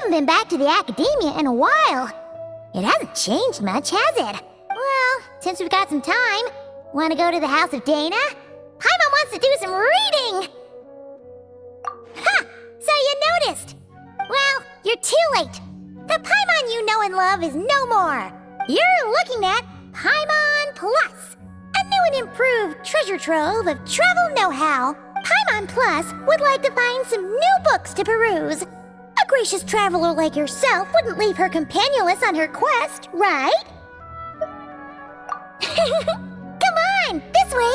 haven't been back to the academia in a while. It hasn't changed much, has it? Well, since we've got some time, want to go to the house of Dana? Paimon wants to do some reading! Ha! So you noticed! Well, you're too late. The Paimon you know and love is no more. You're looking at Paimon Plus, a new and improved treasure trove of travel know-how. Paimon Plus would like to find some new books to peruse. A gracious traveler like yourself wouldn't leave her companionless on her quest, right? Come on, this way!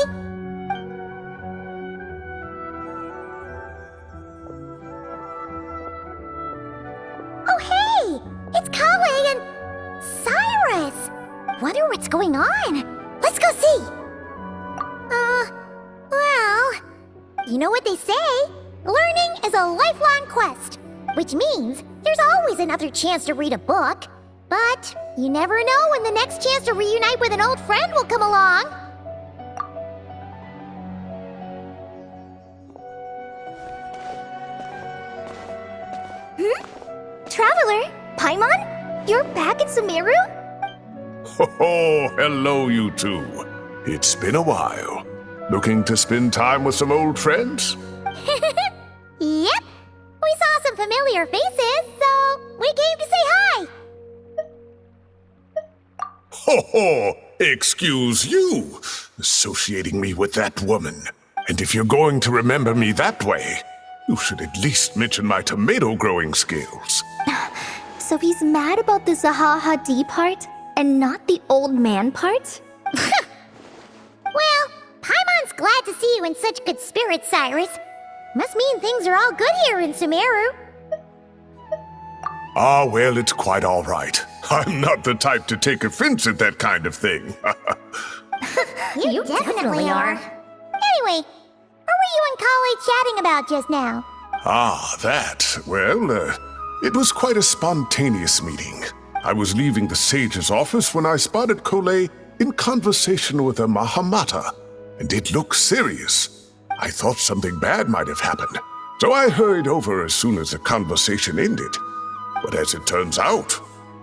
Oh hey! It's Collei and Cyrus! Wonder what's going on? Let's go see! Well... You know what they say? Learning is a lifelong quest. Which means there's always another chance to read a book. But you never know when the next chance to reunite with an old friend will come along. Traveler? Paimon? You're back in Sumeru? Ho, hello you two. It's been a while. Looking to spend time with some old friends? Yep. We saw some familiar faces, so we came to say hi. Ho, excuse you, associating me with that woman. And if you're going to remember me that way, you should at least mention my tomato growing skills. So he's mad about the Zaha-Hadi part, and not the old man part? Well, Paimon's glad to see you in such good spirits, Cyrus. Must mean things are all good here in Sumeru. Ah, well, it's quite all right. I'm not the type to take offense at that kind of thing. You definitely are. Anyway, what were you and Collei chatting about just now? Ah, that. Well, it was quite a spontaneous meeting. I was leaving the sage's office when I spotted Collei in conversation with a Mahamata, and it looked serious. I thought something bad might have happened, so I hurried over as soon as the conversation ended. But as it turns out,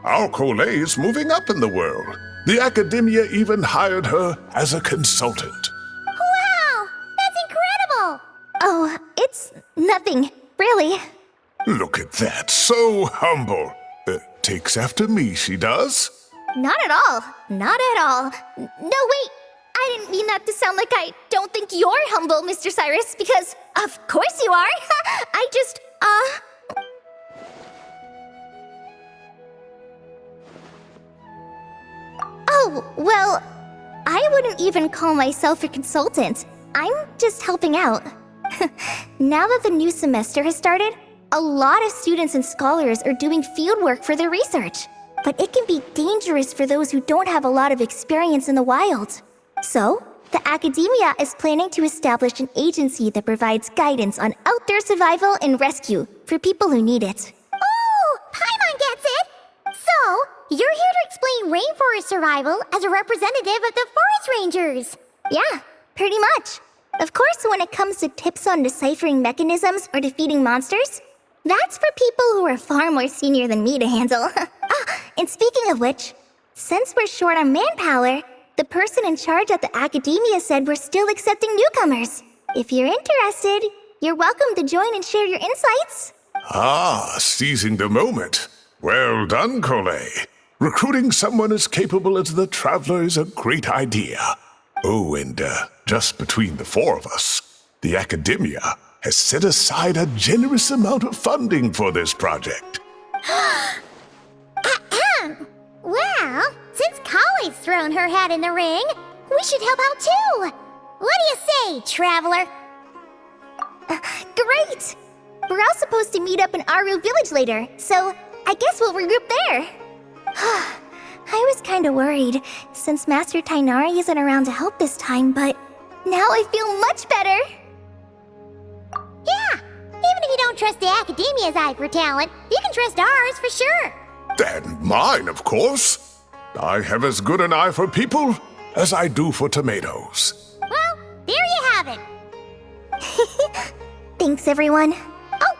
our Collei is moving up in the world. The academia even hired her as a consultant. Wow! That's incredible! Oh, it's nothing, really. Look at that, so humble. Takes after me, she does. Not at all. Not at all. No, wait. I didn't mean that to sound like I don't think you're humble, Mr. Cyrus, because of course you are. I just, Oh, well, I wouldn't even call myself a consultant. I'm just helping out. Now that the new semester has started, a lot of students and scholars are doing fieldwork for their research. But it can be dangerous for those who don't have a lot of experience in the wild. So, the academia is planning to establish an agency that provides guidance on outdoor survival and rescue for people who need it. Oh, Paimon gets it! So, you're here to explain rainforest survival as a representative of the forest rangers. Yeah, pretty much. Of course, when it comes to tips on deciphering mechanisms or defeating monsters, that's for people who are far more senior than me to handle. And speaking of which, since we're short on manpower, the person in charge at the academia said we're still accepting newcomers. If you're interested, you're welcome to join and share your insights. Ah, seizing the moment. Well done, Collei. Recruiting someone as capable as the Traveler is a great idea. Oh, and just between the four of us, the academia has set aside a generous amount of funding for this project. Well, since Collei's thrown her hat in the ring, we should help out too. What do you say, Traveler? Great! We're all supposed to meet up in Aru Village later, so I guess we'll regroup there. I was kinda worried, since Master Tighnari isn't around to help this time, but now I feel much better. Yeah, even if you don't trust the academia's eye for talent, you can trust ours for sure. And mine, of course. I have as good an eye for people as I do for tomatoes. Well, there you have it. Thanks, everyone. Oh,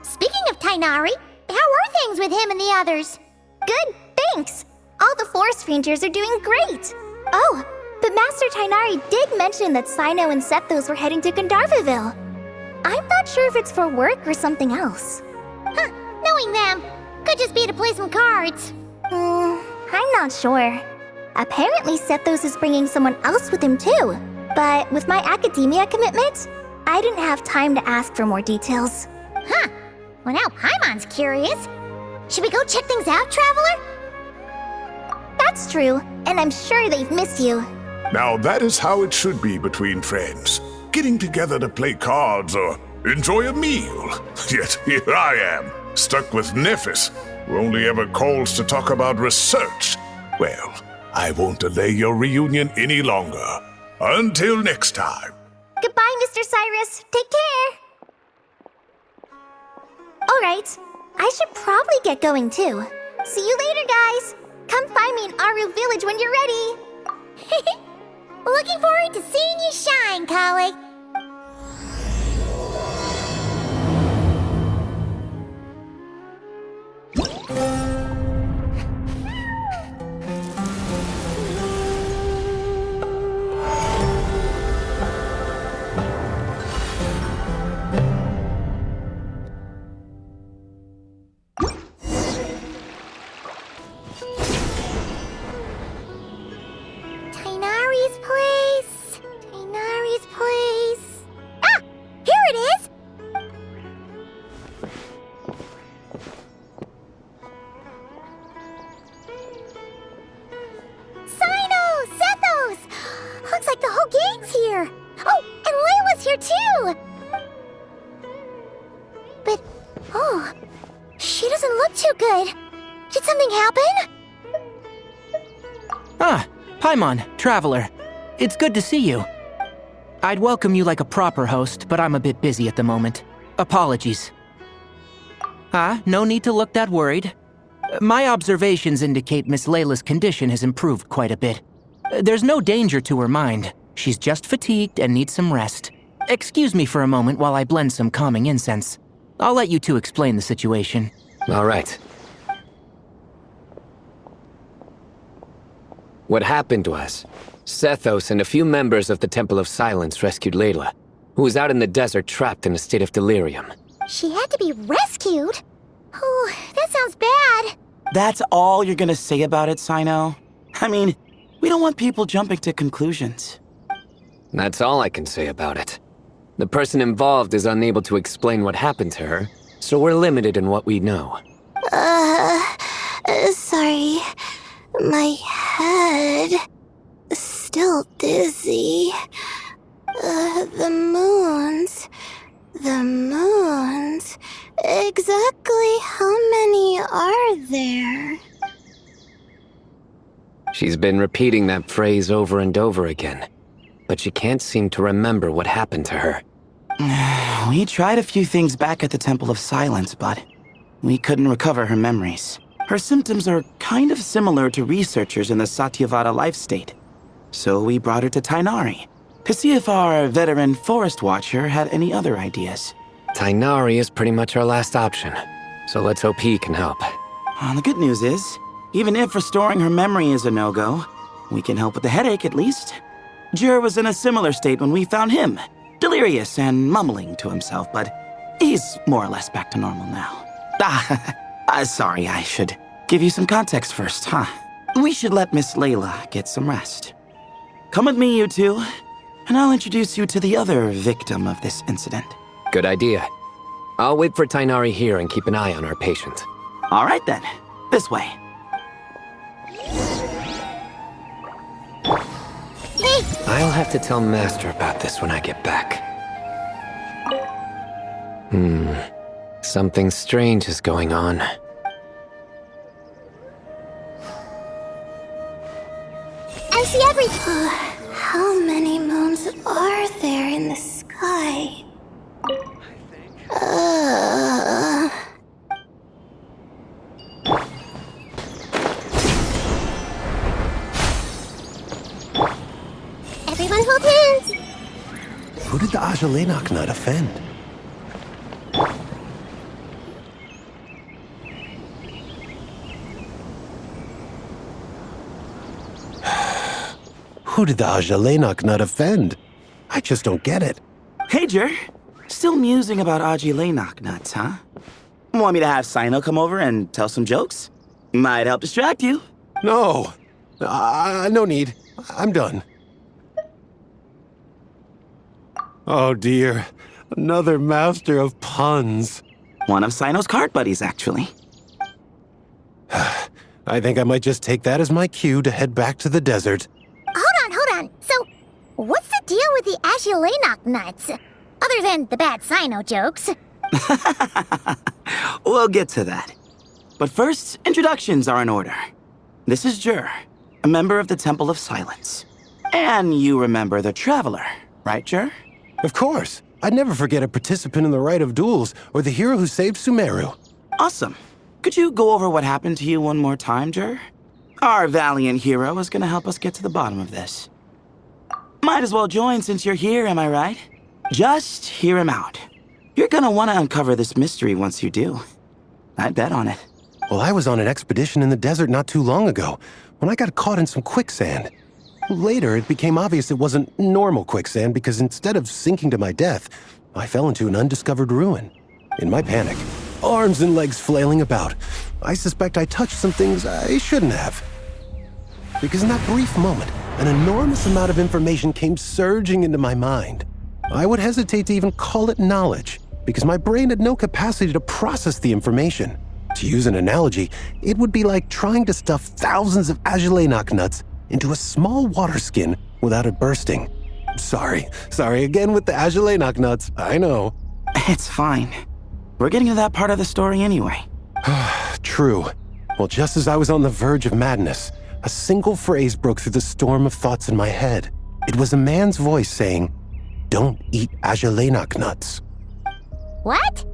speaking of Tighnari, how are things with him and the others? Good, thanks. All the forest rangers are doing great. Oh, but Master Tighnari did mention that Cyno and Sethos were heading to Gandharva. I'm not sure if it's for work or something else. Huh, knowing them, could just be to play some cards. I'm not sure. Apparently Sethos is bringing someone else with him too. But with my academia commitment, I didn't have time to ask for more details. Huh, well now Paimon's curious. Should we go check things out, Traveler? That's true, and I'm sure they've missed you. Now that is how it should be between friends. Getting together to play cards or enjoy a meal. Yet here I am, stuck with Nephis, who only ever calls to talk about research. Well, I won't delay your reunion any longer. Until next time. Goodbye, Mr. Cyrus. Take care. Alright, I should probably get going too. See you later, guys. Come find me in Aru Village when you're ready. Looking forward to seeing you shine, Collei. Tighnari's place. Ah! Here it is! Cyno! Sethos! Looks like the whole gang's here. Oh, and Layla's here too! But, oh, she doesn't look too good. Did something happen? Ah, Paimon, Traveler. It's good to see you. I'd welcome you like a proper host, but I'm a bit busy at the moment. Apologies. No need to look that worried. My observations indicate Miss Layla's condition has improved quite a bit. There's no danger to her mind. She's just fatigued and needs some rest. Excuse me for a moment while I blend some calming incense. I'll let you two explain the situation. All right. What happened was, Sethos and a few members of the Temple of Silence rescued Layla, who was out in the desert trapped in a state of delirium. She had to be rescued? Oh, that sounds bad. That's all you're gonna say about it, Cyno? I mean, we don't want people jumping to conclusions. That's all I can say about it. The person involved is unable to explain what happened to her, so we're limited in what we know. Sorry. My head... still dizzy. The moons... Exactly how many are there? She's been repeating that phrase over and over again, but she can't seem to remember what happened to her. We tried a few things back at the Temple of Silence, but we couldn't recover her memories. Her symptoms are kind of similar to researchers in the Satyavada life state. So we brought her to Tighnari to see if our veteran forest watcher had any other ideas. Tighnari is pretty much our last option, so let's hope he can help. The good news is, even if restoring her memory is a no-go, we can help with the headache at least. Jur was in a similar state when we found him, delirious and mumbling to himself, but he's more or less back to normal now. Sorry, I should give you some context first, huh? We should let Miss Layla get some rest. Come with me, you two, and I'll introduce you to the other victim of this incident. Good idea. I'll wait for Tighnari here and keep an eye on our patient. All right then, this way. I'll have to tell Master about this when I get back. Something strange is going on. I see everything. How many moons are there in the sky? Everyone hold hands. Who did the Ajalenok not offend? Who did the Ajalenok nut offend? I just don't get it. Hey, Jer. Still musing about Ajalenok nuts, huh? Want me to have Cyno come over and tell some jokes? Might help distract you. No. No need. I'm done. Oh dear. Another master of puns. One of Cyno's cart buddies, actually. I think I might just take that as my cue to head back to the desert. Hold on. So, what's the deal with the Ajalenok nuts? Other than the bad Cyno jokes. We'll get to that. But first, introductions are in order. This is Jer, a member of the Temple of Silence. And you remember the Traveler, right, Jer? Of course. I'd never forget a participant in the Rite of Duels or the hero who saved Sumeru. Awesome. Could you go over what happened to you one more time, Jer? Our valiant hero is gonna help us get to the bottom of this. Might as well join since you're here, am I right? Just hear him out. You're gonna want to uncover this mystery once you do. I'd bet on it. Well, I was on an expedition in the desert not too long ago when I got caught in some quicksand. Later, it became obvious it wasn't normal quicksand because instead of sinking to my death, I fell into an undiscovered ruin. In my panic, arms and legs flailing about, I suspect I touched some things I shouldn't have. Because in that brief moment, an enormous amount of information came surging into my mind. I would hesitate to even call it knowledge, because my brain had no capacity to process the information. To use an analogy, it would be like trying to stuff thousands of Ajalenok nuts into a small water skin without it bursting. Sorry again with the Ajalenok nuts, I know. It's fine. We're getting to that part of the story anyway. True. Well, just as I was on the verge of madness, a single phrase broke through the storm of thoughts in my head. It was a man's voice saying, "Don't eat Ajalenok nuts." What?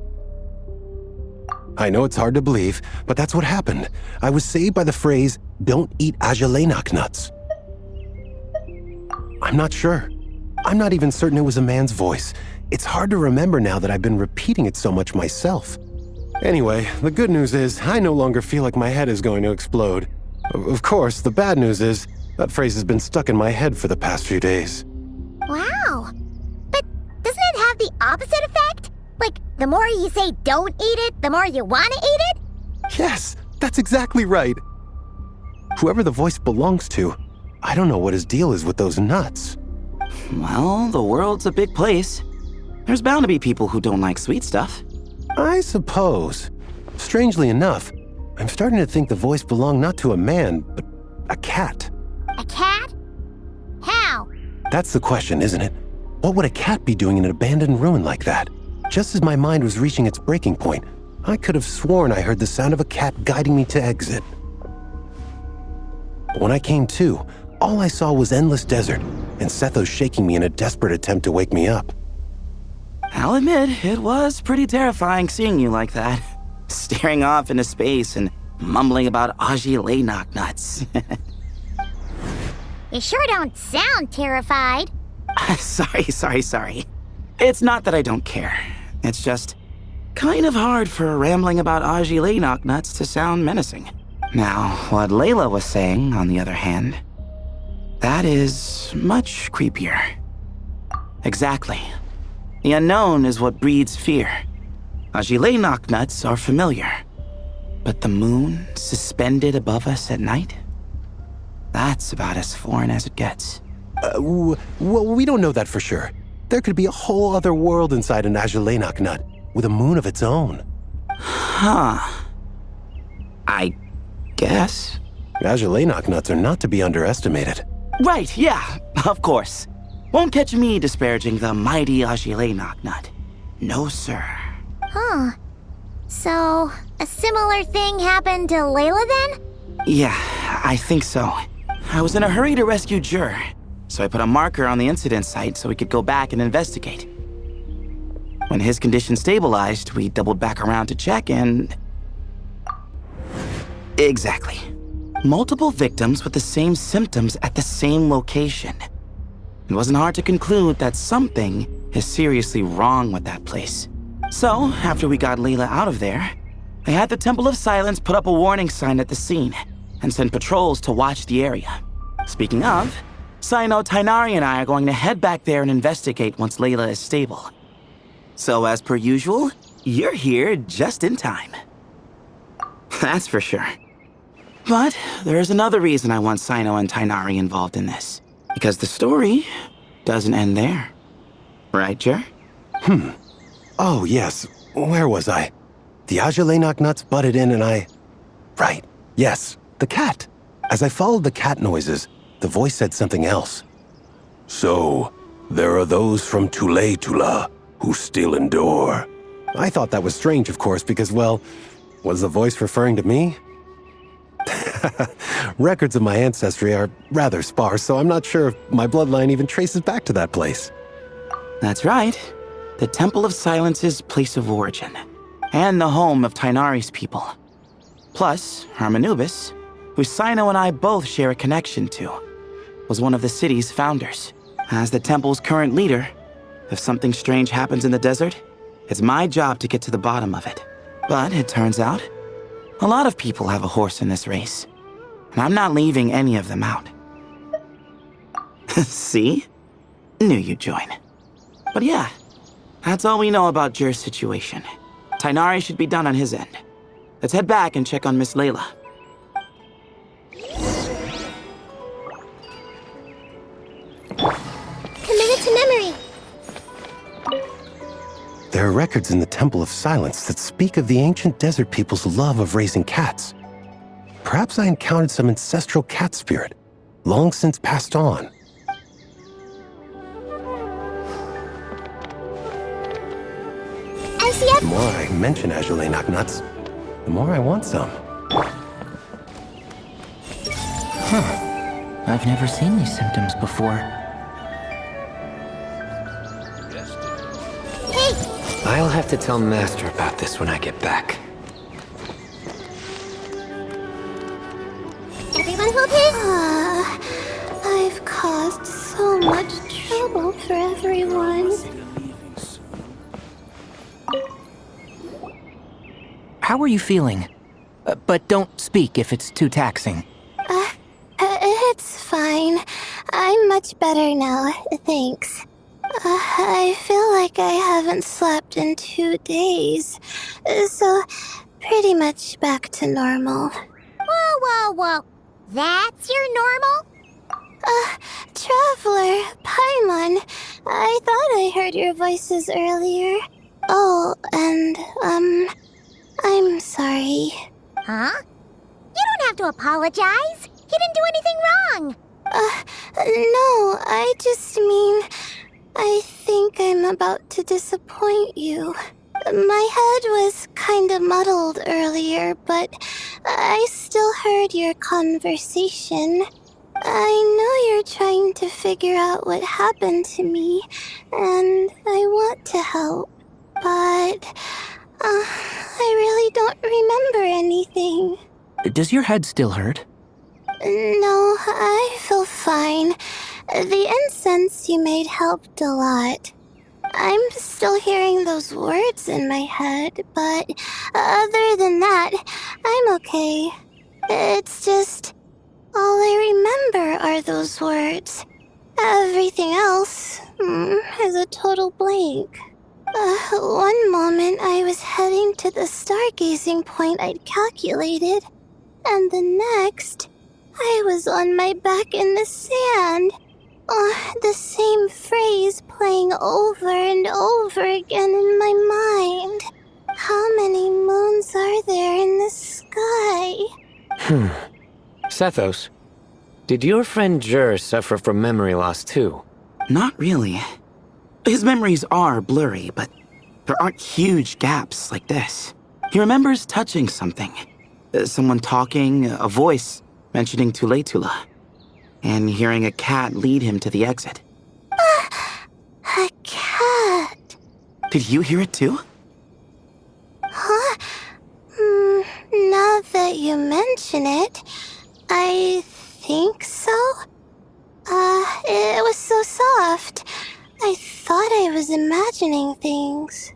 I know it's hard to believe, but that's what happened. I was saved by the phrase, "Don't eat Ajalenok nuts." I'm not sure. I'm not even certain it was a man's voice. It's hard to remember now that I've been repeating it so much myself. Anyway, the good news is I no longer feel like my head is going to explode. Of course, the bad news is that phrase has been stuck in my head for the past few days. Wow. But doesn't it have the opposite effect? Like, the more you say don't eat it, the more you want to eat it? Yes, that's exactly right. Whoever the voice belongs to, I don't know what his deal is with those nuts. Well, the world's a big place. There's bound to be people who don't like sweet stuff. I suppose. Strangely enough, I'm starting to think the voice belonged not to a man, but a cat. A cat? How? That's the question, isn't it? What would a cat be doing in an abandoned ruin like that? Just as my mind was reaching its breaking point, I could have sworn I heard the sound of a cat guiding me to exit. But when I came to, all I saw was endless desert, and Sethos shaking me in a desperate attempt to wake me up. I'll admit, it was pretty terrifying seeing you like that. Staring off into space and mumbling about Ajalenok nuts. You sure don't sound terrified. Sorry. It's not that I don't care. It's just kind of hard for rambling about Ajalenok nuts to sound menacing. Now, what Layla was saying, on the other hand, that is much creepier. Exactly. The unknown is what breeds fear. Ajalenok nuts are familiar, but the moon suspended above us at night? That's about as foreign as it gets. Well, we don't know that for sure. There could be a whole other world inside an Ajalenok nut, with a moon of its own. Huh. I guess. Ajalenok nuts are not to be underestimated. Right, yeah, of course. Won't catch me disparaging the mighty Ajalenok nut. No, sir. Huh. So, a similar thing happened to Layla then? Yeah, I think so. I was in a hurry to rescue Jer, so I put a marker on the incident site so we could go back and investigate. When his condition stabilized, we doubled back around to check and... Exactly. Multiple victims with the same symptoms at the same location. It wasn't hard to conclude that something is seriously wrong with that place. So, after we got Layla out of there, I had the Temple of Silence put up a warning sign at the scene and send patrols to watch the area. Speaking of, Cyno, Tighnari, and I are going to head back there and investigate once Layla is stable. So as per usual, you're here just in time. That's for sure. But there's another reason I want Cyno and Tighnari involved in this. Because the story doesn't end there. Right, Jer? Oh, yes. Where was I? The Ajalay nuts butted in and I... Right. Yes. The cat. As I followed the cat noises, the voice said something else. So, there are those from Tula who still endure. I thought that was strange, of course, because, well, was the voice referring to me? Records of my ancestry are rather sparse, so I'm not sure if my bloodline even traces back to that place. That's right. The Temple of Silence's place of origin. And the home of Tighnari's people. Plus, Harmonubis, who Cyno and I both share a connection to, was one of the city's founders. As the temple's current leader, if something strange happens in the desert, it's my job to get to the bottom of it. But it turns out, a lot of people have a horse in this race. And I'm not leaving any of them out. See? Knew you'd join. But yeah, that's all we know about Jer's situation. Tighnari should be done on his end. Let's head back and check on Miss Layla. Committed to memory. There are records in the Temple of Silence that speak of the ancient desert people's love of raising cats. Perhaps I encountered some ancestral cat spirit, long since passed on. The more I mention Ajalay nuts, the more I want some. I've never seen these symptoms before. I'll have to tell Master about this when I get back. Everyone okay? I've caused so much trouble for everyone. How are you feeling? But don't speak if it's too taxing. It's fine. I'm much better now, thanks. I feel like I haven't slept in 2 days, so pretty much back to normal. Whoa. That's your normal? Traveler, Paimon, I thought I heard your voices earlier. Oh, and, I'm sorry. Huh? You don't have to apologize. You didn't do anything wrong. No, I just mean, I think I'm about to disappoint you. My head was kinda muddled earlier, but I still heard your conversation. I know you're trying to figure out what happened to me, and I want to help, but I really don't remember anything. Does your head still hurt? No, I feel fine. The incense you made helped a lot. I'm still hearing those words in my head, but other than that, I'm okay. It's just, all I remember are those words. Everything else is a total blank. One moment I was heading to the stargazing point I'd calculated, and the next, I was on my back in the sand. The same phrase playing over and over again in my mind. How many moons are there in the sky? Sethos, did your friend Jer suffer from memory loss too? Not really. His memories are blurry, but there aren't huge gaps like this. He remembers touching something. Someone talking, a voice mentioning Tula, and hearing a cat lead him to the exit. A cat? Did you hear it too? Huh? Now that you mention it, I think so. It was so soft. I thought I was imagining things.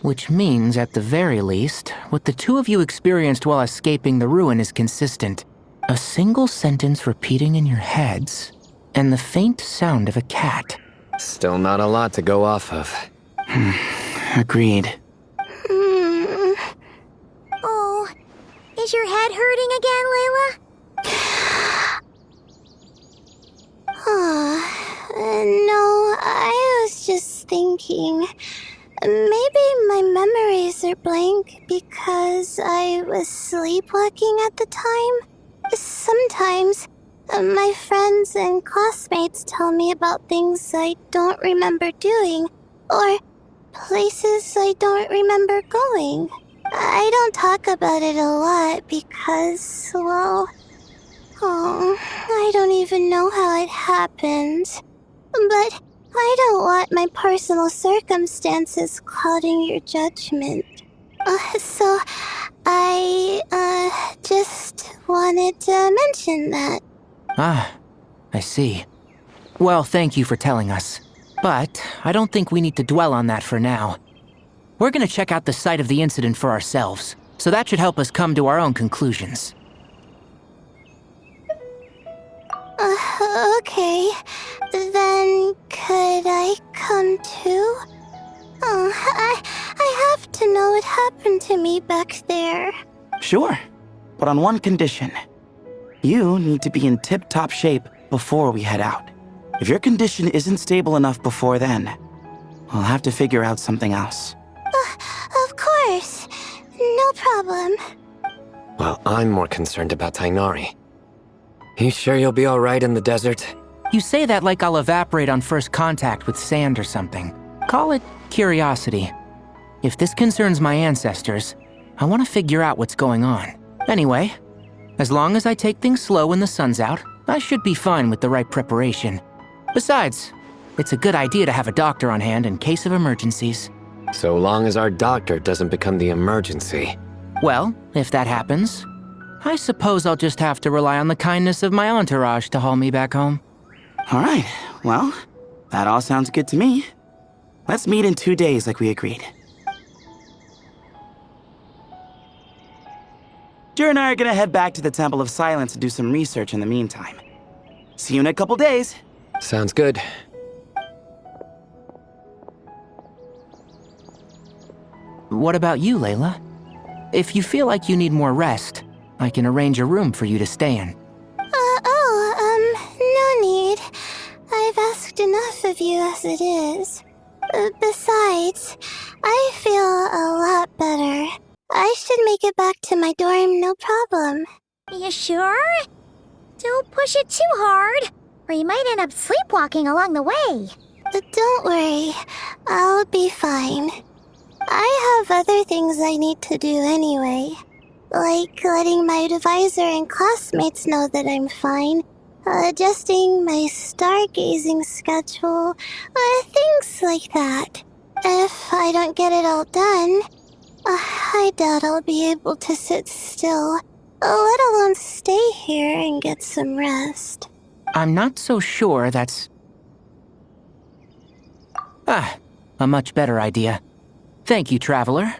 Which means, at the very least, what the two of you experienced while escaping the ruin is consistent. A single sentence repeating in your heads, and the faint sound of a cat. Still not a lot to go off of. Agreed. Oh, is your head hurting again, Layla? No, I was just thinking. Maybe my memories are blank because I was sleepwalking at the time. Sometimes, my friends and classmates tell me about things I don't remember doing, or places I don't remember going. I don't talk about it a lot because, well, I don't even know how it happened. But I don't want my personal circumstances clouding your judgment. So I, just wanted to mention that. Ah, I see. Well, thank you for telling us. But I don't think we need to dwell on that for now. We're gonna check out the site of the incident for ourselves, so that should help us come to our own conclusions. Okay. Then could I come too? I have to know what happened to me back there. Sure, but on one condition. You need to be in tip-top shape before we head out. If your condition isn't stable enough before then, we'll have to figure out something else. Of course. No problem. Well, I'm more concerned about Tighnari. You sure you'll be alright in the desert? You say that like I'll evaporate on first contact with sand or something. Call it curiosity. If this concerns my ancestors, I want to figure out what's going on. Anyway, as long as I take things slow when the sun's out, I should be fine with the right preparation. Besides, it's a good idea to have a doctor on hand in case of emergencies. So long as our doctor doesn't become the emergency. Well, if that happens, I suppose I'll just have to rely on the kindness of my entourage to haul me back home. All right, well, that all sounds good to me. Let's meet in 2 days like we agreed. Jer and I are gonna head back to the Temple of Silence to do some research in the meantime. See you in a couple days. Sounds good. What about you, Layla? If you feel like you need more rest, I can arrange a room for you to stay in. No need. I've asked enough of you as it is. Besides, I feel a lot better. I should make it back to my dorm, no problem. You sure? Don't push it too hard, or you might end up sleepwalking along the way. Don't worry, I'll be fine. I have other things I need to do anyway. Like letting my advisor and classmates know that I'm fine, adjusting my stargazing schedule, things like that. If I don't get it all done, I doubt I'll be able to sit still, let alone stay here and get some rest. I'm not so sure that's... a much better idea. Thank you, Traveler.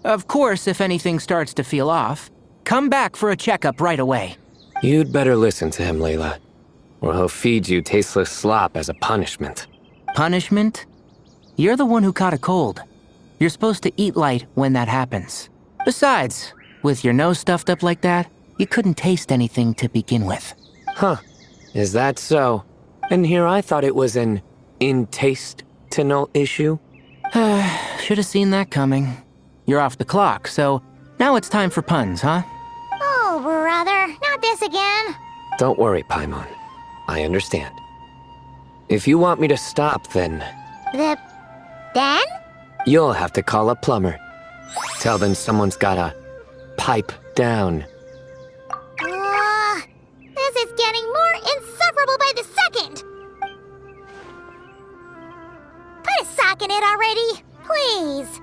Of course, if anything starts to feel off, come back for a checkup right away. You'd better listen to him, Layla, or he'll feed you tasteless slop as a punishment. Punishment? You're the one who caught a cold. You're supposed to eat light when that happens. Besides, with your nose stuffed up like that, you couldn't taste anything to begin with. Huh. Is that so? And here I thought it was an intestinal issue? Should have seen that coming. You're off the clock, so now it's time for puns, huh? Oh, brother, not this again. Don't worry, Paimon. I understand. If you want me to stop, then Then? you'll have to call a plumber. Tell them someone's gotta pipe down. This is getting more insufferable by the second. Put a sock in it already, please.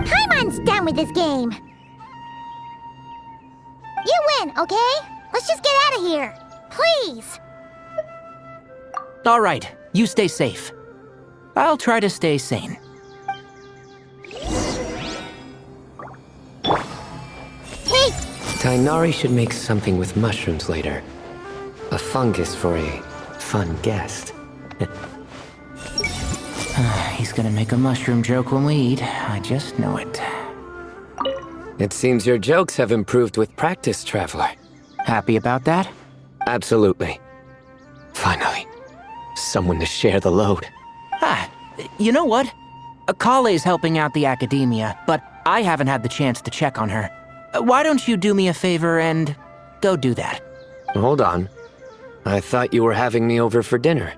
Paimon's done with this game. You win, okay? Let's just get out of here. Please. All right, you stay safe. I'll try to stay sane. Hey! Tighnari should make something with mushrooms later. A fungus for a fun guest. He's gonna make a mushroom joke when we eat. I just know it. It seems your jokes have improved with practice, Traveler. Happy about that? Absolutely. Finally, someone to share the load. You know what? Collei's helping out the academia, but I haven't had the chance to check on her. Why don't you do me a favor and go do that? Hold on. I thought you were having me over for dinner.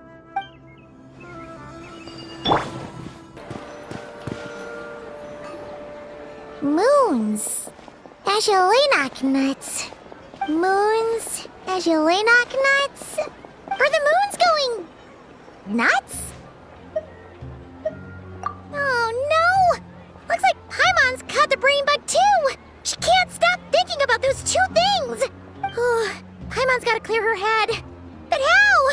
Moons. Ashalenak nuts. Moons. Ashalenak nuts. Are the moons going nuts? Oh no! Looks like Paimon's caught the brain bug too! She can't stop thinking about those two things! Oh, Paimon's gotta clear her head. But how?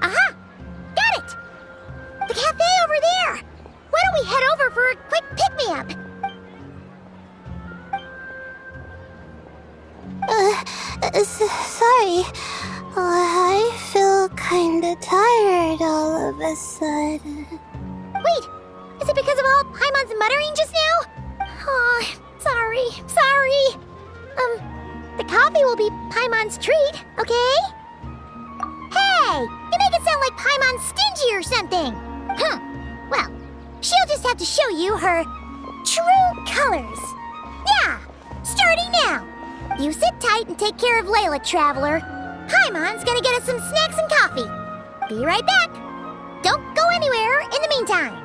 Aha! Got it! The cafe over there! Why don't we head over for a quick pick-me-up? Sorry. I feel kinda tired all of a sudden. Wait! Is it because of all Paimon's muttering just now? Oh, sorry. The coffee will be Paimon's treat, okay? Hey! You make it sound like Paimon's stingy or something! Well, she'll just have to show you her true colors. Yeah! Starting now! You sit tight and take care of Layla, Traveler. Paimon's gonna get us some snacks and coffee. Be right back. Don't go anywhere in the meantime.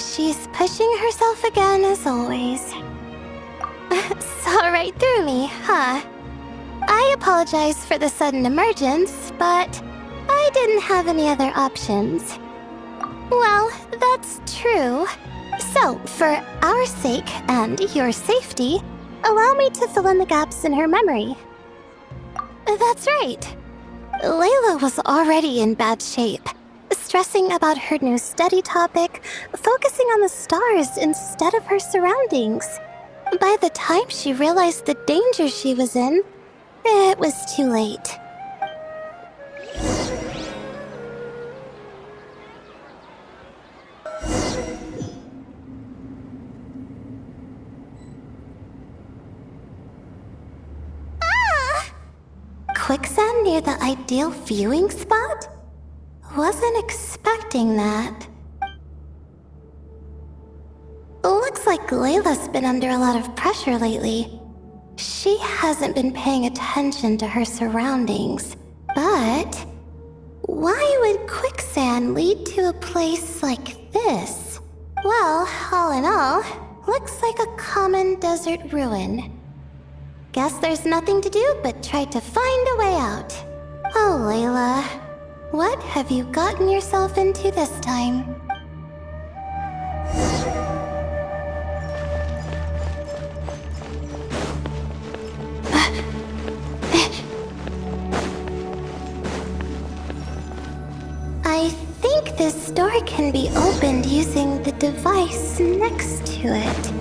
She's pushing herself again as always. Saw right through me, huh? I apologize for the sudden emergence, but I didn't have any other options. Well, that's true. So, for our sake and your safety, allow me to fill in the gaps in her memory. That's right. Layla was already in bad shape, stressing about her new study topic, focusing on the stars instead of her surroundings. By the time she realized the danger she was in, it was too late. Quicksand near the ideal viewing spot? Wasn't expecting that. Looks like Layla's been under a lot of pressure lately. She hasn't been paying attention to her surroundings. But why would quicksand lead to a place like this? Well, all in all, looks like a common desert ruin. Guess there's nothing to do but try to find a way out. Oh, Layla, what have you gotten yourself into this time? I think this door can be opened using the device next to it.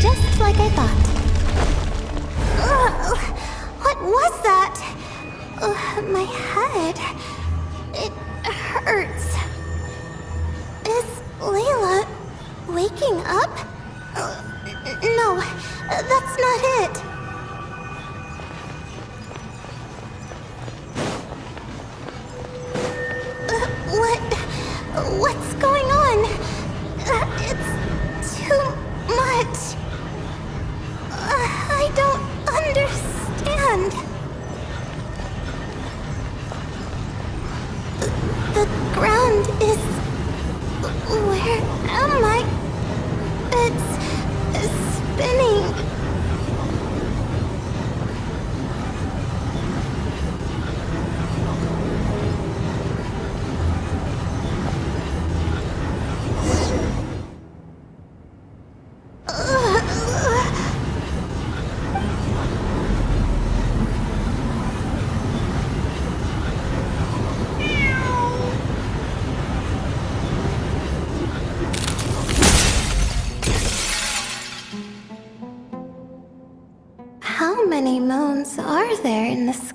Just like I thought. What was that? My head. It hurts. Is Layla waking up? No, that's not it. What's going on? It's too much. I don't understand. The ground is... Where am I? It's spinning.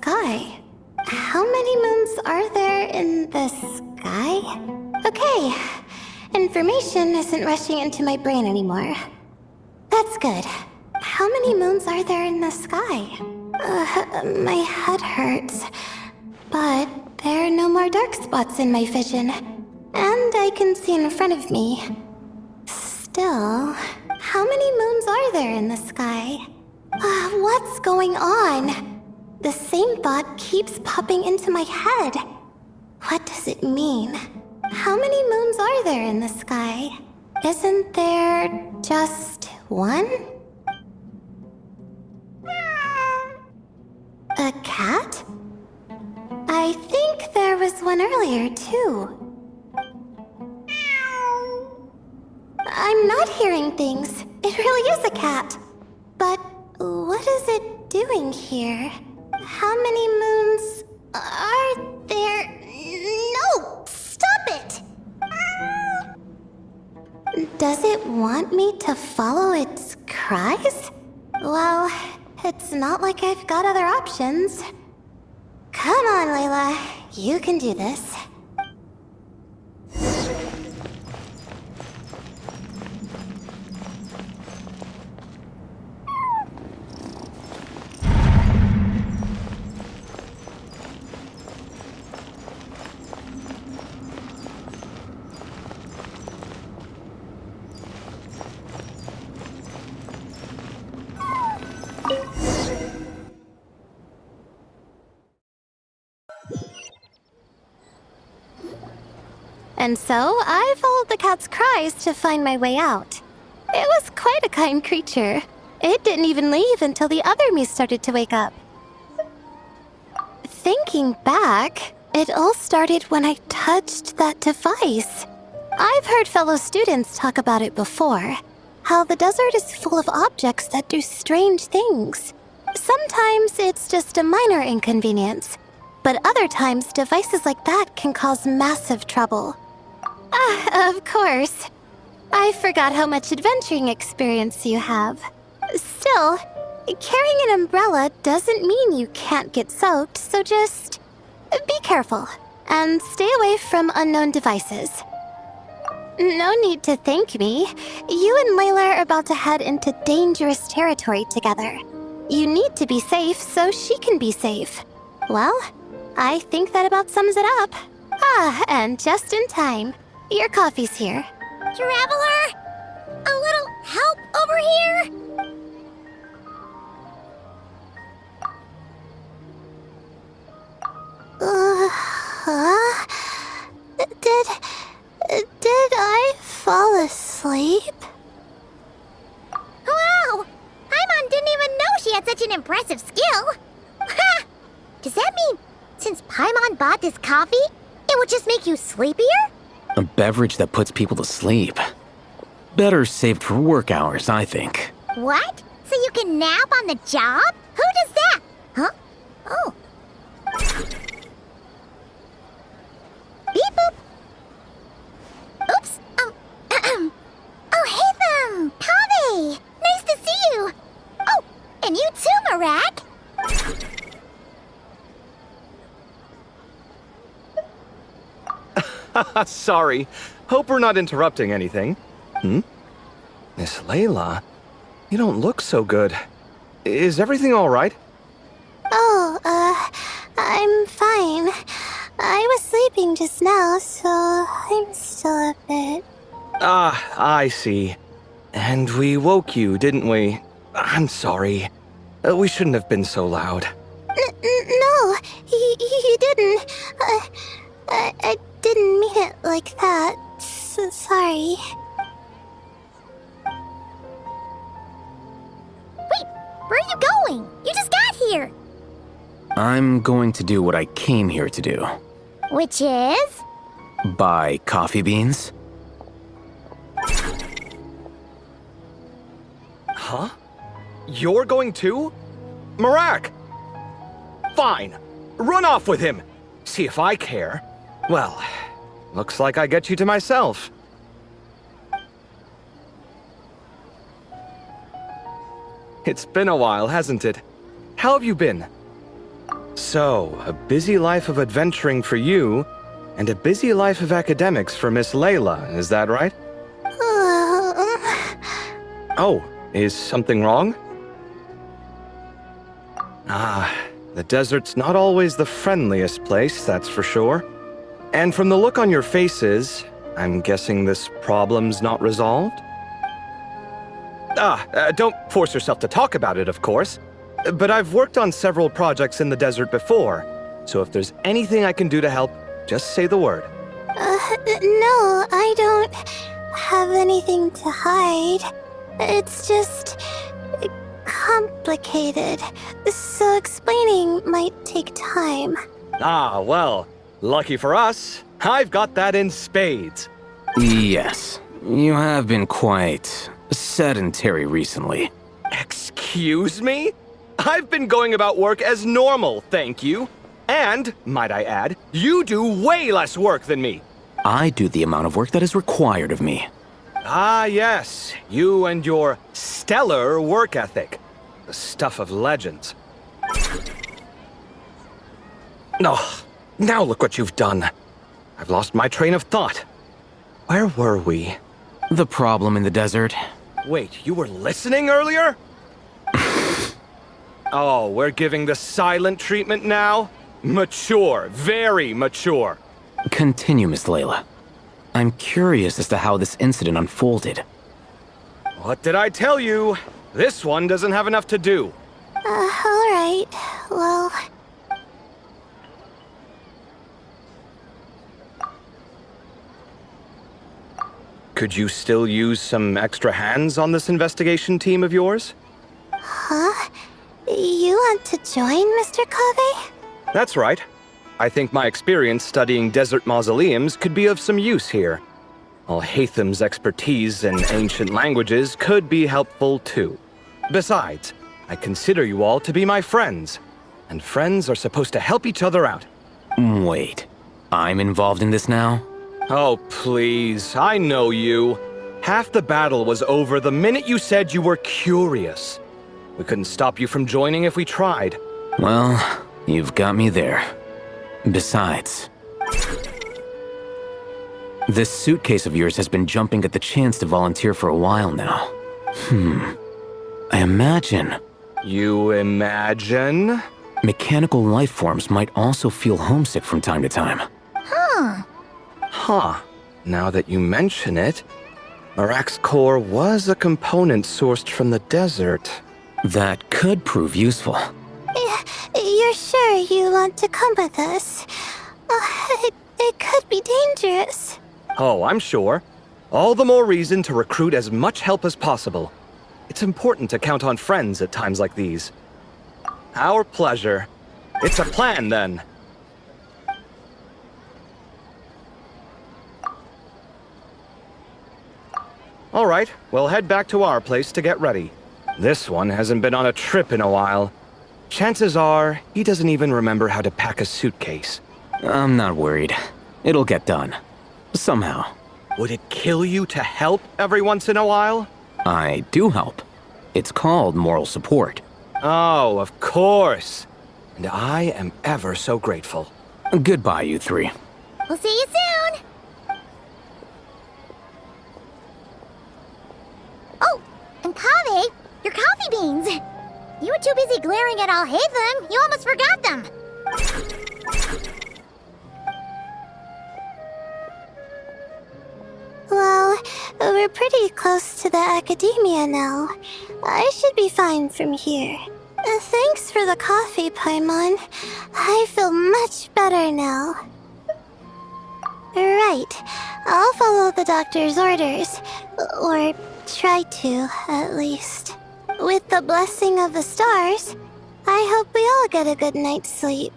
sky. How many moons are there in the sky? Okay, information isn't rushing into my brain anymore. That's good. How many moons are there in the sky? My head hurts. But there are no more dark spots in my vision. And I can see in front of me. Still, how many moons are there in the sky? What's going on? The same thought keeps popping into my head. What does it mean? How many moons are there in the sky? Isn't there just one? A cat? I think there was one earlier, too. I'm not hearing things. It really is a cat. But what is it doing here? How many moons are there? No! Stop it! Does it want me to follow its cries? Well, it's not like I've got other options. Come on, Layla. You can do this. And so, I followed the cat's cries to find my way out. It was quite a kind creature. It didn't even leave until the other me started to wake up. Thinking back, it all started when I touched that device. I've heard fellow students talk about it before. How the desert is full of objects that do strange things. Sometimes it's just a minor inconvenience. But other times, devices like that can cause massive trouble. Of course. I forgot how much adventuring experience you have. Still, carrying an umbrella doesn't mean you can't get soaked, so just be careful and stay away from unknown devices. No need to thank me. You and Layla are about to head into dangerous territory together. You need to be safe so she can be safe. Well, I think that about sums it up. And just in time. Your coffee's here. Traveler? A little help over here? Did I fall asleep? Wow! Paimon didn't even know she had such an impressive skill. Ha! Does that mean since Paimon bought this coffee, it would just make you sleepier? A beverage that puts people to sleep. Better saved for work hours, I think. What? So you can nap on the job? Who does that? Huh? Oh. Beep boop. Oops. Alhaitham! Kaveh! Nice to see you! Oh, and you too, Mirak! Sorry. Hope we're not interrupting anything. Miss Layla, you don't look so good. Is everything all right? Oh, I'm fine. I was sleeping just now, so I'm still a bit... I see. And we woke you, didn't we? I'm sorry. We shouldn't have been so loud. No, you didn't. I didn't mean it like that. Sorry. Wait, where are you going? You just got here. I'm going to do what I came here to do. Which is? Buy coffee beans. Huh? You're going too? Mirak! Fine. Run off with him. See if I care. Well, looks like I get you to myself. It's been a while, hasn't it? How have you been? So, a busy life of adventuring for you, and a busy life of academics for Miss Layla, is that right? Oh, is something wrong? The desert's not always the friendliest place, that's for sure. And from the look on your faces, I'm guessing this problem's not resolved? Don't force yourself to talk about it, of course. But I've worked on several projects in the desert before, so if there's anything I can do to help, just say the word. No, I don't have anything to hide. It's just complicated, so explaining might take time. Well, lucky for us, I've got that in spades. Yes, you have been quite sedentary recently. Excuse me? I've been going about work as normal, thank you. And, might I add, you do way less work than me. I do the amount of work that is required of me. Yes, you and your stellar work ethic. The stuff of legends. Now look what you've done. I've lost my train of thought. Where were we? The problem in the desert. Wait, you were listening earlier? Oh, we're giving the silent treatment now? Mature, very mature. Continue, Miss Layla. I'm curious as to how this incident unfolded. What did I tell you? This one doesn't have enough to do. Alright. Well... Could you still use some extra hands on this investigation team of yours? Huh? You want to join, Mr. Kaveh? That's right. I think my experience studying desert mausoleums could be of some use here. Alhaitham's expertise in ancient languages could be helpful too. Besides, I consider you all to be my friends, and friends are supposed to help each other out. Wait, I'm involved in this now? Oh, please, I know you. Half the battle was over the minute you said you were curious. We couldn't stop you from joining if we tried. Well, you've got me there. Besides, this suitcase of yours has been jumping at the chance to volunteer for a while now. I imagine... You imagine? Mechanical life forms might also feel homesick from time to time. Huh. Now that you mention it, Marak's core was a component sourced from the desert. That could prove useful. You're sure you want to come with us? It could be dangerous. Oh, I'm sure. All the more reason to recruit as much help as possible. It's important to count on friends at times like these. Our pleasure. It's a plan, then. All right, we'll head back to our place to get ready. This one hasn't been on a trip in a while. Chances are, he doesn't even remember how to pack a suitcase. I'm not worried. It'll get done. Somehow. Would it kill you to help every once in a while? I do help. It's called moral support. Oh, of course. And I am ever so grateful. Goodbye, you three. We'll see you soon! Oh, and Kaveh, your coffee beans! You were too busy glaring at Alhaitham, you almost forgot them! Well, we're pretty close to the academia now. I should be fine from here. Thanks for the coffee, Paimon. I feel much better now. Right. I'll follow the doctor's orders. Or try to, at least. With the blessing of the stars, I hope we all get a good night's sleep.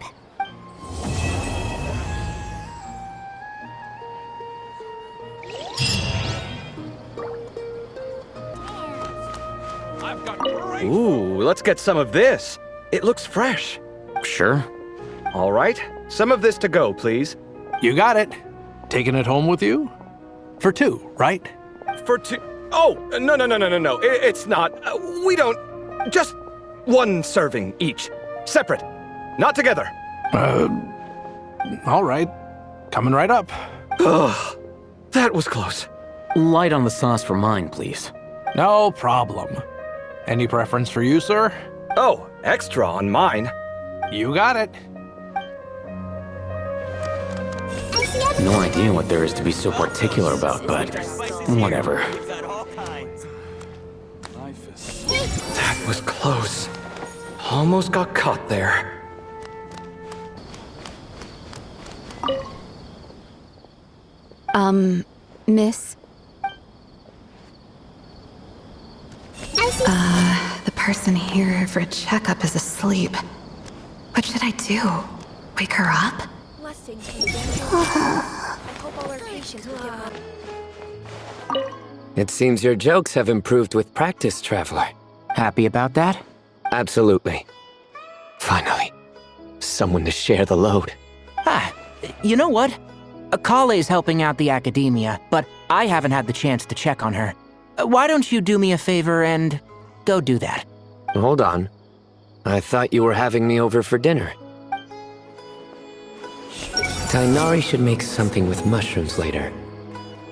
Ooh, let's get some of this. It looks fresh. Sure. All right, some of this to go, please. You got it. Taking it home with you? For two, right? For two... Oh, no. It's not. We don't... Just one serving each. Separate. not together. All right. Coming right up. Ugh, that was close. Light on the sauce for mine, please. No problem. Any preference for you, sir? Oh, extra on mine. You got it. No idea what there is to be so particular about, but whatever. That was close. Almost got caught there. Miss? The person here for a checkup is asleep. What should I do? Wake her up? It seems your jokes have improved with practice, Traveler. Happy about that? Absolutely. Finally, someone to share the load. Ah, you know what? Collei's helping out the academia, but I haven't had the chance to check on her. Why don't you do me a favor and go do that? Hold on. I thought you were having me over for dinner. Tighnari should make something with mushrooms later.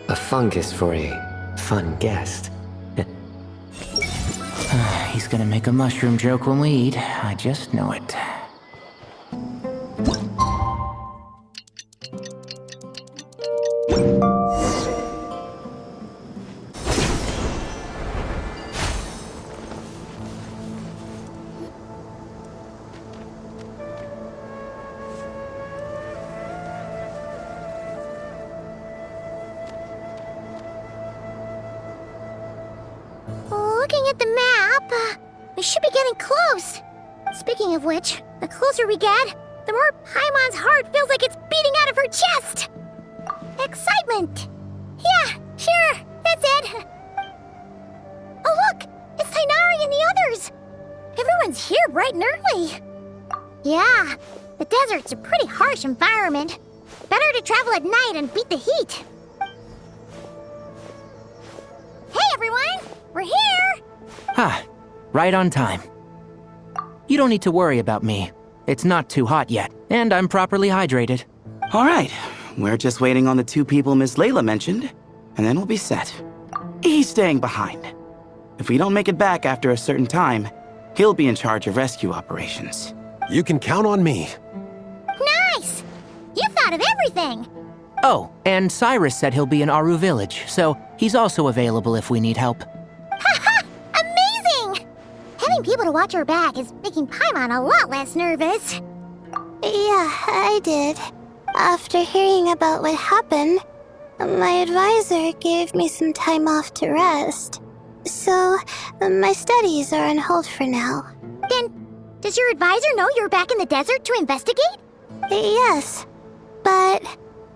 A fungus for a fun guest. He's gonna make a mushroom joke when we eat. I just know it. Looking at the map, we should be getting close. Speaking of which, the closer we get, the more Paimon's heart feels like it's beating out of her chest. Excitement. Yeah, sure, that's it. Oh look, it's Tighnari and the others. Everyone's here bright and early. Yeah, the desert's a pretty harsh environment. Better to travel at night and beat the heat. Hey everyone, we're here! Right on time. You don't need to worry about me. It's not too hot yet, and I'm properly hydrated. All right, we're just waiting on the two people Miss Layla mentioned, and then we'll be set. He's staying behind. If we don't make it back after a certain time, he'll be in charge of rescue operations. You can count on me. Nice! You thought of everything! Oh, and Cyrus said he'll be in Aru Village, so he's also available if we need help. Amazing! Having people to watch our back is making Paimon a lot less nervous. Yeah, I did. After hearing about what happened, my advisor gave me some time off to rest. So, my studies are on hold for now. Then, does your advisor know you're back in the desert to investigate? Yes, but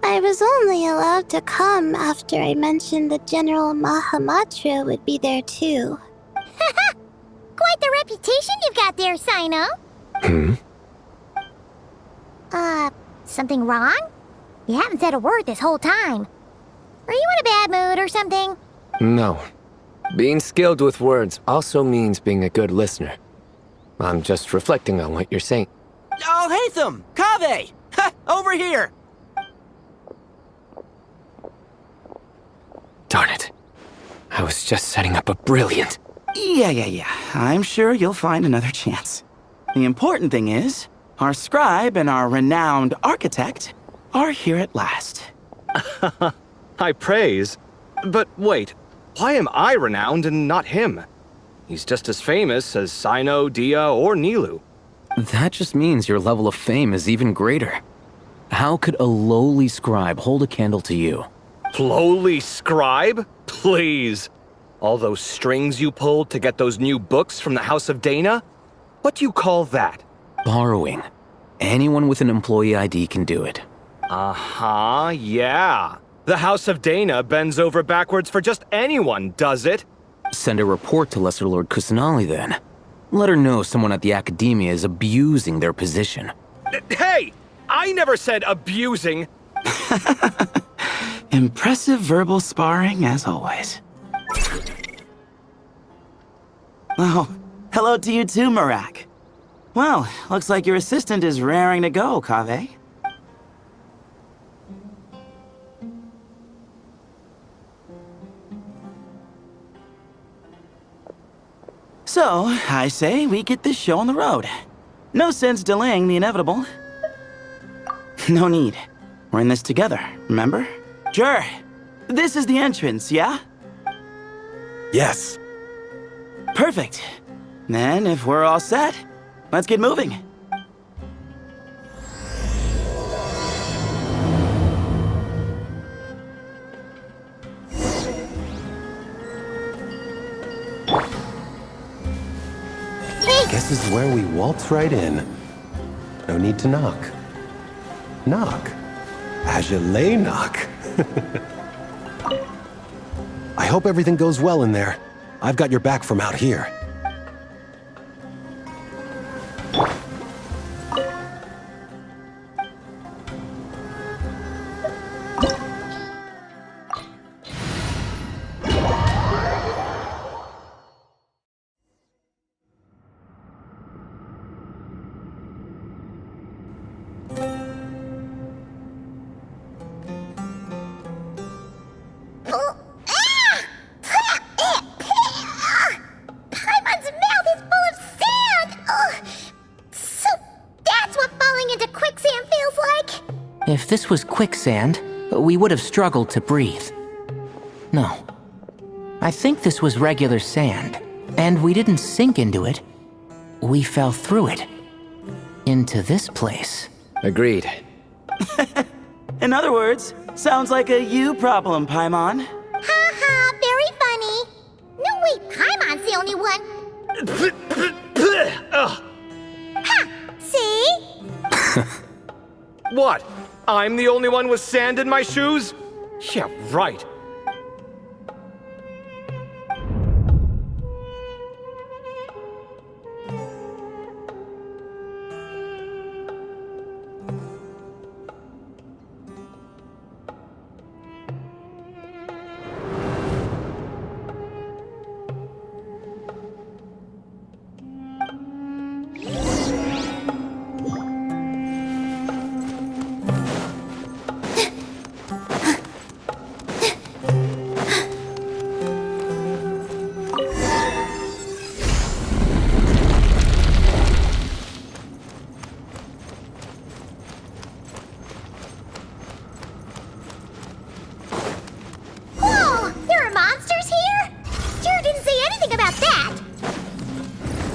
I was only allowed to come after I mentioned that General Mahamatra would be there too. Quite the reputation you've got there, Cyno. Something wrong? You haven't said a word this whole time. Are you in a bad mood or something? No. Being skilled with words also means being a good listener. I'm just reflecting on what you're saying. Alhaitham! Kaveh! Over here! Darn it. I was just setting up a brilliant... Yeah. I'm sure you'll find another chance. The important thing is, our scribe and our renowned architect are here at last. High praise. But wait, why am I renowned and not him? He's just as famous as Cyno, Dehya, or Nilou. That just means your level of fame is even greater. How could a lowly scribe hold a candle to you? Lowly scribe? Please. All those strings you pulled to get those new books from the House of Dehya? What do you call that? Borrowing. Anyone with an employee ID can do it. Uh-huh, yeah. The House of Dehya bends over backwards for just anyone, does it? Send a report to Lesser Lord Kusanali then. Let her know someone at the Academia is abusing their position. Hey! I never said abusing! Impressive verbal sparring, as always. Oh, hello to you too, Mirac. Well, looks like your assistant is raring to go, Kaveh. So, I say we get this show on the road. No sense delaying the inevitable. No need. We're in this together, remember? Sure. This is the entrance, yeah? Yes. Perfect. Then, if we're all set, let's get moving. Guess this is where we waltz right in. No need to knock. Knock. As you lay knock. I hope everything goes well in there. I've got your back from out here. Paimon's mouth is full of sand! So that's what falling into quicksand feels like? If this was quicksand, we would have struggled to breathe. No. I think this was regular sand, and we didn't sink into it. We fell through it. Into this place. Agreed. In other words, sounds like a you problem, Paimon. Ha ha, very funny. No, wait, Paimon's the only one. Ha! See? What? I'm the only one with sand in my shoes? Yeah, right.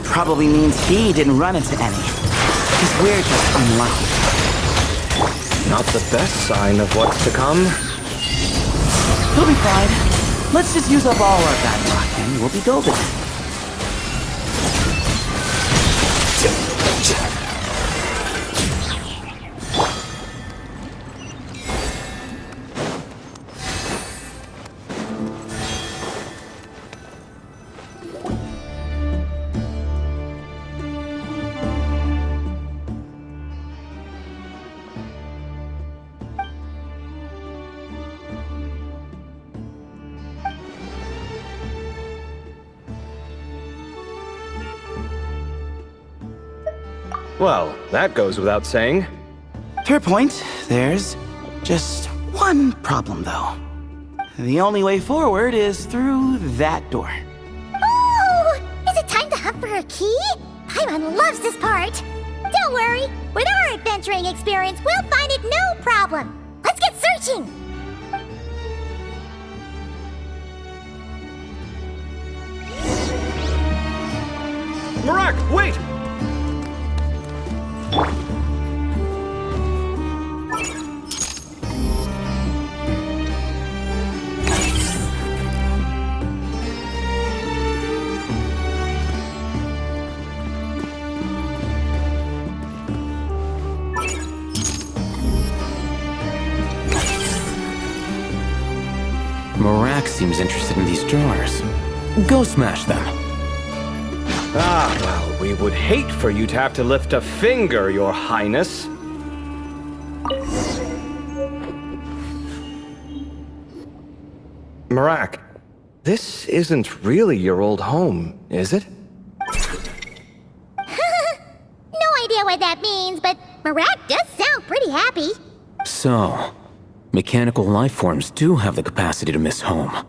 Probably means he didn't run into any. Because we're just unlucky. Not the best sign of what's to come. He'll be fine. Let's just use up all our bad luck and we'll be golden. Well, that goes without saying. Fair point. There's just one problem, though. The only way forward is through that door. Ooh! Is it time to hunt for a key? Paimon loves this part. Don't worry. With our adventuring experience, we'll find it no problem. Let's get searching. Mirak, wait! Mirak seems interested in these drawers. Go smash them. Ah, well, we would hate for you to have to lift a finger, Your Highness. Mirak, this isn't really your old home, is it? Mirak does sound pretty happy. So, mechanical life forms do have the capacity to miss home.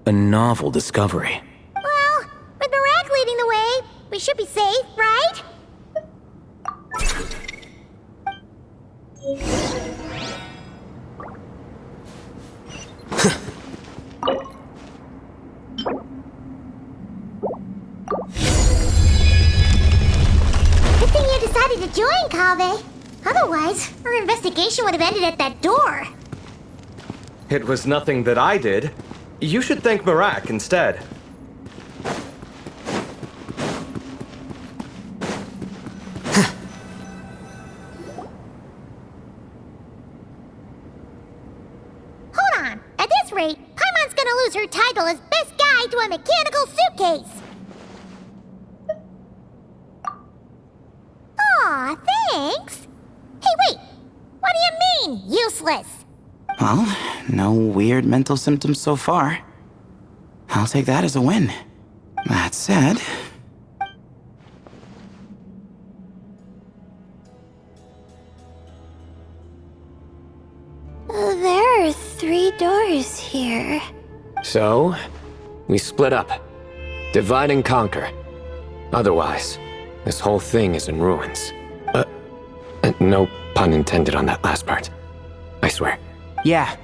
A novel discovery. Well, with Mirak leading the way, we should be safe, right? Good thing you decided to join, Kaveh. Otherwise, our investigation would have ended at that door. It was nothing that I did. You should thank Mirak instead. Hold on. At this rate, Paimon's gonna lose her title as best guide to a mechanical suitcase. Aw, thanks. Hey, wait. What do you mean, useless? Well, no weird mental symptoms so far. I'll take that as a win. That said... There are 3 doors here. So, we split up. Divide and conquer. Otherwise, this whole thing is in ruins. No pun intended on that last part. I swear. Yeah,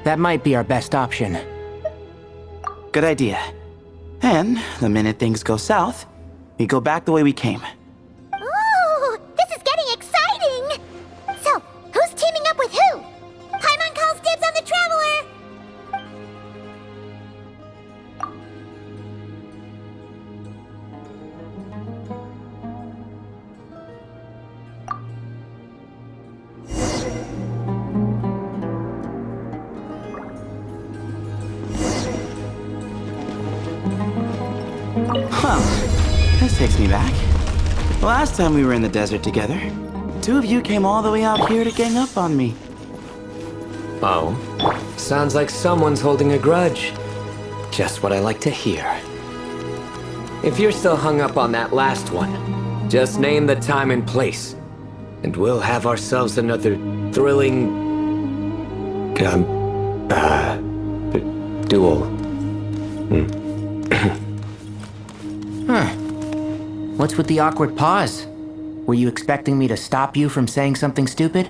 that might be our best option. Good idea. And the minute things go south, we go back the way we came. Ooh, this is getting exciting! So, who's teaming up with who? Paimon calls dibs on the Traveler! Well, this takes me back. Last time we were in the desert together, 2 of you came all the way out here to gang up on me. Oh, sounds like someone's holding a grudge. Just what I like to hear. If you're still hung up on that last one, just name the time and place, and we'll have ourselves another thrilling... duel. Huh. What's with the awkward pause? Were you expecting me to stop you from saying something stupid?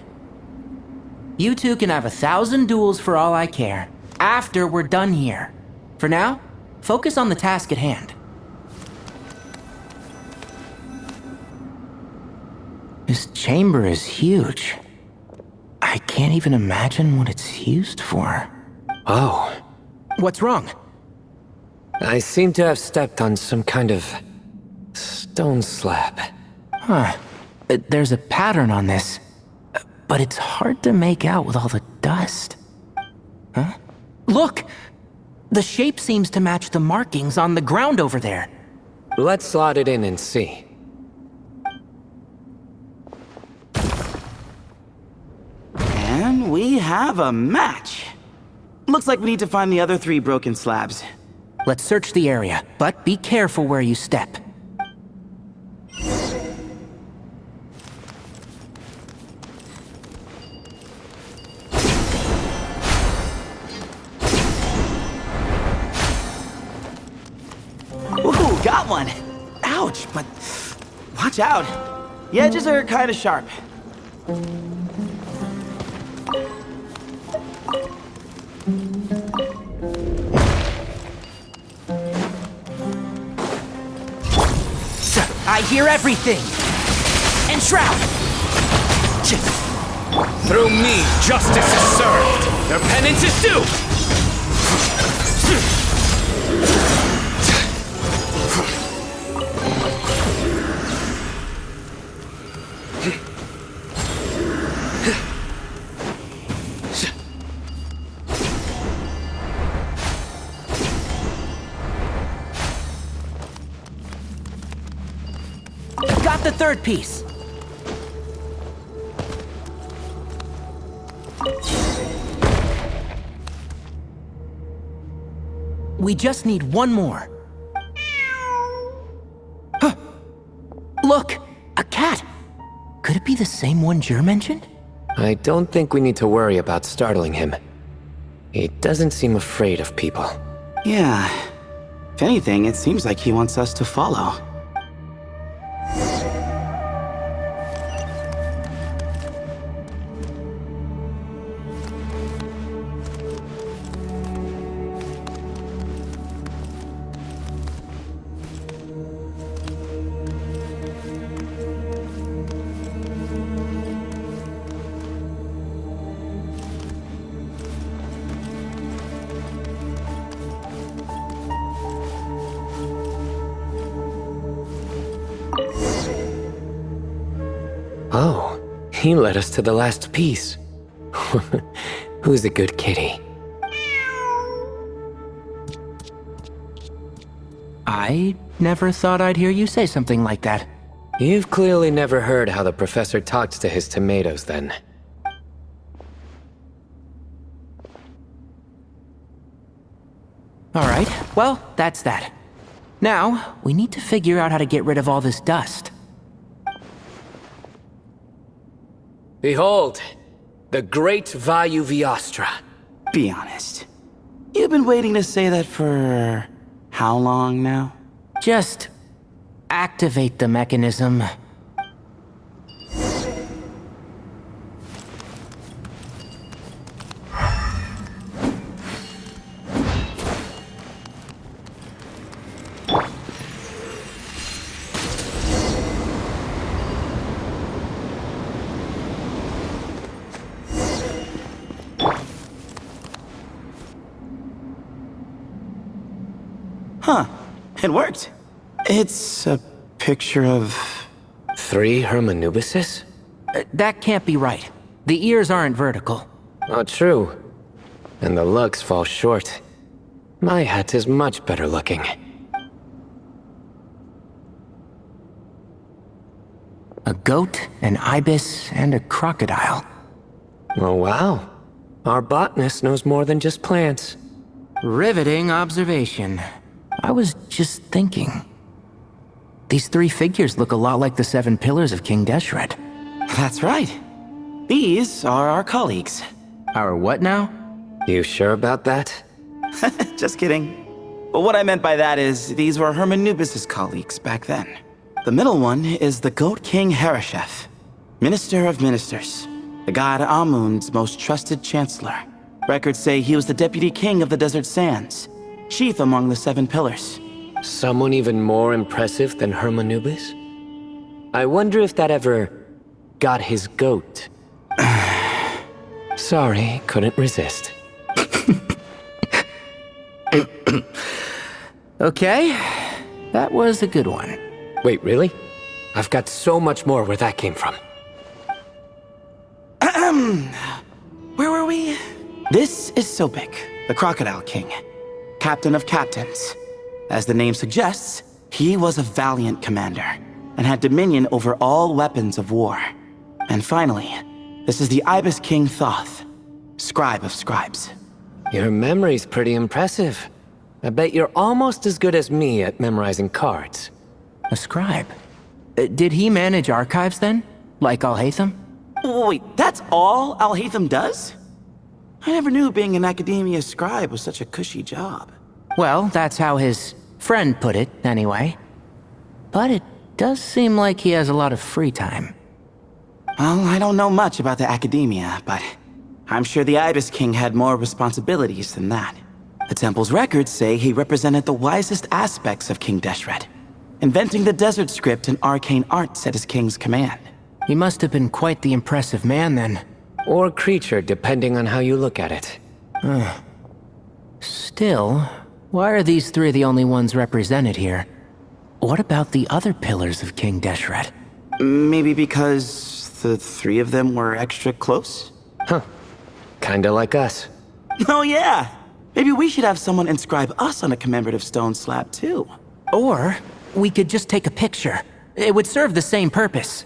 You two can have 1,000 duels for all I care, after we're done here. For now, focus on the task at hand. This chamber is huge. I can't even imagine what it's used for. Oh. What's wrong? I seem to have stepped on some kind of stone slab. Huh. There's a pattern on this, but it's hard to make out with all the dust. Huh? Look! The shape seems to match the markings on the ground over there. Let's slot it in and see. And we have a match. Looks like we need to find the other 3 broken slabs. Let's search the area, but be careful where you step. Ooh, got one! Ouch, but watch out. The edges are kind of sharp. I hear everything! Enshroud! Through me, justice is served! Their penance is due! Got the 3rd piece! We just need 1 more. Huh. Look! A cat! Could it be the same one Jur mentioned? I don't think we need to worry about startling him. He doesn't seem afraid of people. Yeah. If anything, it seems like he wants us to follow. Oh, he led us to the last piece. Who's a good kitty? I never thought I'd hear you say something like that. You've clearly never heard how the professor talks to his tomatoes, then. Alright, well, that's that. Now, we need to figure out how to get rid of all this dust. Behold, the great Vayu Viastra. Be honest. You've been waiting to say that for... how long now? Just activate the mechanism. Huh. It worked. It's a picture of... 3 Hermanubises? That can't be right. The ears aren't vertical. Not true. And the looks fall short. My hat is much better looking. A goat, an ibis, and a crocodile. Oh wow. Our botanist knows more than just plants. Riveting observation. I was just thinking. These 3 figures look a lot like the 7 pillars of King Deshret. That's right. These are our colleagues. Our what now? You sure about that? Just kidding. But what I meant by that is, these were Hermanubis' colleagues back then. The middle one is the Goat King Harashef, Minister of Ministers, the god Amun's most trusted chancellor. Records say he was the deputy king of the Desert Sands, chief among the 7 pillars. Someone even more impressive than Hermanubis? I wonder if that ever got his goat. Sorry, couldn't resist. Okay, that was a good one. Wait, really? I've got so much more where that came from. Where were we? This is Sobek, the Crocodile King, captain of captains. As the name suggests, he was a valiant commander and had dominion over all weapons of war. And finally, this is the Ibis King Thoth, scribe of scribes. Your memory's pretty impressive. I bet you're almost as good as me at memorizing cards. A scribe? Did he manage archives then? Like Alhaitham? Wait, that's all Alhaitham does? I never knew being an academia scribe was such a cushy job. Well, that's how his friend put it, anyway. But it does seem like he has a lot of free time. Well, I don't know much about the academia, but I'm sure the Ibis King had more responsibilities than that. The temple's records say he represented the wisest aspects of King Deshret, inventing the desert script and arcane arts at his king's command. He must have been quite the impressive man then. Or creature, depending on how you look at it. Still, why are these 3 the only ones represented here? What about the other pillars of King Deshret? Maybe because the 3 of them were extra close? Huh. Kinda like us. Oh yeah! Maybe we should have someone inscribe us on a commemorative stone slab too. Or we could just take a picture. It would serve the same purpose.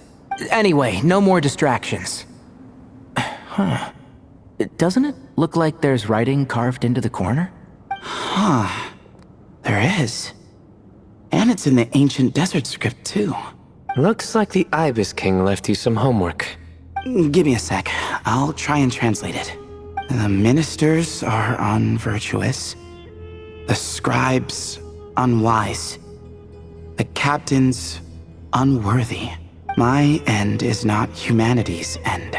Anyway, no more distractions. Huh. Doesn't it look like there's writing carved into the corner? Huh. There is. And it's in the ancient desert script too. Looks like the Ibis King left you some homework. Give me a sec. I'll try and translate it. The ministers are unvirtuous. The scribes unwise. The captains unworthy. My end is not humanity's end.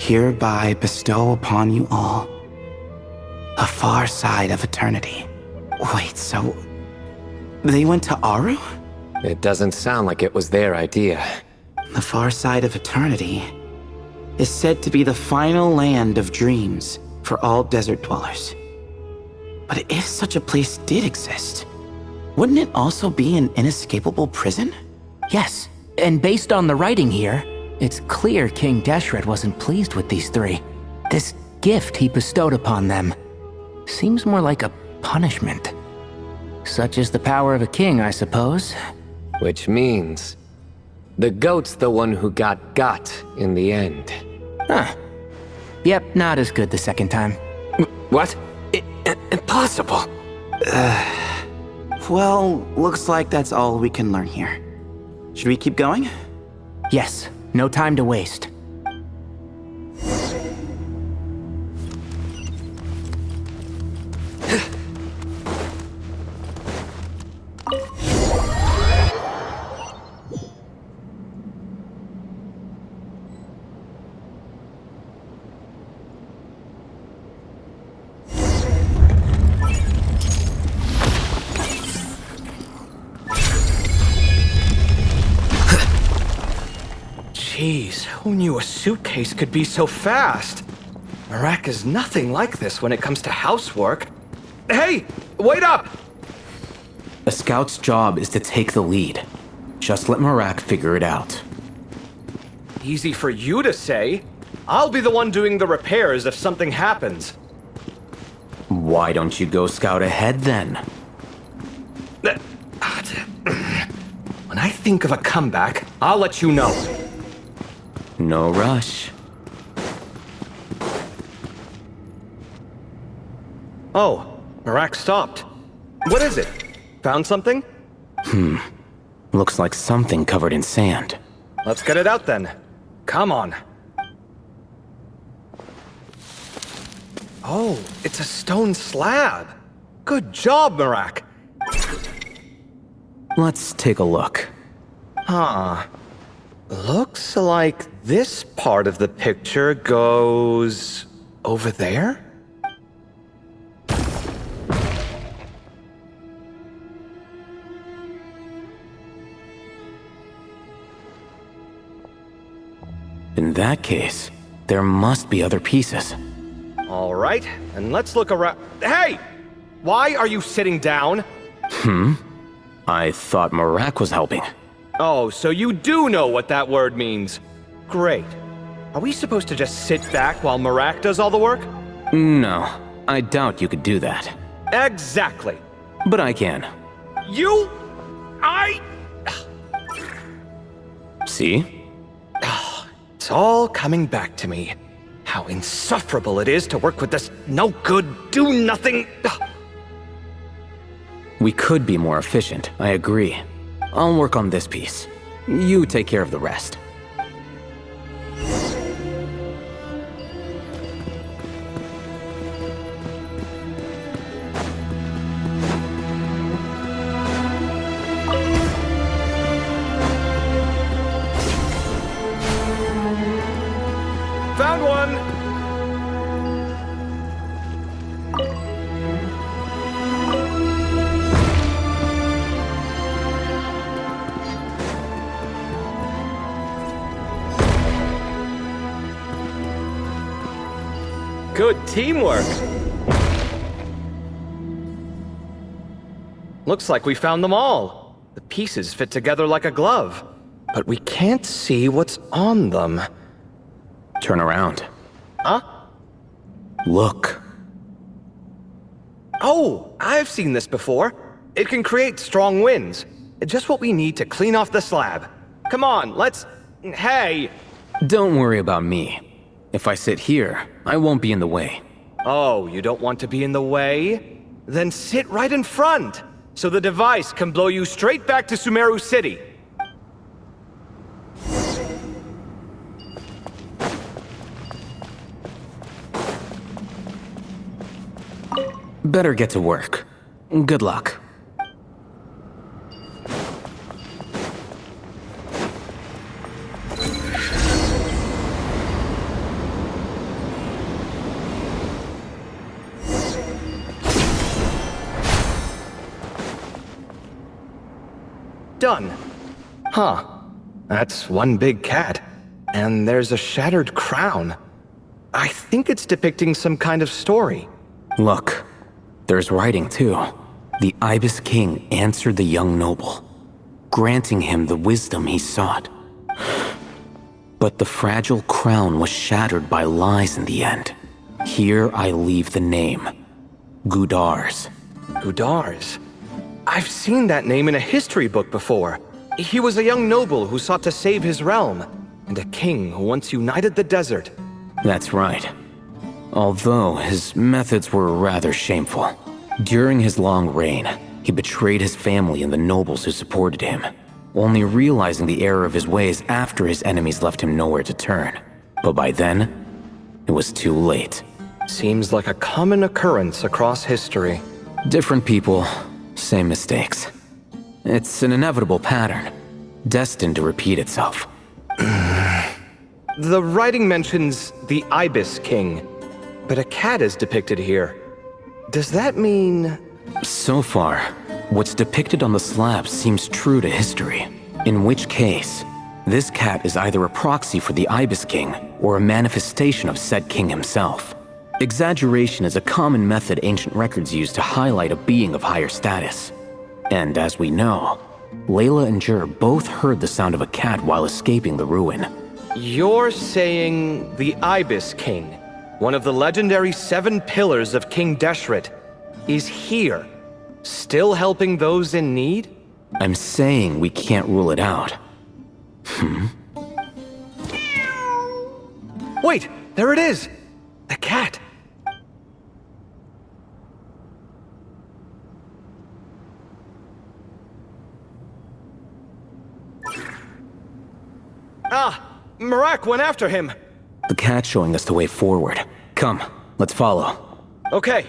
Hereby bestow upon you all a far side of eternity. Wait, so they went to Aru? It doesn't sound like it was their idea. The far side of eternity is said to be the final land of dreams for all desert dwellers. But if such a place did exist, wouldn't it also be an inescapable prison? Yes, and based on the writing here, it's clear King Deshret wasn't pleased with these three. This gift he bestowed upon them seems more like a punishment. Such is the power of a king, I suppose. Which means the goat's the one who got in the end. Huh. Yep, not as good the second time. What? Impossible. Well, looks like that's all we can learn here. Should we keep going? Yes, no time to waste. Jeez, who knew a suitcase could be so fast? Marak is nothing like this when it comes to housework. Hey, wait up! A scout's job is to take the lead. Just let Marak figure it out. Easy for you to say. I'll be the one doing the repairs if something happens. Why don't you go scout ahead then? When I think of a comeback, I'll let you know. No rush. Oh, Marak stopped. What is it? Found something? Looks like something covered in sand. Let's get it out then. Come on. Oh, it's a stone slab. Good job, Marak. Let's take a look. Huh. Looks like this part of the picture goes over there? In that case, there must be other pieces. All right, and let's look around. Hey! Why are you sitting down? I thought Marak was helping. Oh, so you do know what that word means. Great. Are we supposed to just sit back while Marak does all the work? No, I doubt you could do that. Exactly. But I can. See? It's all coming back to me. How insufferable it is to work with this no-good, do-nothing... We could be more efficient, I agree. I'll work on this piece. You take care of the rest. Found one! Good teamwork! Looks like we found them all. The pieces fit together like a glove. But we can't see what's on them. Turn around. Huh? Look. Oh, I've seen this before. It can create strong winds. Just what we need to clean off the slab. Come on, let's... Hey! Don't worry about me. If I sit here, I won't be in the way. Oh, you don't want to be in the way? Then sit right in front, so the device can blow you straight back to Sumeru City. Better get to work. Good luck. Done. Huh. That's one big cat. And there's a shattered crown. I think it's depicting some kind of story. Look, there's writing too. The Ibis King answered the young noble, granting him the wisdom he sought. But the fragile crown was shattered by lies in the end. Here I leave the name. Gudars. Gudars? I've seen that name in a history book before. He was a young noble who sought to save his realm, and a king who once united the desert. That's right. Although his methods were rather shameful. During his long reign, he betrayed his family and the nobles who supported him, only realizing the error of his ways after his enemies left him nowhere to turn. But by then, it was too late. Seems like a common occurrence across history. Different people, same mistakes. It's an inevitable pattern, destined to repeat itself. The writing mentions the Ibis King, but a cat is depicted here. Does that mean... So far, what's depicted on the slab seems true to history. In which case, this cat is either a proxy for the Ibis King or a manifestation of said king himself. Exaggeration is a common method ancient records use to highlight a being of higher status. And as we know, Layla and Jur both heard the sound of a cat while escaping the ruin. You're saying the Ibis King, one of the legendary 7 pillars of King Deshret, is here, still helping those in need? I'm saying we can't rule it out. Wait, there it is! The cat! Ah! Mirak went after him! The cat's showing us the way forward. Come, let's follow. Okay.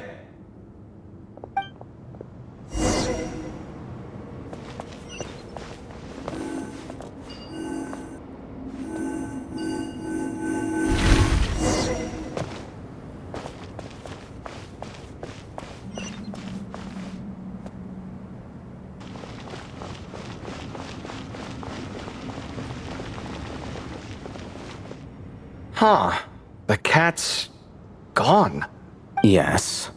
Huh. The cat's... gone. Yes,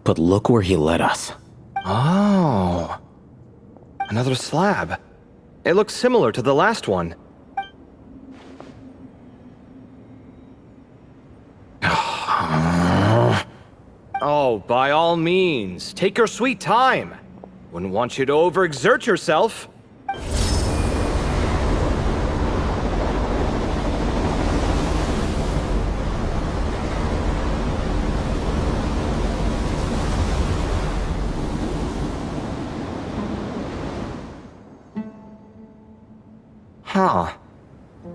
but look where he led us. Oh. Another slab. It looks similar to the last one. Oh, by all means, take your sweet time. Wouldn't want you to overexert yourself. Huh.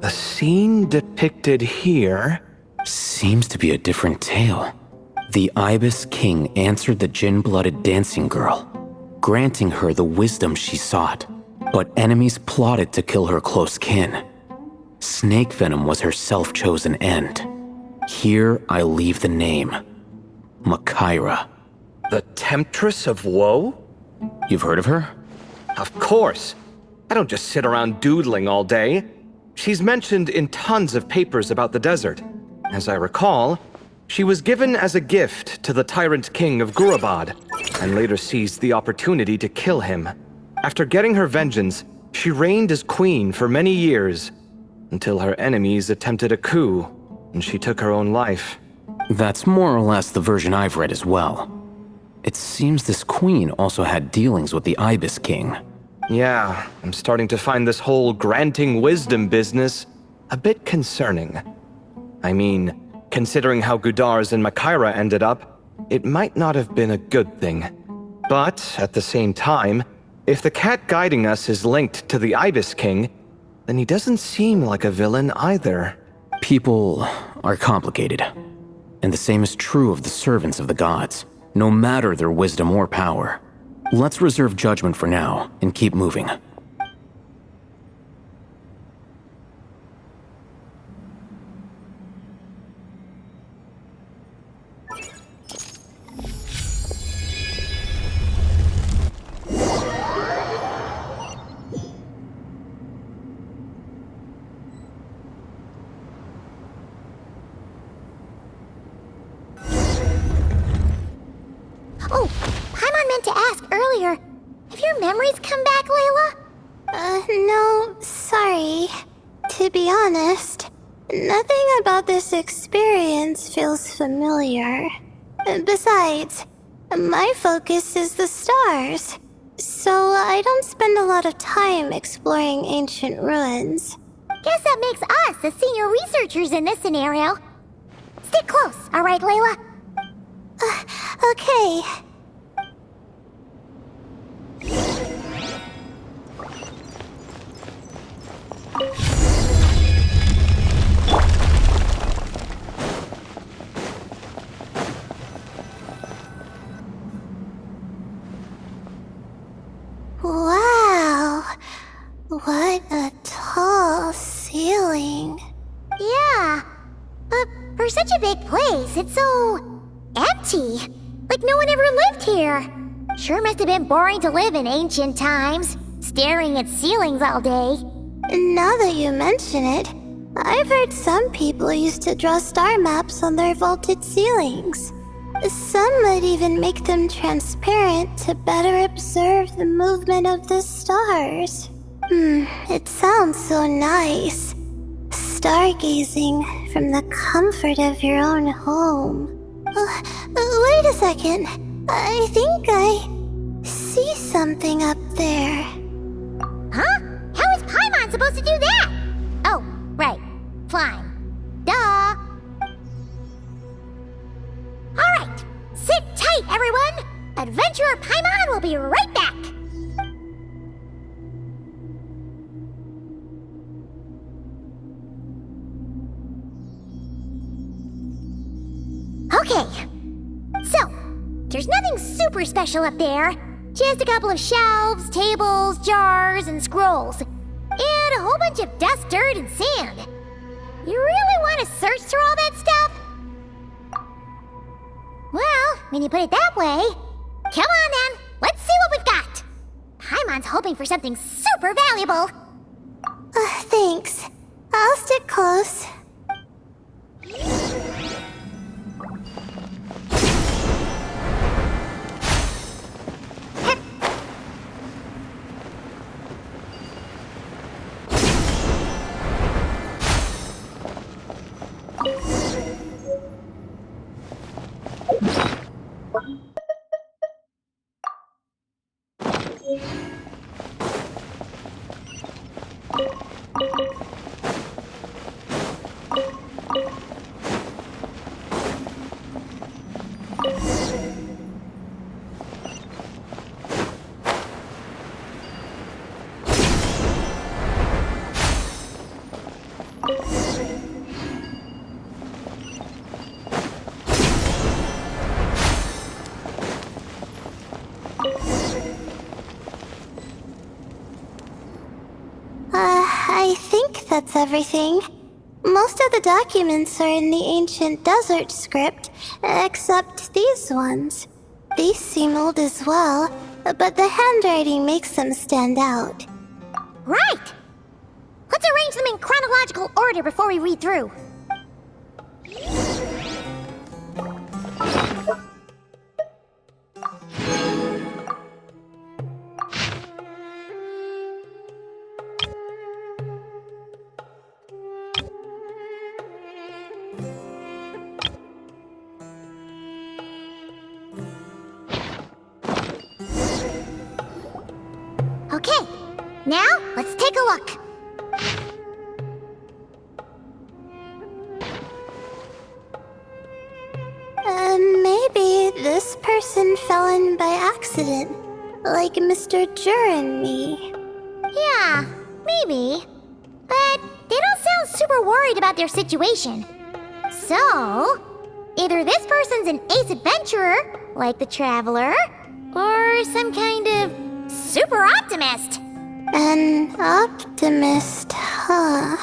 The scene depicted here... Seems to be a different tale. The Ibis King answered the Jinn-blooded dancing girl, granting her the wisdom she sought. But enemies plotted to kill her close kin. Snake venom was her self-chosen end. Here I leave the name. Makaira. The Temptress of Woe? You've heard of her? Of course. I don't just sit around doodling all day. She's mentioned in tons of papers about the desert. As I recall, she was given as a gift to the tyrant king of Gurabad, and later seized the opportunity to kill him. After getting her vengeance, she reigned as queen for many years, until her enemies attempted a coup, and she took her own life. That's more or less the version I've read as well. It seems this queen also had dealings with the Ibis King. Yeah, I'm starting to find this whole granting wisdom business a bit concerning. I mean, considering how Gudars and Makaira ended up, it might not have been a good thing. But, at the same time, if the cat guiding us is linked to the Ibis King, then he doesn't seem like a villain either. People are complicated. And the same is true of the servants of the gods. no matter their wisdom or power. Let's reserve judgment for now and keep moving. Oh, Paimon meant to ask earlier. Have your memories come back, Layla? No, sorry. To be honest, nothing about this experience feels familiar. Besides, my focus is the stars, so I don't spend a lot of time exploring ancient ruins. Guess that makes us the senior researchers in this scenario. Stick close, alright, Layla? Okay. Wow. What a tall ceiling. Yeah. But for such a big place, it's so empty. Like no one ever lived here. Sure must have been boring to live in ancient times, staring at ceilings all day. Now that you mention it, I've heard some people used to draw star maps on their vaulted ceilings. Some might even make them transparent to better observe the movement of the stars. It sounds so nice. Stargazing from the comfort of your own home. Wait a second. I think I see something up there. Huh? How is Paimon supposed to do that? Oh, right. Flying. Duh. Alright. Sit tight, everyone. Adventurer Paimon will be right back. Okay. So, there's nothing super special up there. Just a couple of shelves, tables, jars, and scrolls. And a whole bunch of dust, dirt, and sand. You really want to search through all that stuff? Well, when you put it that way, come on then. Let's see what we've got. Paimon's hoping for something super valuable. Thanks. I'll stick close. I think that's everything. Most of the documents are in the ancient desert script, except these ones. These seem old as well, but the handwriting makes them stand out. Right! Let's arrange them in chronological order before we read through. Okay, now let's take a look. Maybe this person fell in by accident, like Mr. Jur and me. Yeah, maybe. But they don't sound super worried about their situation. So, Either this person's an ace adventurer, like the Traveler, or some kind of super optimist. An optimist, huh?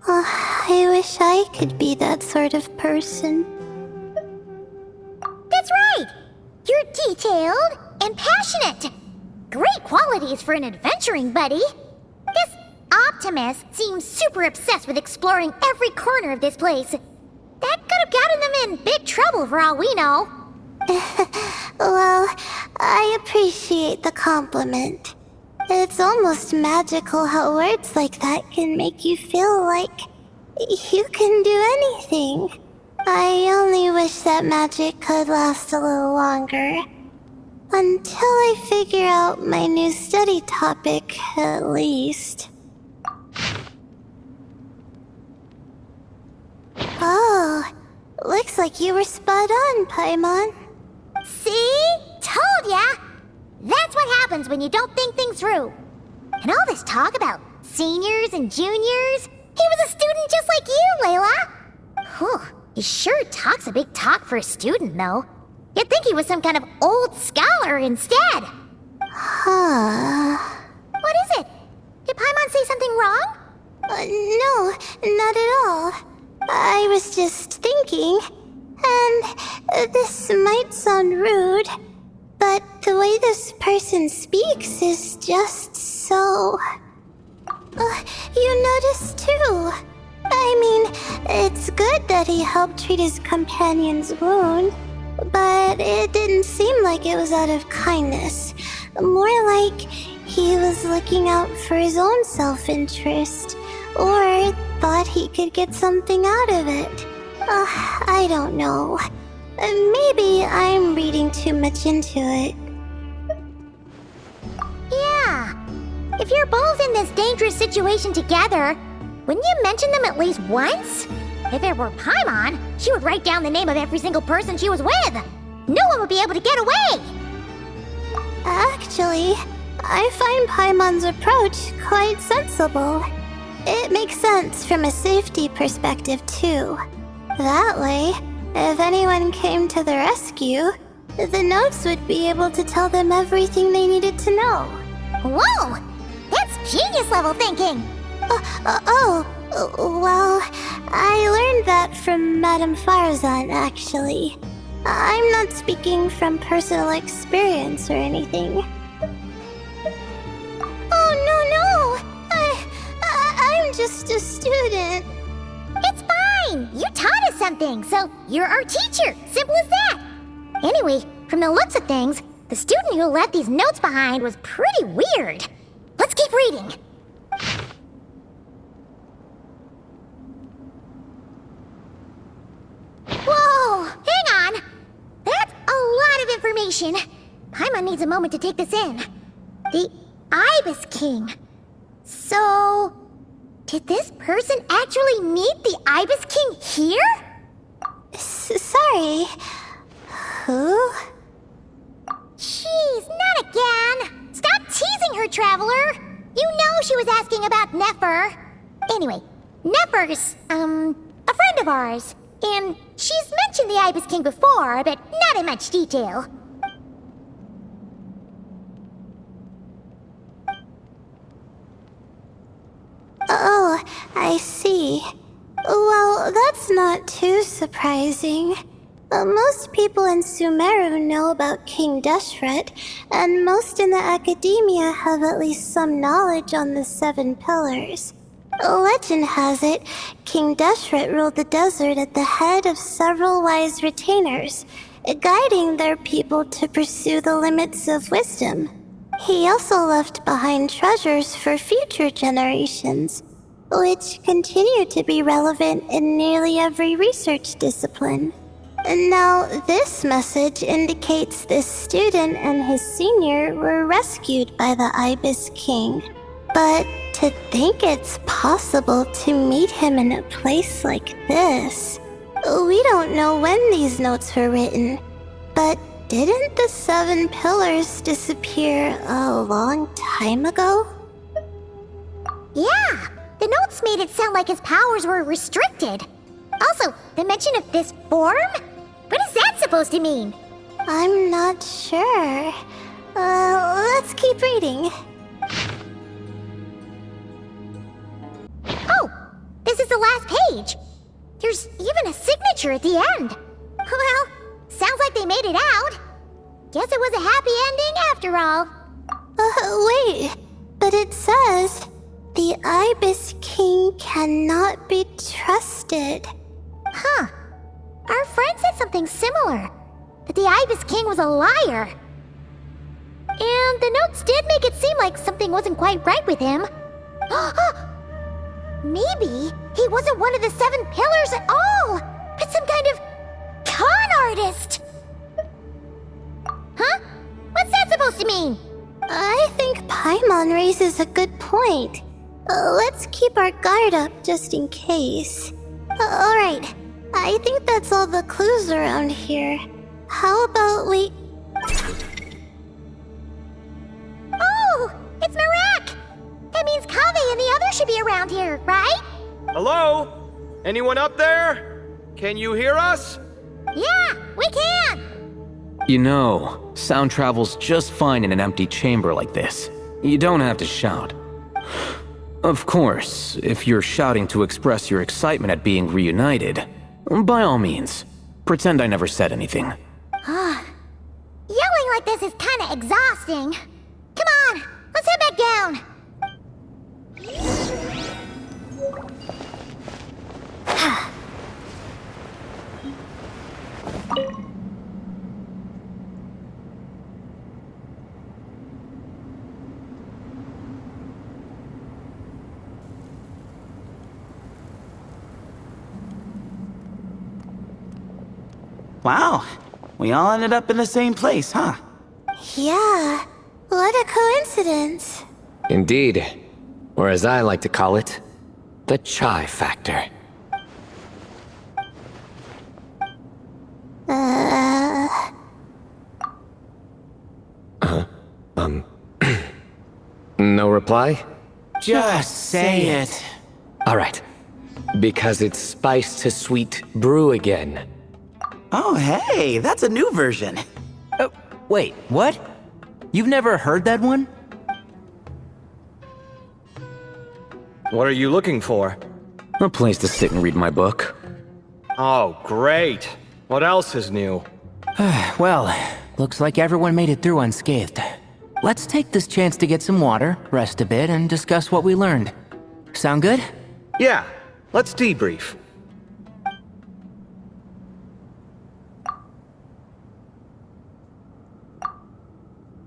Oh, I wish I could be that sort of person. That's right! You're detailed and passionate. Great qualities for an adventuring buddy. This optimist seems super obsessed with exploring every corner of this place. That could have gotten them in big trouble for all we know. Well, I appreciate the compliment. It's almost magical how words like that can make you feel like you can do anything. I only wish that magic could last a little longer. Until I figure out my new study topic, at least. Oh, looks like you were spot on, Paimon. See? Told ya! That's what happens when you don't think things through. And all this talk about seniors and juniors, he was a student just like you, Layla. Whew, he sure talks a big talk for a student, though. You'd think he was some kind of old scholar instead. Huh. What is it? Did Paimon say something wrong? No, not at all. I was just thinking, and this might sound rude, but the way this person speaks is just so... you noticed too. I mean, it's good that he helped treat his companion's wound, but it didn't seem like it was out of kindness. More like he was looking out for his own self-interest, or thought he could get something out of it. I don't know. Maybe I'm reading too much into it. Yeah. If you're both in this dangerous situation together, wouldn't you mention them at least once? If it were Paimon, she would write down the name of every single person she was with. No one would be able to get away. Actually, I find Paimon's approach quite sensible. It makes sense from a safety perspective, too. That way, if anyone came to the rescue, the notes would be able to tell them everything they needed to know. Whoa! That's genius-level thinking! Well, I learned that from Madame Faruzan, actually. I'm not speaking from personal experience or anything. Oh, no! I'm just a student. It's fine! You taught us something, so you're our teacher. Simple as that. Anyway, from the looks of things, the student who left these notes behind was pretty weird. Let's keep reading. Whoa! Hang on! That's a lot of information. Paimon needs a moment to take this in. The Ibis King. So... did this person actually meet the Ibis King here? Sorry. Who? Jeez, not again! Stop teasing her, Traveler! You know she was asking about Nefer. Anyway, Nefer's, a friend of ours. And she's mentioned the Ibis King before, but not in much detail. Oh, I see. Well, that's not too surprising. Most people in Sumeru know about King Deshret, and most in the academia have at least some knowledge on the 7 pillars. Legend has it, King Deshret ruled the desert at the head of several wise retainers, guiding their people to pursue the limits of wisdom. He also left behind treasures for future generations, which continue to be relevant in nearly every research discipline. Now, this message indicates this student and his senior were rescued by the Ibis King. But to think it's possible to meet him in a place like this... We don't know when these notes were written, but didn't the 7 pillars disappear a long time ago? Yeah, the notes made it sound like his powers were restricted. Also, the mention of this form? What is that supposed to mean? I'm not sure. Let's keep reading. Oh, this is the last page. There's even a signature at the end. Well, sounds like they made it out. Guess it was a happy ending after all. Wait. But it says, the Ibis King cannot be trusted. Huh. Our friend said something similar. That the Ibis King was a liar. And the notes did make it seem like something wasn't quite right with him. Maybe he wasn't one of the 7 pillars at all, but some kind of con artist. Huh? What's that supposed to mean? I think Paimon raises a good point. Let's keep our guard up just in case. Alright, I think that's all the clues around here. How about we... Oh, it's Mirac! That means Kaveh and the others should be around here, right? Hello? Anyone up there? Can you hear us? Yeah, we can! You know, sound travels just fine in an empty chamber like this. You don't have to shout. Of course, if you're shouting to express your excitement at being reunited, by all means, pretend I never said anything. Yelling like this is kinda exhausting. Come on, let's head back down. Wow, we all ended up in the same place, huh? Yeah, what a coincidence. Indeed. Or as I like to call it, the chai factor. No reply? Just say it. Alright. Because it's spiced to sweet brew again. Oh, hey, that's a new version. Wait, what? You've never heard that one? What are you looking for? A place to sit and read my book. Oh, great. What else is new? Well, looks like everyone made it through unscathed. Let's take this chance to get some water, rest a bit, and discuss what we learned. Sound good? Yeah, let's debrief.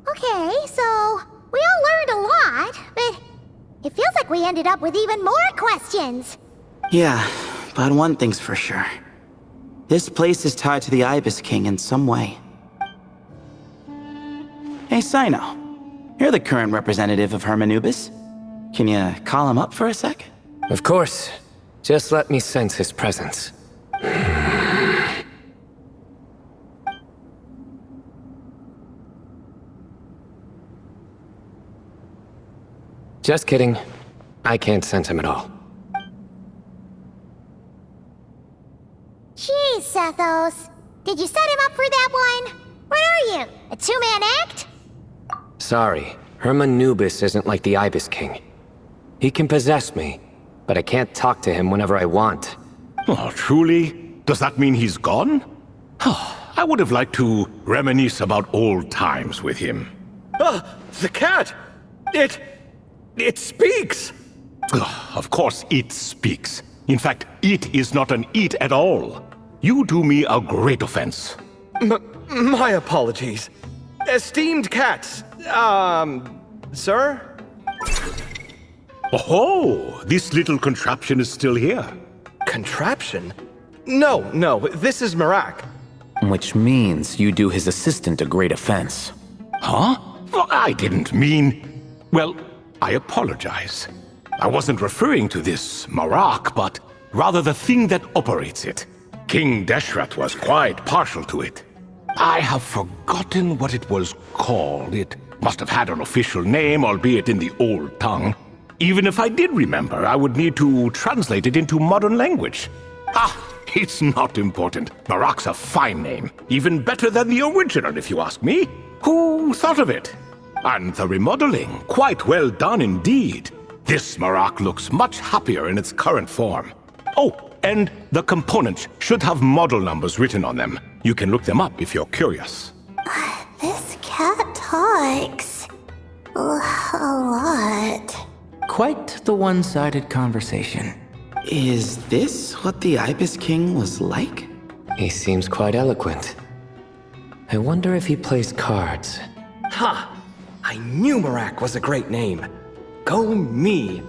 Okay, so we all learned a lot, but it feels like we ended up with even more questions. Yeah, but one thing's for sure. This place is tied to the Ibis King in some way. Hey, Cyno. You're the current representative of Hermanubis. Can you call him up for a sec? Of course. Just let me sense his presence. Just kidding. I can't sense him at all. Jeez, Sethos. Did you set him up for that one? What are you, a two-man act? Sorry, Hermanubis isn't like the Ibis King. He can possess me, but I can't talk to him whenever I want. Oh, truly? Does that mean he's gone? I would have liked to reminisce about old times with him. The cat! It speaks! Of course it speaks. In fact, it is not an it at all. You do me a great offense. My apologies. Esteemed cats, sir? Oh, this little contraption is still here. Contraption? No, this is Mirac. Which means you do his assistant a great offense. Huh? Well, I didn't mean... Well, I apologize. I wasn't referring to this Mirac, but rather the thing that operates it. King Deshret was quite partial to it. I have forgotten what it was called. It must have had an official name, albeit in the old tongue. Even if I did remember, I would need to translate it into modern language. It's not important. Marak's a fine name. Even better than the original, if you ask me. Who thought of it? And the remodeling, quite well done indeed. This Marak looks much happier in its current form. Oh, and the components should have model numbers written on them. You can look them up if you're curious. This cat talks a lot. Quite the one-sided conversation. Is this what the Ibis King was like? He seems quite eloquent. I wonder if he plays cards. Ha! I knew Marak was a great name. Go me!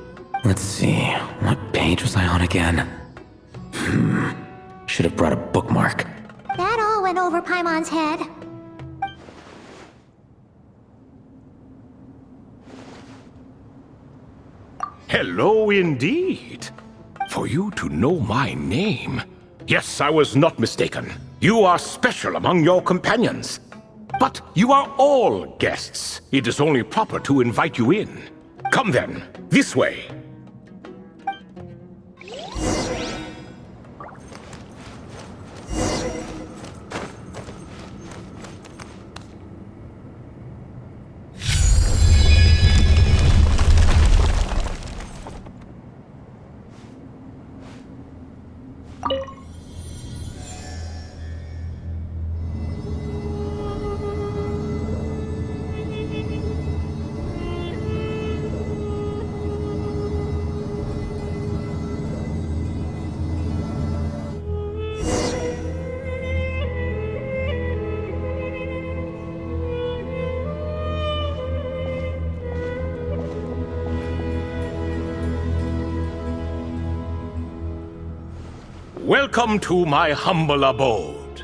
Let's see, what page was I on again? Should have brought a bookmark. That all went over Paimon's head. Hello indeed. For you to know my name. Yes, I was not mistaken. You are special among your companions. But you are all guests. It is only proper to invite you in. Come then, this way. Welcome to my humble abode.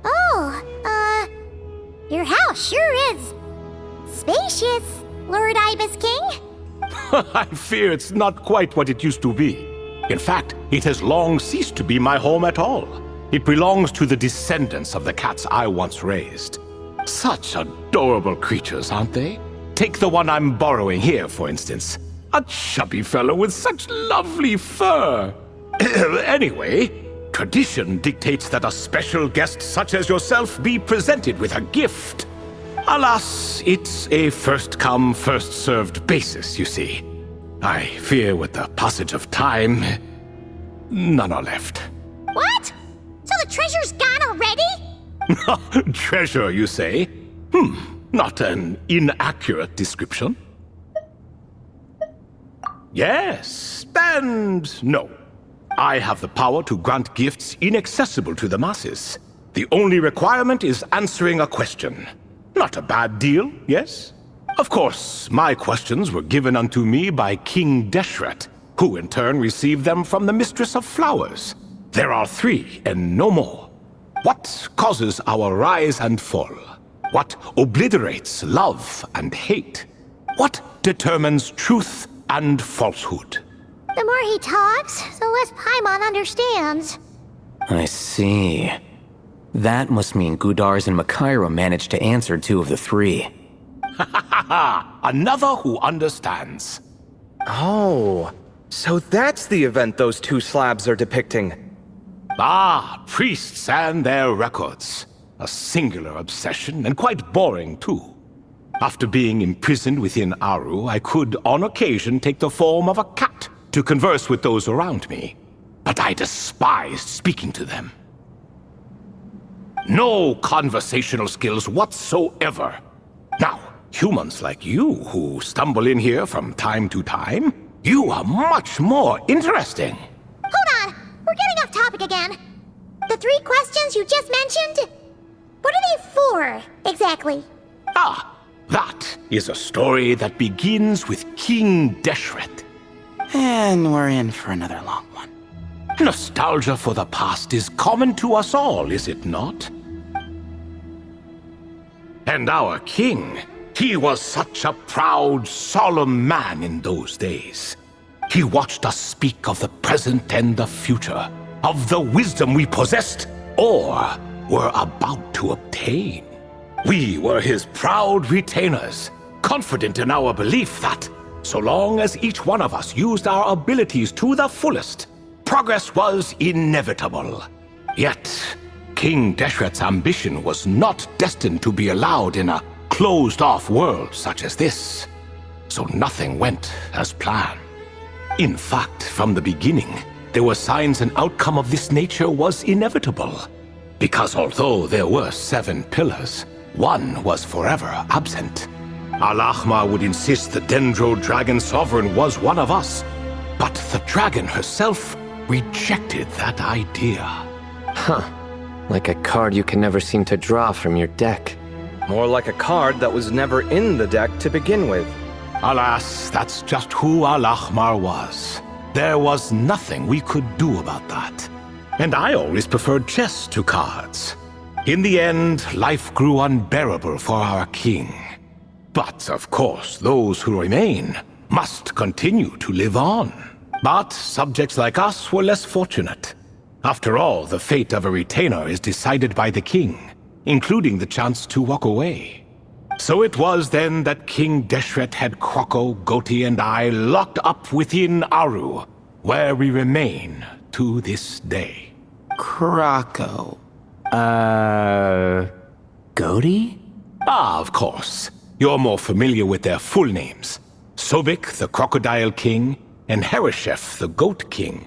Oh, your house sure is spacious, Lord Ibis King. I fear it's not quite what it used to be. In fact, it has long ceased to be my home at all. It belongs to the descendants of the cats I once raised. Such adorable creatures, aren't they? Take the one I'm borrowing here, for instance. A chubby fellow with such lovely fur. Anyway, tradition dictates that a special guest such as yourself be presented with a gift. Alas, it's a first-come, first-served basis, you see. I fear with the passage of time, none are left. What? So the treasure's gone already? Treasure, you say? Not an inaccurate description. Yes, and no. I have the power to grant gifts inaccessible to the masses. The only requirement is answering a question. Not a bad deal, yes? Of course, my questions were given unto me by King Deshret, who in turn received them from the Mistress of Flowers. There are 3, and no more. What causes our rise and fall? What obliterates love and hate? What determines truth and falsehood? The more he talks, the less Paimon understands. I see. That must mean Gudars and Makaira managed to answer 2 of the 3. Another who understands. Oh, so that's the event those 2 slabs are depicting. Ah, priests and their records. A singular obsession, and quite boring too. After being imprisoned within Aru, I could, on occasion, take the form of a cat to converse with those around me. But I despised speaking to them. No conversational skills whatsoever. Now, humans like you who stumble in here from time to time, you are much more interesting. Hold on! We're getting off topic again. The 3 questions you just mentioned? What are they for, exactly? Ah, that is a story that begins with King Deshret. And we're in for another long one. Nostalgia for the past is common to us all, is it not? And our king, he was such a proud, solemn man in those days. He watched us speak of the present and the future, of the wisdom we possessed or were about to obtain. We were his proud retainers, confident in our belief that So long as each one of us used our abilities to the fullest, progress was inevitable. Yet, King Deshret's ambition was not destined to be allowed in a closed-off world such as this. So nothing went as planned. In fact, from the beginning, there were signs an outcome of this nature was inevitable. Because although there were 7 pillars, one was forever absent. Al-Ahmar would insist the Dendro Dragon Sovereign was one of us, but the dragon herself rejected that idea. Huh. Like a card you can never seem to draw from your deck. More like a card that was never in the deck to begin with. Alas, that's just who Al-Ahmar was. There was nothing we could do about that. And I always preferred chess to cards. In the end, life grew unbearable for our king. But, of course, those who remain must continue to live on. But subjects like us were less fortunate. After all, the fate of a retainer is decided by the king, including the chance to walk away. So it was then that King Deshret had Kroko, Goti, and I locked up within Aru, where we remain to this day. Kroko. Goti? Ah, of course. You're more familiar with their full names. Sobek, the Crocodile King, and Hereshef, the Goat King.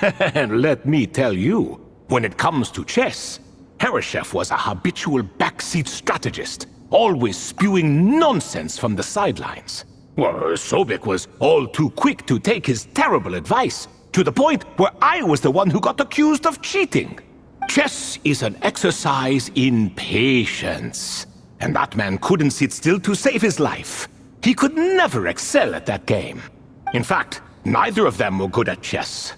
And let me tell you, when it comes to chess, Hereshef was a habitual backseat strategist, always spewing nonsense from the sidelines. Well, Sobek was all too quick to take his terrible advice, to the point where I was the one who got accused of cheating. Chess is an exercise in patience, and that man couldn't sit still to save his life. He could never excel at that game. In fact, neither of them were good at chess.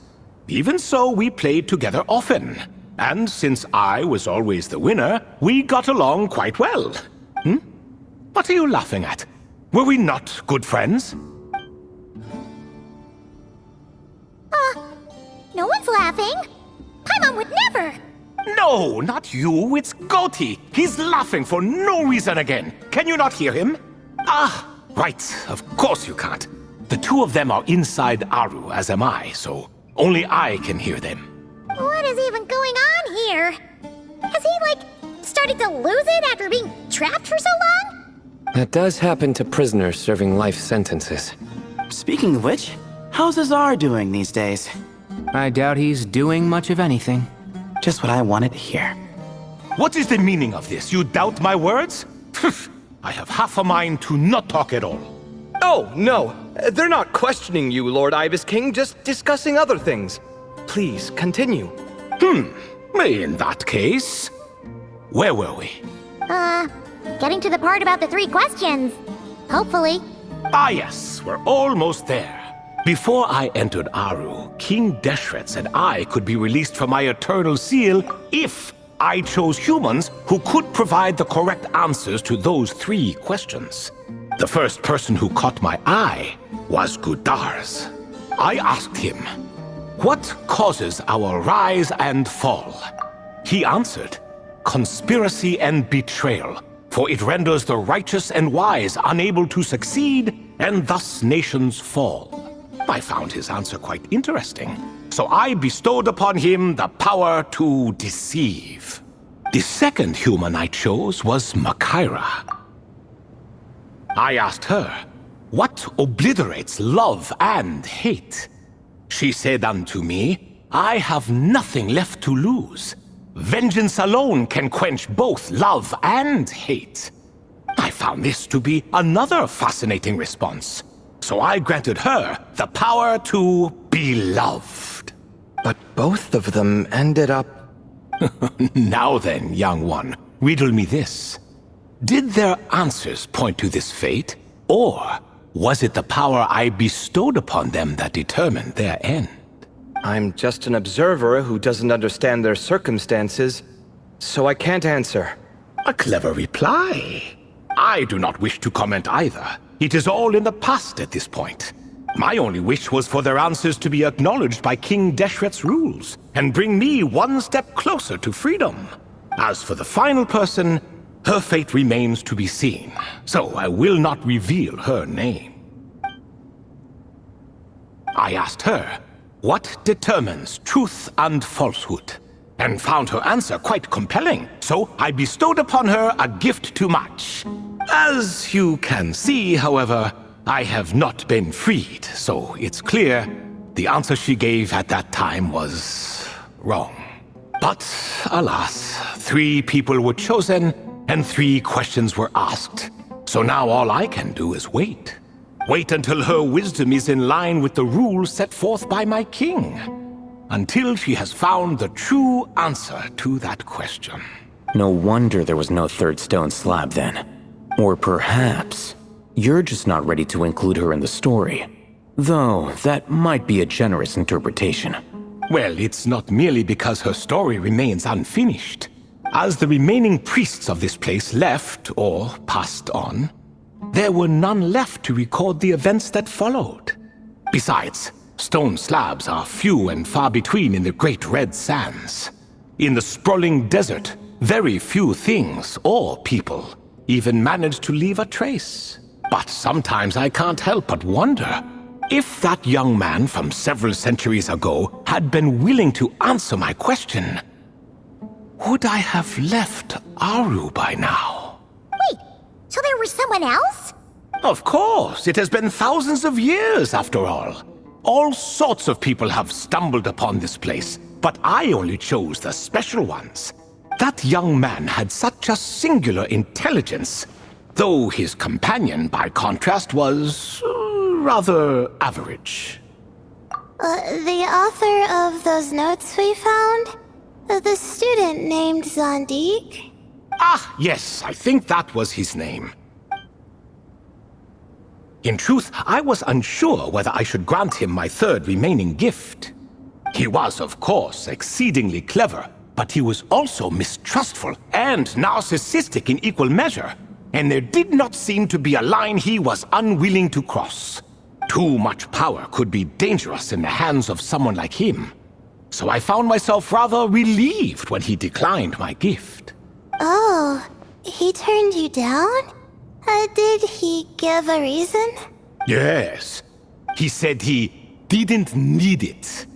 Even so, we played together often, and since I was always the winner, we got along quite well. What are you laughing at? Were we not good friends? No one's laughing. Paimon would never. No, not you. It's Goti. He's laughing for no reason again. Can you not hear him? Ah, right. Of course you can't. The two of them are inside Aru, as am I, so only I can hear them. What is even going on here? Has he, started to lose it after being trapped for so long? That does happen to prisoners serving life sentences. Speaking of which, how's Azar doing these days? I doubt he's doing much of anything. Just what I wanted to hear. What is the meaning of this? You doubt my words? I have half a mind to not talk at all. Oh, no. They're not questioning you, Lord Ibis King, just discussing other things. Please, continue. In that case, where were we? Getting to the part about the 3 questions. Hopefully. Ah yes, we're almost there. Before I entered Aru, King Deshret said I could be released from my eternal seal if I chose humans who could provide the correct answers to those 3 questions. The first person who caught my eye was Gudars. I asked him, "What causes our rise and fall?" He answered, "Conspiracy and betrayal, for it renders the righteous and wise unable to succeed, and thus nations fall." I found his answer quite interesting, so I bestowed upon him the power to deceive. The second human I chose was Makaira. I asked her, "What obliterates love and hate?" She said unto me, "I have nothing left to lose. Vengeance alone can quench both love and hate." I found this to be another fascinating response, so I granted her the power to be loved. But both of them ended up... Now then, young one, riddle me this. Did their answers point to this fate, or was it the power I bestowed upon them that determined their end? I'm just an observer who doesn't understand their circumstances, so I can't answer. A clever reply. I do not wish to comment either. It is all in the past at this point. My only wish was for their answers to be acknowledged by King Deshret's rules, and bring me one step closer to freedom. As for the final person, Her fate remains to be seen, so I will not reveal her name. I asked her, what determines truth and falsehood? And found her answer quite compelling, so I bestowed upon her a gift to match. As you can see, however, I have not been freed, so it's clear the answer she gave at that time was wrong. But, alas, 3 people were chosen, and 3 questions were asked. So now all I can do is wait. Wait until her wisdom is in line with the rules set forth by my king. Until she has found the true answer to that question. No wonder there was no 3rd stone slab then. Or perhaps you're just not ready to include her in the story. Though, that might be a generous interpretation. Well, it's not merely because her story remains unfinished. As the remaining priests of this place left, or passed on, there were none left to record the events that followed. Besides, stone slabs are few and far between in the Great Red Sands. In the sprawling desert, very few things or people even manage to leave a trace. But sometimes I can't help but wonder if that young man from several centuries ago had been willing to answer my question. Would I have left Aru by now? Wait, so there was someone else? Of course, it has been thousands of years after all. All sorts of people have stumbled upon this place, but I only chose the special ones. That young man had such a singular intelligence, though his companion, by contrast, was rather average. The author of those notes we found? The student named Zandik? Ah, yes, I think that was his name. In truth, I was unsure whether I should grant him my 3rd remaining gift. He was, of course, exceedingly clever, but he was also mistrustful and narcissistic in equal measure, and there did not seem to be a line he was unwilling to cross. Too much power could be dangerous in the hands of someone like him. So I found myself rather relieved when he declined my gift. Oh, he turned you down? Did he give a reason? Yes. He said he didn't need it.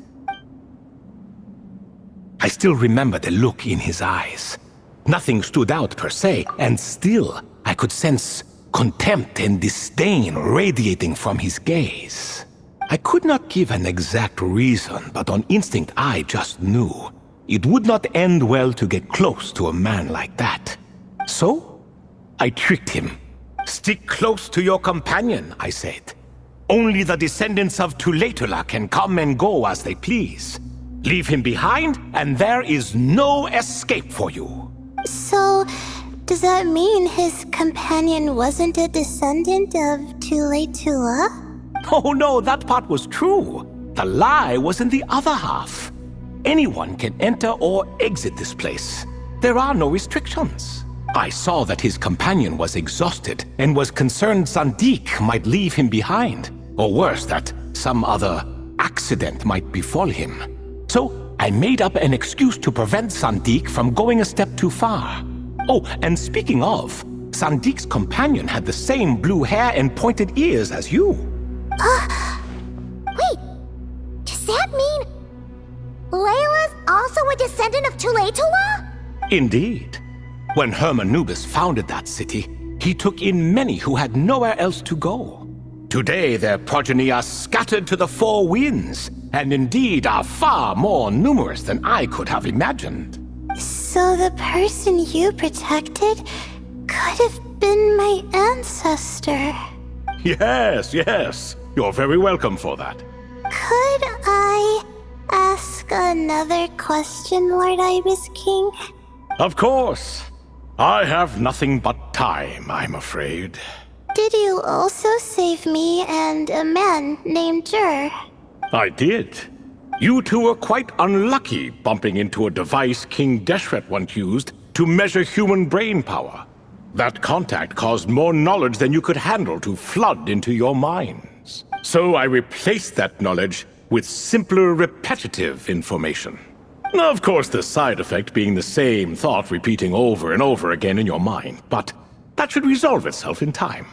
I still remember the look in his eyes. Nothing stood out per se, and still I could sense contempt and disdain radiating from his gaze. I could not give an exact reason, but on instinct I just knew it would not end well to get close to a man like that. So, I tricked him. Stick close to your companion, I said. Only the descendants of Tulatula can come and go as they please. Leave him behind, and there is no escape for you. So, does that mean his companion wasn't a descendant of Tulatula? Oh no, that part was true. The lie was in the other half. Anyone can enter or exit this place. There are no restrictions. I saw that his companion was exhausted and was concerned Zandik might leave him behind, or worse, that some other accident might befall him. So I made up an excuse to prevent Zandik from going a step too far. Oh, and speaking of, Zandik's companion had the same blue hair and pointed ears as you. Wait, does that mean Layla's also a descendant of Tulatula? Indeed. When Hermanubis founded that city, he took in many who had nowhere else to go. Today their progeny are scattered to the 4 winds, and indeed are far more numerous than I could have imagined. So the person you protected could have been my ancestor. Yes, yes. You're very welcome for that. Could I ask another question, Lord Ibis King? Of course. I have nothing but time, I'm afraid. Did you also save me and a man named Jur? I did. You two were quite unlucky bumping into a device King Deshret once used to measure human brain power. That contact caused more knowledge than you could handle to flood into your minds. So I replaced that knowledge with simpler repetitive information. Of course, the side effect being the same thought repeating over and over again in your mind, but that should resolve itself in time.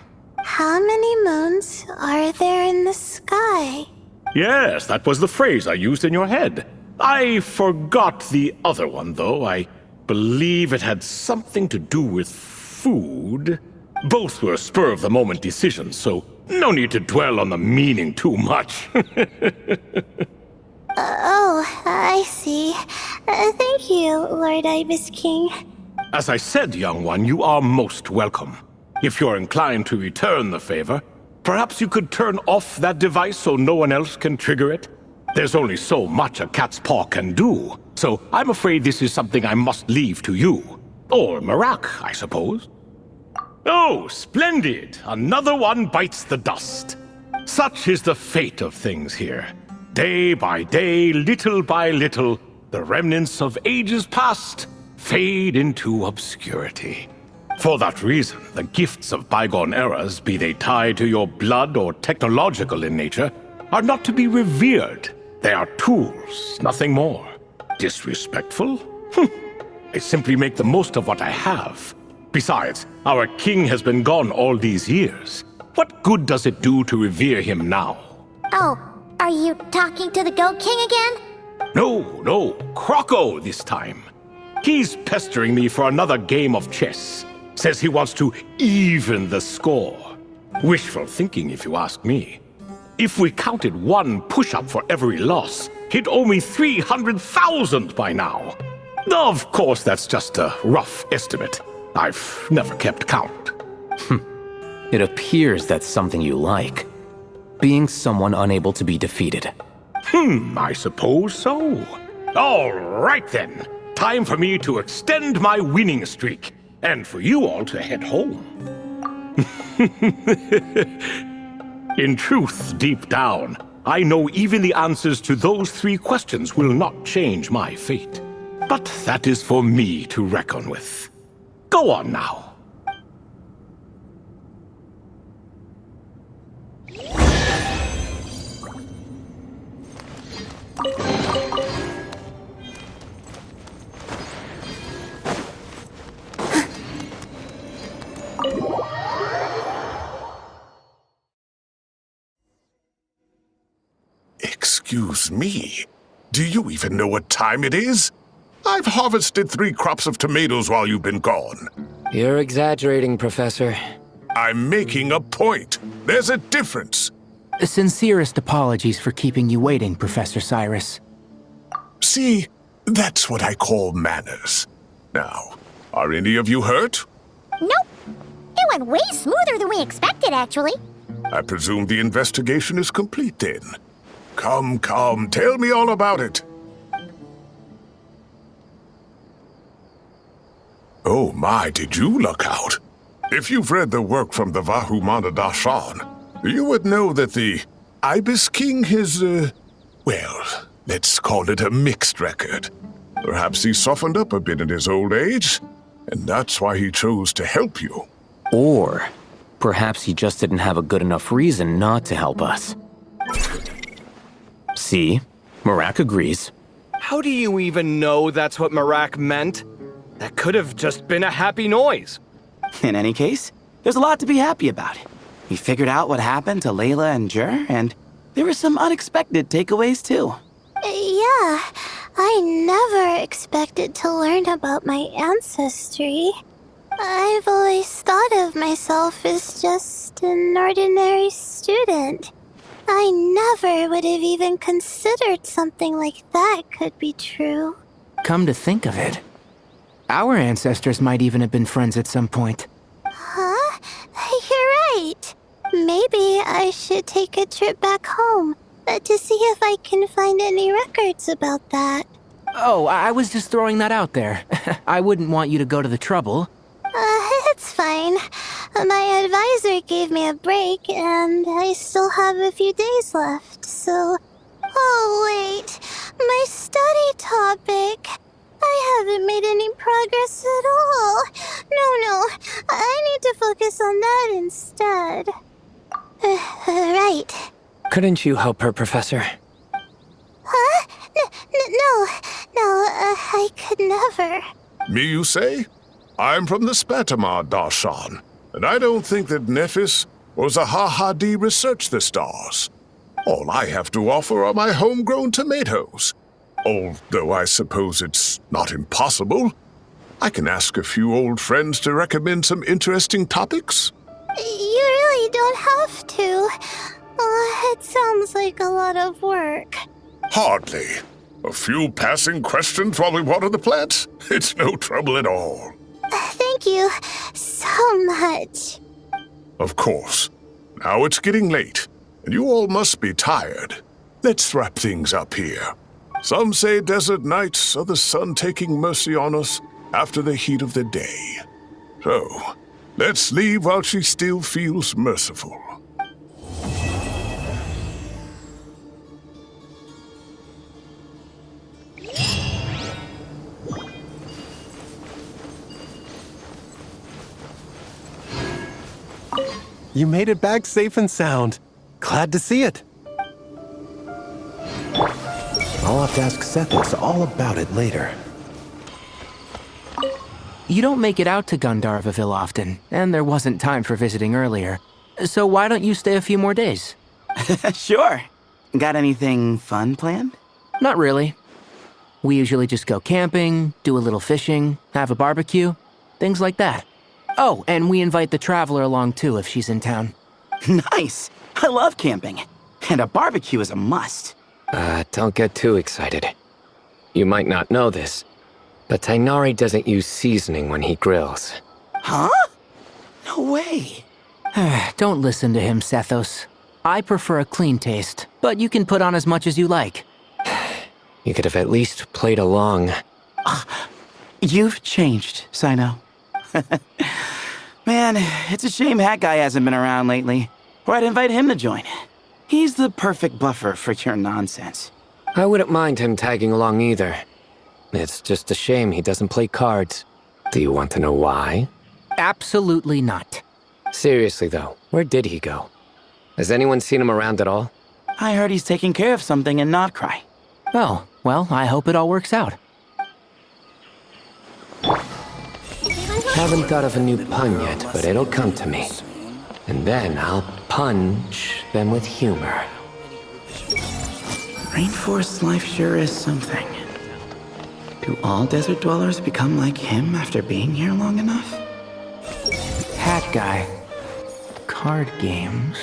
How many moons are there in the sky? Yes, that was the phrase I used in your head. I forgot the other one, though. I believe it had something to do with food. Both were spur-of-the-moment decisions, so no need to dwell on the meaning too much. Oh, I see. Thank you, Lord Ibis King. As I said, young one, you are most welcome. If you're inclined to return the favor, perhaps you could turn off that device so no one else can trigger it? There's only so much a cat's paw can do, so I'm afraid this is something I must leave to you. Or Mirac, I suppose. Oh, splendid! Another one bites the dust. Such is the fate of things here. Day by day, little by little, the remnants of ages past fade into obscurity. For that reason, the gifts of bygone eras, be they tied to your blood or technological in nature, are not to be revered. They are tools, nothing more. Disrespectful? I simply make the most of what I have. Besides, our king has been gone all these years. What good does it do to revere him now? Oh, are you talking to the Goat King again? No, Croco this time. He's pestering me for another game of chess. Says he wants to even the score. Wishful thinking, if you ask me. If we counted one push-up for every loss, he'd owe me 300,000 by now. Of course, that's just a rough estimate. I've never kept count. It appears that's something you like. Being someone unable to be defeated. I suppose so. All right then. Time for me to extend my winning streak, and for you all to head home. In truth, deep down, I know even the answers to those 3 questions will not change my fate. But that is for me to reckon with. Go on now. Excuse me, do you even know what time it is? I've harvested 3 crops of tomatoes while you've been gone. You're exaggerating, Professor. I'm making a point. There's a difference. Sincerest apologies for keeping you waiting, Professor Cyrus. See, that's what I call manners. Now, are any of you hurt? Nope. It went way smoother than we expected, actually. I presume the investigation is complete then. Come, tell me all about it. Oh my, did you look out? If you've read the work from the Vahumana Dashan, you would know that the Ibis King has, well, let's call it a mixed record. Perhaps he softened up a bit in his old age, and that's why he chose to help you. Or perhaps he just didn't have a good enough reason not to help us. See? Mirac agrees. How do you even know that's what Mirac meant? That could have just been a happy noise. In any case, there's a lot to be happy about. We figured out what happened to Layla and Jur, and there were some unexpected takeaways too. Yeah, I never expected to learn about my ancestry. I've always thought of myself as just an ordinary student. I never would have even considered something like that could be true. Come to think of it, our ancestors might even have been friends at some point. Huh? You're right. Maybe I should take a trip back home to see if I can find any records about that. Oh, I was just throwing that out there. I wouldn't want you to go to the trouble. It's fine. My advisor gave me a break, and I still have a few days left, so... Oh, wait. My study topic. I haven't made any progress at all. No. I need to focus on that instead. Right. Couldn't you help her, Professor? Huh? No. No, I could never. Me, you say? I'm from the Spatamar Darshan, and I don't think that Nephis or Zahahadi researched the stars. All I have to offer are my homegrown tomatoes. Although I suppose it's not impossible. I can ask a few old friends to recommend some interesting topics. You really don't have to. It sounds like a lot of work. Hardly. A few passing questions while we water the plants? It's no trouble at all. Thank you so much. Of course. Now it's getting late, and you all must be tired. Let's wrap things up here. Some say desert nights are the sun taking mercy on us after the heat of the day. So, let's leave while she still feels merciful. You made it back safe and sound. Glad to see it. I'll have to ask Sethos all about it later. You don't make it out to Gandharva Ville often, and there wasn't time for visiting earlier. So why don't you stay a few more days? Sure. Got anything fun planned? Not really. We usually just go camping, do a little fishing, have a barbecue, things like that. Oh, and we invite the Traveler along too if she's in town. Nice! I love camping. And a barbecue is a must. Don't get too excited. You might not know this, but Tighnari doesn't use seasoning when he grills. Huh? No way. Don't listen to him, Sethos. I prefer a clean taste, but you can put on as much as you like. You could have at least played along. You've changed, Cyno. Man, it's a shame Hat Guy hasn't been around lately. Or I'd invite him to join. He's the perfect buffer for your nonsense. I wouldn't mind him tagging along either. It's just a shame he doesn't play cards. Do you want to know why? Absolutely not. Seriously though, where did he go? Has anyone seen him around at all? I heard he's taking care of something in Notcry. Oh, well, I hope it all works out. Haven't thought of a new pun yet, but it'll come to me. And then I'll punch them with humor. Rainforest life sure is something. Do all desert dwellers become like him after being here long enough? Hat Guy. Card games.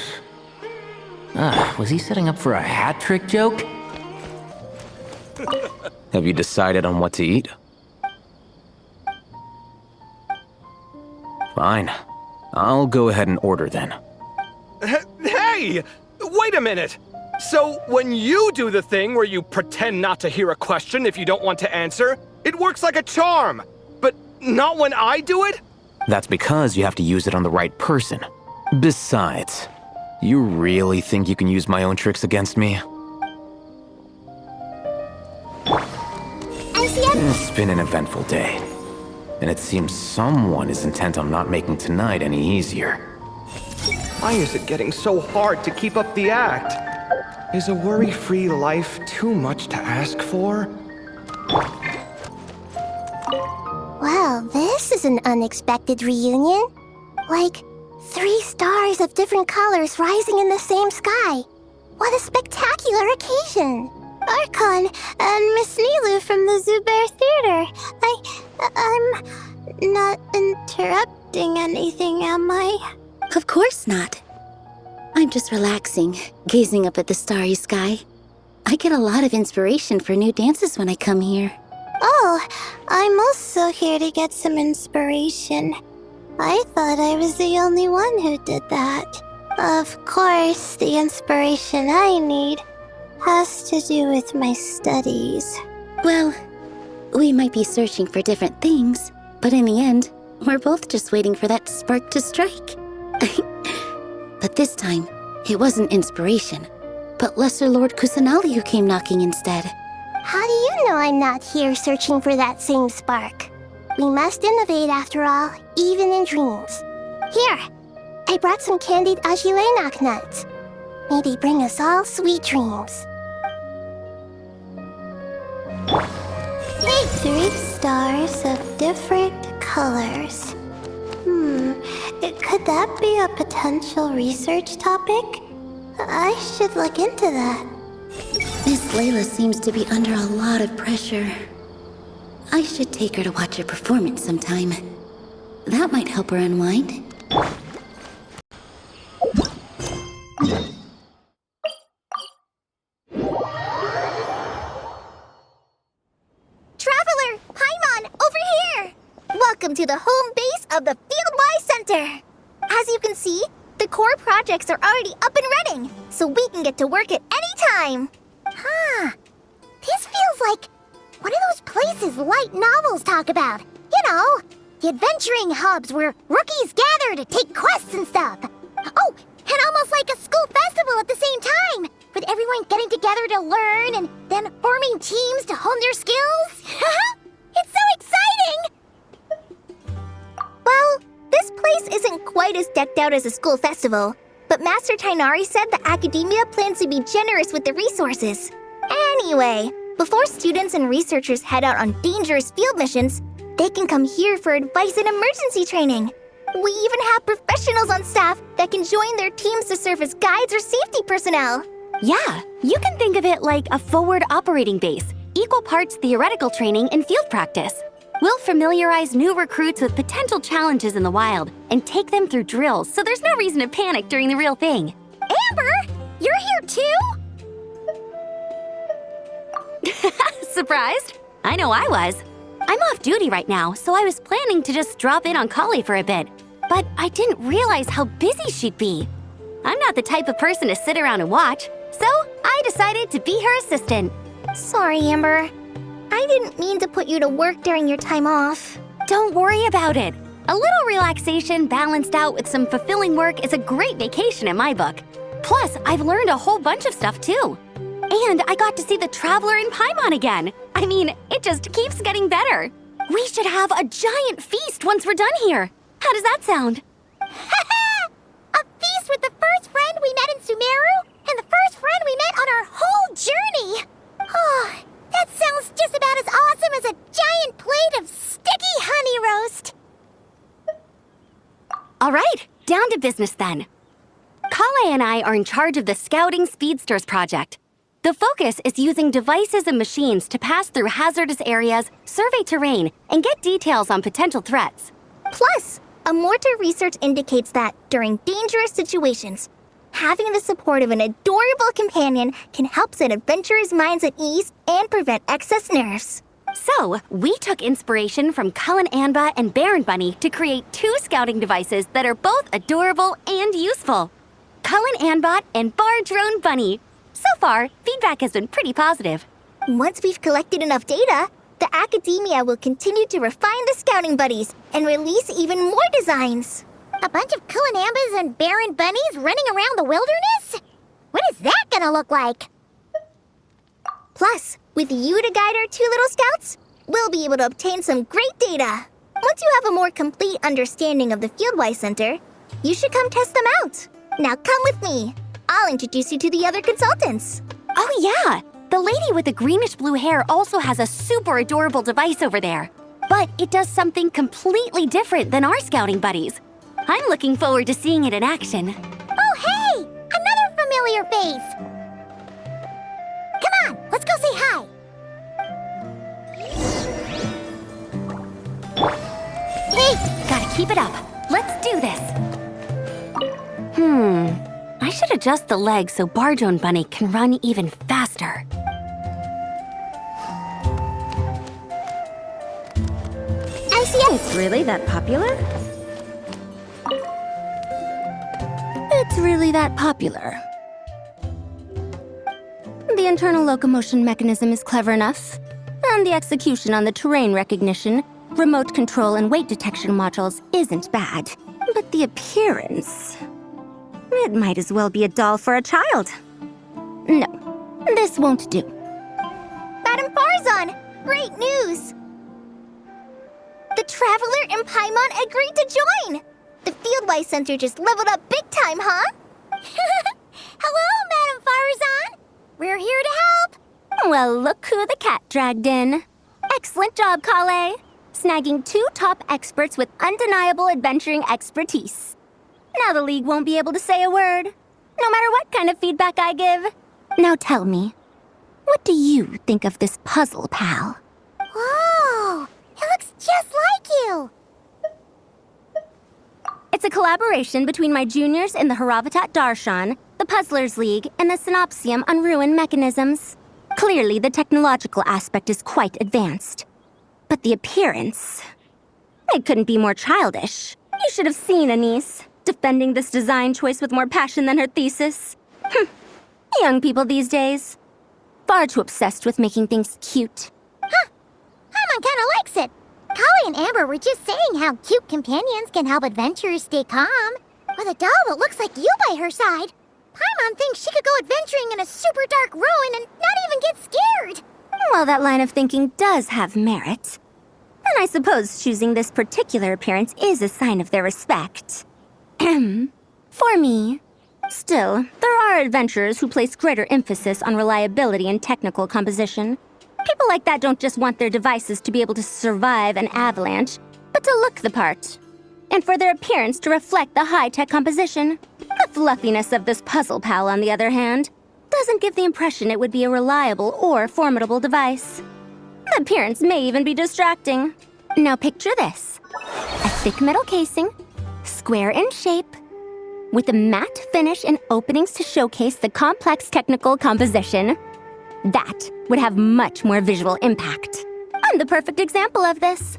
Was he setting up for a hat trick joke? Have you decided on what to eat? Fine. I'll go ahead and order then. Hey! Wait a minute! So, when you do the thing where you pretend not to hear a question if you don't want to answer, it works like a charm! But not when I do it? That's because you have to use it on the right person. Besides, you really think you can use my own tricks against me? It's been an eventful day. And it seems someone is intent on not making tonight any easier. Why is it getting so hard to keep up the act? Is a worry-free life too much to ask for? Well, this is an unexpected reunion. Like, 3 stars of different colors rising in the same sky. What a spectacular occasion! Archon and Miss Nilou from the Zubair Theater. I'm not interrupting anything, am I? Of course not. I'm just relaxing, gazing up at the starry sky. I get a lot of inspiration for new dances when I come here. Oh, I'm also here to get some inspiration. I thought I was the only one who did that. Of course, the inspiration I need has to do with my studies. Well, we might be searching for different things, but in the end, we're both just waiting for that spark to strike. But this time, it wasn't inspiration, but Lesser Lord Kusanali who came knocking instead. How do you know I'm not here searching for that same spark? We must innovate after all, even in dreams. Here, I brought some candied ajilenak nuts. May they bring us all sweet dreams. 3 stars of different colors. Could that be a potential research topic? I should look into that. Miss Layla seems to be under a lot of pressure. I should take her to watch her performance sometime. That might help her unwind. Traveler! Paimon, over here! Welcome to the home base of the Fieldwise Center! As you can see, the core projects are already up and running, so we can get to work at any time! Huh. This feels like one of those places light novels talk about. You know, the adventuring hubs where rookies gather to take quests and stuff. Oh, and almost like a school festival at the same time, with everyone getting together to learn and then forming teams to hone their skills. It's so exciting! Well, this place isn't quite as decked out as a school festival, but Master Tighnari said the academia plans to be generous with the resources. Anyway, before students and researchers head out on dangerous field missions, they can come here for advice and emergency training. We even have professionals on staff that can join their teams to serve as guides or safety personnel. Yeah, you can think of it like a forward operating base, equal parts theoretical training and field practice. We'll familiarize new recruits with potential challenges in the wild and take them through drills so there's no reason to panic during the real thing. Amber, you're here too? Surprised? I know I was. I'm off duty right now, so I was planning to just drop in on Collei for a bit. But I didn't realize how busy she'd be. I'm not the type of person to sit around and watch, so I decided to be her assistant. Sorry, Amber. I didn't mean to put you to work during your time off. Don't worry about it. A little relaxation balanced out with some fulfilling work is a great vacation in my book. Plus, I've learned a whole bunch of stuff too. And I got to see the Traveler in Paimon again. I mean, it just keeps getting better. We should have a giant feast once we're done here. How does that sound? A feast with the first friend we met in Sumeru and the first friend we met on our whole journey. Oh, that sounds just about as awesome as a giant plate of sticky honey roast. All right, down to business then. Collei and I are in charge of the Scouting Speedsters project. The focus is using devices and machines to pass through hazardous areas, survey terrain, and get details on potential threats. Plus, a mortar research indicates that, during dangerous situations, having the support of an adorable companion can help set adventurers' minds at ease and prevent excess nerves. So, we took inspiration from Cullen Anba and Baron Bunny to create 2 scouting devices that are both adorable and useful. Cullen Anbot and Bar Drone Bunny. So far, feedback has been pretty positive. Once we've collected enough data, the academia will continue to refine the scouting buddies and release even more designs. A bunch of Cullen Ambas and Baron Bunnies running around the wilderness? What is that gonna look like? Plus, with you to guide our 2 little scouts, we'll be able to obtain some great data. Once you have a more complete understanding of the Fieldwise Center, you should come test them out. Now come with me. I'll introduce you to the other consultants. Oh yeah! The lady with the greenish-blue hair also has a super adorable device over there. But it does something completely different than our scouting buddies. I'm looking forward to seeing it in action. Oh hey! Another familiar face! Come on, let's go say hi! Hey, gotta keep it up. Let's do this. I should adjust the legs so Bar Drone Bunny can run even faster. I see It's really that popular? It's really that popular. The internal locomotion mechanism is clever enough, and the execution on the terrain recognition, remote control, and weight detection modules isn't bad. But the appearance... it might as well be a doll for a child. No, this won't do. Madam Faruzan, great news! The Traveler and Paimon agreed to join! The Fieldwise Center just leveled up big time, huh? Hello, Madam Faruzan! We're here to help! Well, look who the cat dragged in. Excellent job, Collei. Snagging 2 top experts with undeniable adventuring expertise. Now the League won't be able to say a word, no matter what kind of feedback I give. Now tell me, what do you think of this puzzle, pal? Whoa! It looks just like you! It's a collaboration between my juniors in the Haravatat Darshan, the Puzzlers League, and the Synopsium on Ruin Mechanisms. Clearly, the technological aspect is quite advanced. But the appearance... It couldn't be more childish. You should have seen Anise, defending this design choice with more passion than her thesis. Young people these days. Far too obsessed with making things cute. Huh. Paimon kinda likes it. Collei and Amber were just saying how cute companions can help adventurers stay calm. With a doll that looks like you by her side, Paimon thinks she could go adventuring in a super dark ruin and not even get scared. Well, that line of thinking does have merit. And I suppose choosing this particular appearance is a sign of their respect. For me. Still, there are adventurers who place greater emphasis on reliability and technical composition. People like that don't just want their devices to be able to survive an avalanche, but to look the part. And for their appearance to reflect the high-tech composition. The fluffiness of this puzzle pal, on the other hand, doesn't give the impression it would be a reliable or formidable device. The appearance may even be distracting. Now picture this. A thick metal casing, square in shape, with a matte finish and openings to showcase the complex technical composition. That would have much more visual impact. I'm the perfect example of this.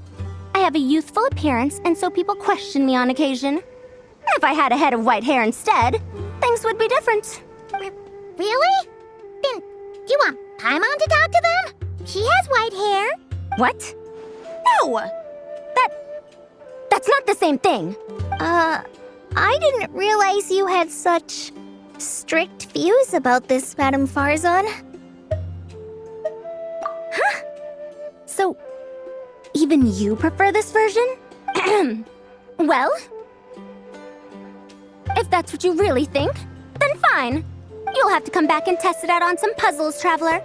I have a youthful appearance, and so people question me on occasion. If I had a head of white hair instead, things would be different. Really? Then, do you want Paimon to talk to them? She has white hair. What? No! That's not the same thing. I didn't realize you had such strict views about this, Madame Faruzan. Huh? So, even you prefer this version? Well, if that's what you really think, then fine. You'll have to come back and test it out on some puzzles, Traveler.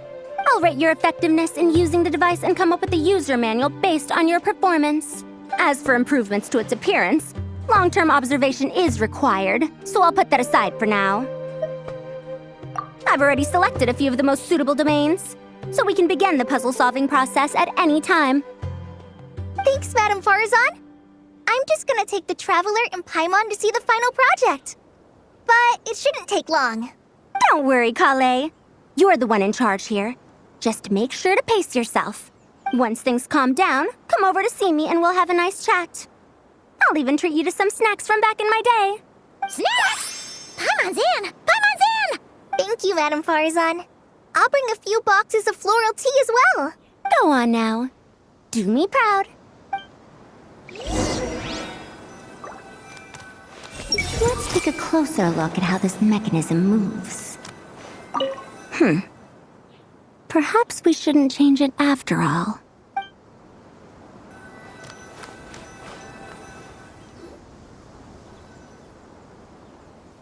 I'll rate your effectiveness in using the device and come up with a user manual based on your performance. As for improvements to its appearance, long-term observation is required, so I'll put that aside for now. I've already selected a few of the most suitable domains, so we can begin the puzzle-solving process at any time. Thanks, Madame Faruzan. I'm just gonna take the Traveler and Paimon to see the final project. But it shouldn't take long. Don't worry, Collei. You're the one in charge here. Just make sure to pace yourself. Once things calm down, come over to see me and we'll have a nice chat. I'll even treat you to some snacks from back in my day. Snacks? Paimon's in! Paimon's in! Thank you, Madame Faruzan. I'll bring a few boxes of floral tea as well. Go on now. Do me proud. Let's take a closer look at how this mechanism moves. Perhaps we shouldn't change it after all.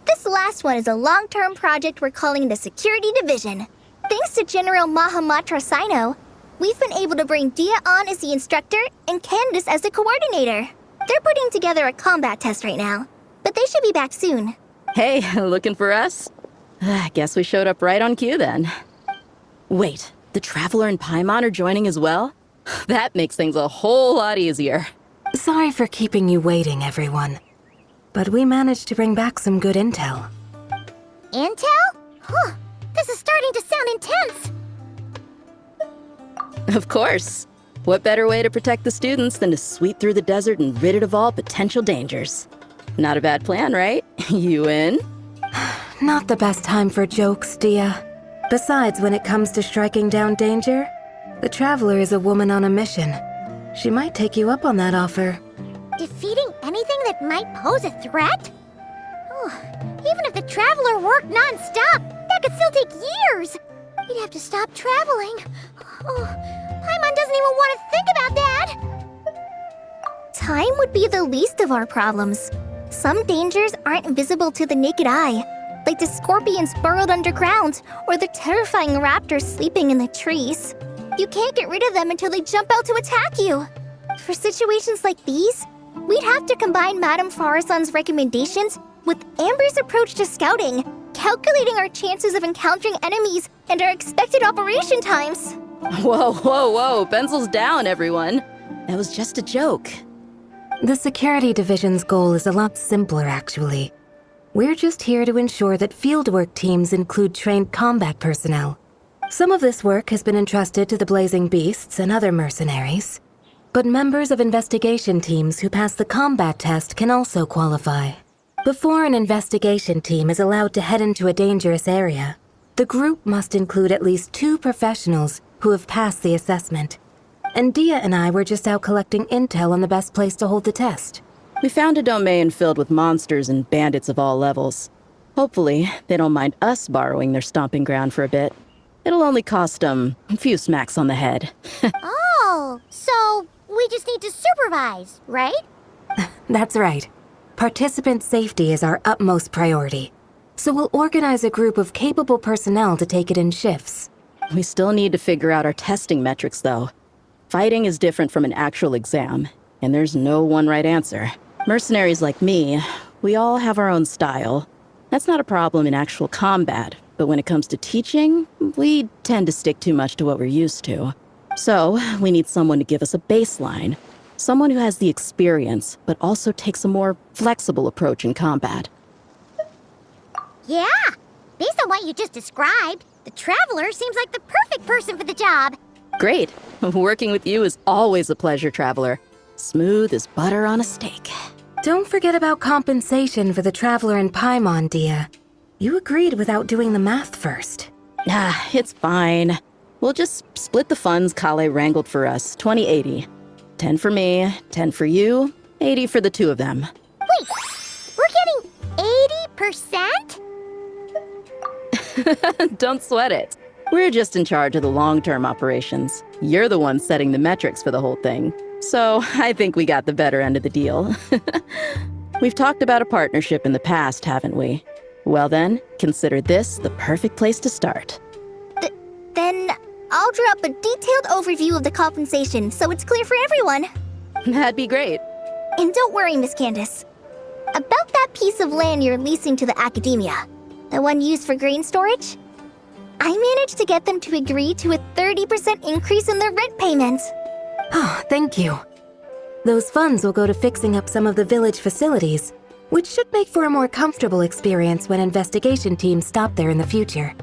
This last one is a long-term project we're calling the Security Division. Thanks to General Mahamatra Cyno, we've been able to bring Dehya on as the instructor and Candace as the coordinator. They're putting together a combat test right now, but they should be back soon. Hey, looking for us? I guess we showed up right on cue then. Wait, the Traveler and Paimon are joining as well? That makes things a whole lot easier. Sorry for keeping you waiting, everyone. But we managed to bring back some good intel. Intel? This is starting to sound intense. Of course. What better way to protect the students than to sweep through the desert and rid it of all potential dangers? Not a bad plan, right? You in? Not the best time for jokes, Dehya. Besides, when it comes to striking down danger, the Traveler is a woman on a mission. She might take you up on that offer. Defeating anything that might pose a threat? Even if the Traveler worked non-stop, that could still take years. We'd have to stop traveling. Paimon doesn't even want to think about that. Time would be the least of our problems. Some dangers aren't visible to the naked eye, like the scorpions burrowed underground or the terrifying raptors sleeping in the trees. You can't get rid of them until they jump out to attack you. For situations like these, we'd have to combine Madame Faruzan's recommendations with Amber's approach to scouting, calculating our chances of encountering enemies and our expected operation times. Whoa, whoa, whoa, pencils down, everyone. That was just a joke. The security division's goal is a lot simpler, actually. We're just here to ensure that fieldwork teams include trained combat personnel. Some of this work has been entrusted to the Blazing Beasts and other mercenaries. But members of investigation teams who pass the combat test can also qualify. Before an investigation team is allowed to head into a dangerous area, the group must include at least 2 professionals who have passed the assessment. And Dehya and I were just out collecting intel on the best place to hold the test. We found a domain filled with monsters and bandits of all levels. Hopefully, they don't mind us borrowing their stomping ground for a bit. It'll only cost them a few smacks on the head. Oh, so we just need to supervise, right? That's right. Participant safety is our utmost priority. So we'll organize a group of capable personnel to take it in shifts. We still need to figure out our testing metrics, though. Fighting is different from an actual exam, and there's no one right answer. Mercenaries like me, we all have our own style. That's not a problem in actual combat, but when it comes to teaching, we tend to stick too much to what we're used to. So, we need someone to give us a baseline. Someone who has the experience, but also takes a more flexible approach in combat. Yeah, based on what you just described, the Traveler seems like the perfect person for the job. Great. Working with you is always a pleasure, Traveler. Smooth as butter on a steak. Don't forget about compensation for the Traveler in Paimon, Dehya. You agreed without doing the math first. It's fine. We'll just split the funds Collei wrangled for us, 20-80. 10 for me, 10 for you, 80 for the 2 of them. Wait, we're getting 80%? Don't sweat it. We're just in charge of the long-term operations. You're the one setting the metrics for the whole thing. So I think we got the better end of the deal. We've talked about a partnership in the past, haven't we? Well then, consider this the perfect place to start. Then I'll draw up a detailed overview of the compensation so it's clear for everyone. That'd be great. And don't worry, Miss Candace. About that piece of land you're leasing to the academia, the one used for grain storage, I managed to get them to agree to a 30% increase in their rent payments. Oh, thank you. Those funds will go to fixing up some of the village facilities, which should make for a more comfortable experience when investigation teams stop there in the future.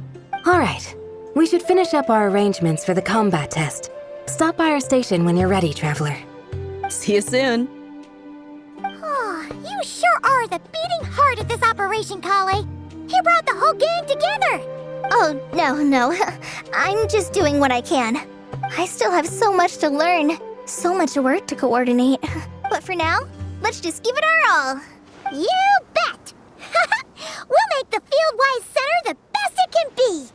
All right, we should finish up our arrangements for the combat test. Stop by our station when you're ready, Traveler. See you soon. Oh, you sure are the beating heart of this operation, Collei. He brought the whole gang together. Oh, no. I'm just doing what I can. I still have so much to learn, so much work to coordinate. But for now, let's just give it our all. You bet! We'll make the Fieldwise Center the best it can be!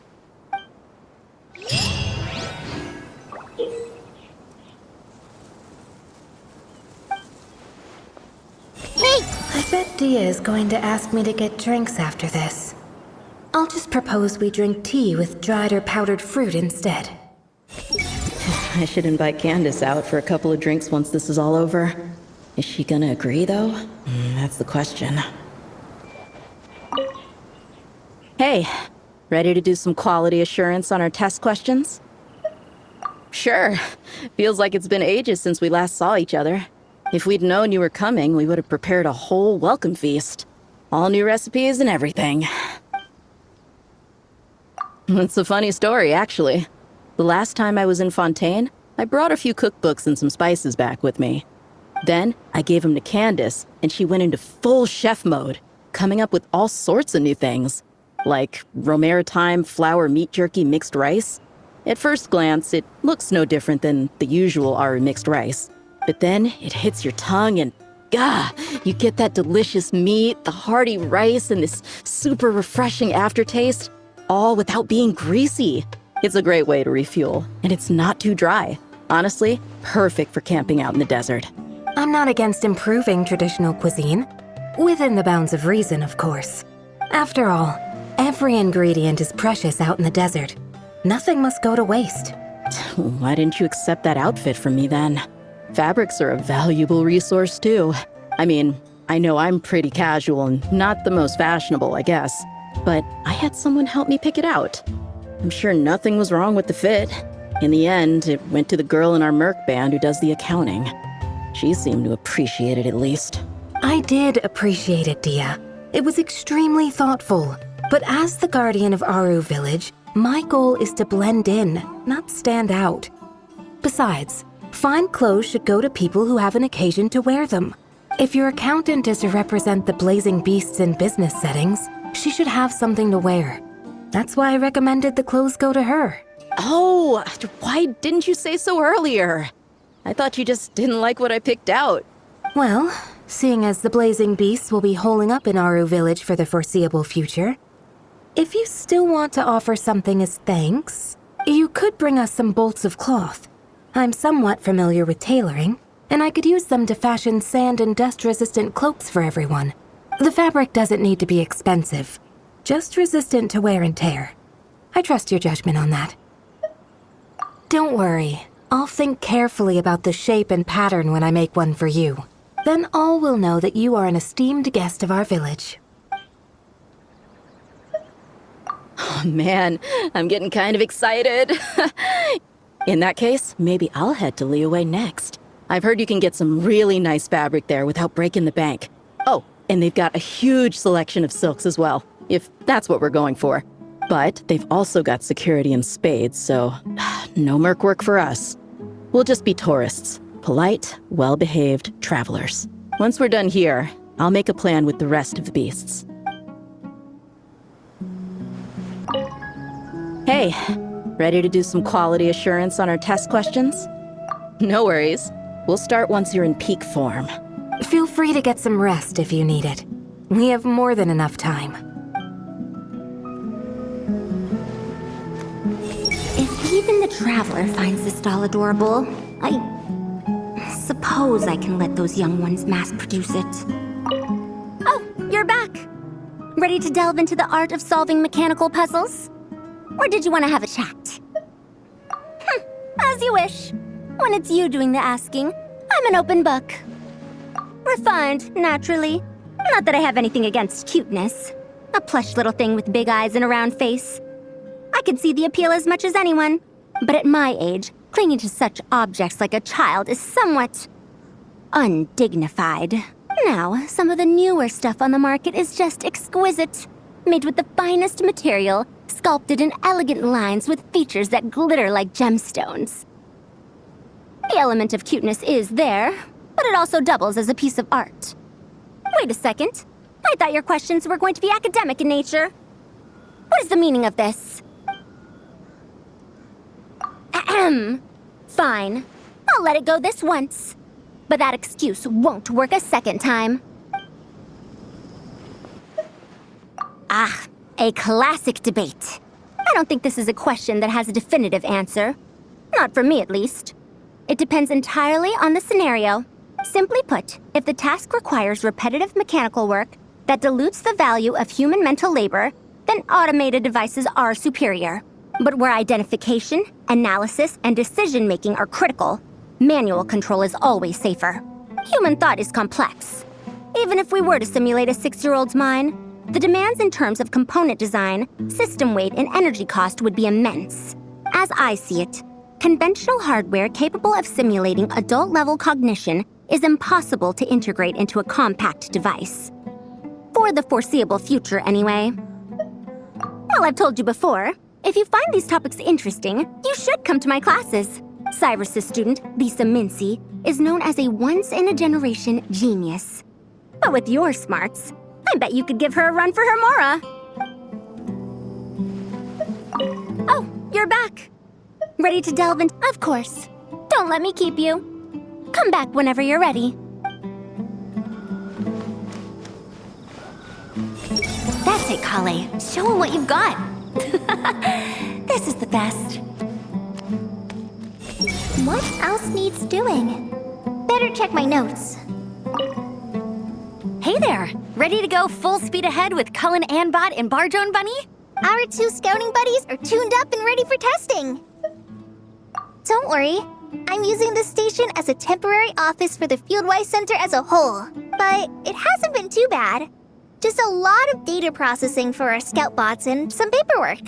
Hey! I bet Dehya is going to ask me to get drinks after this. I'll just propose we drink tea with dried or powdered fruit instead. I should invite Candace out for a couple of drinks once this is all over. Is she gonna agree, though? That's the question. Hey, ready to do some quality assurance on our test questions? Sure. Feels like it's been ages since we last saw each other. If we'd known you were coming, we would have prepared a whole welcome feast. All new recipes and everything. It's a funny story, actually. The last time I was in Fontaine, I brought a few cookbooks and some spices back with me. Then, I gave them to Candace, and she went into full chef mode, coming up with all sorts of new things. Like romaritime flour meat jerky mixed rice. At first glance, it looks no different than the usual Aru mixed rice. But then, it hits your tongue and, you get that delicious meat, the hearty rice, and this super refreshing aftertaste, all without being greasy. It's a great way to refuel, and it's not too dry. Honestly, perfect for camping out in the desert. I'm not against improving traditional cuisine. Within the bounds of reason, of course. After all, every ingredient is precious out in the desert. Nothing must go to waste. Why didn't you accept that outfit from me then? Fabrics are a valuable resource too. I mean, I know I'm pretty casual and not the most fashionable, I guess, but I had someone help me pick it out. I'm sure nothing was wrong with the fit. In the end, it went to the girl in our Merc band who does the accounting. She seemed to appreciate it at least. I did appreciate it, Dehya. It was extremely thoughtful. But as the guardian of Aru Village, my goal is to blend in, not stand out. Besides, fine clothes should go to people who have an occasion to wear them. If your accountant is to represent the blazing beasts in business settings, she should have something to wear. That's why I recommended the clothes go to her. Oh, why didn't you say so earlier? I thought you just didn't like what I picked out. Well, seeing as the blazing beasts will be holing up in Aru Village for the foreseeable future, if you still want to offer something as thanks, you could bring us some bolts of cloth. I'm somewhat familiar with tailoring, and I could use them to fashion sand and dust-resistant cloaks for everyone. The fabric doesn't need to be expensive, just resistant to wear and tear. I trust your judgment on that. Don't worry, I'll think carefully about the shape and pattern when I make one for you. Then all will know that you are an esteemed guest of our village. Oh man, I'm getting kind of excited. In that case, maybe I'll head to Liyue next. I've heard you can get some really nice fabric there without breaking the bank. Oh, and they've got a huge selection of silks as well, if that's what we're going for. But they've also got security in spades, so no merc work for us. We'll just be tourists, polite, well-behaved travelers. Once we're done here, I'll make a plan with the rest of the beasts. Hey, ready to do some quality assurance on our test questions? No worries. We'll start once you're in peak form. Feel free to get some rest if you need it. We have more than enough time. If even the Traveler finds this doll adorable, I suppose I can let those young ones mass-produce it. Oh, you're back! Ready to delve into the art of solving mechanical puzzles? Or did you want to have a chat? As you wish. When it's you doing the asking, I'm an open book. Refined, naturally. Not that I have anything against cuteness. A plush little thing with big eyes and a round face. I can see the appeal as much as anyone. But at my age, clinging to such objects like a child is somewhat undignified. Now, some of the newer stuff on the market is just exquisite. Made with the finest material, sculpted in elegant lines with features that glitter like gemstones. The element of cuteness is there, but it also doubles as a piece of art. Wait a second. I thought your questions were going to be academic in nature. What is the meaning of this? Ahem. Fine. I'll let it go this once. But that excuse won't work a second time. Ah, a classic debate. I don't think this is a question that has a definitive answer. Not for me, at least. It depends entirely on the scenario. Simply put, if the task requires repetitive mechanical work that dilutes the value of human mental labor, then automated devices are superior. But where identification, analysis, and decision-making are critical, manual control is always safer. Human thought is complex. Even if we were to simulate a 6-year-old's mind, the demands in terms of component design, system weight, and energy cost would be immense. As I see it, conventional hardware capable of simulating adult-level cognition is impossible to integrate into a compact device. For the foreseeable future, anyway. Well, I've told you before, if you find these topics interesting, you should come to my classes. Cyrus's student, Lisa Mincy, is known as a once-in-a-generation genius. But with your smarts, I bet you could give her a run for her Mora. Oh, you're back. Ready to delve in? Of course. Don't let me keep you. Come back whenever you're ready. That's it, Collei. Show him what you've got. This is the best. What else needs doing? Better check my notes. Hey there! Ready to go full speed ahead with Cullen Anbot and Barjone Bunny? Our 2 scouting buddies are tuned up and ready for testing. Don't worry. I'm using this station as a temporary office for the Fieldwise Center as a whole. But it hasn't been too bad. Just a lot of data processing for our scout bots and some paperwork.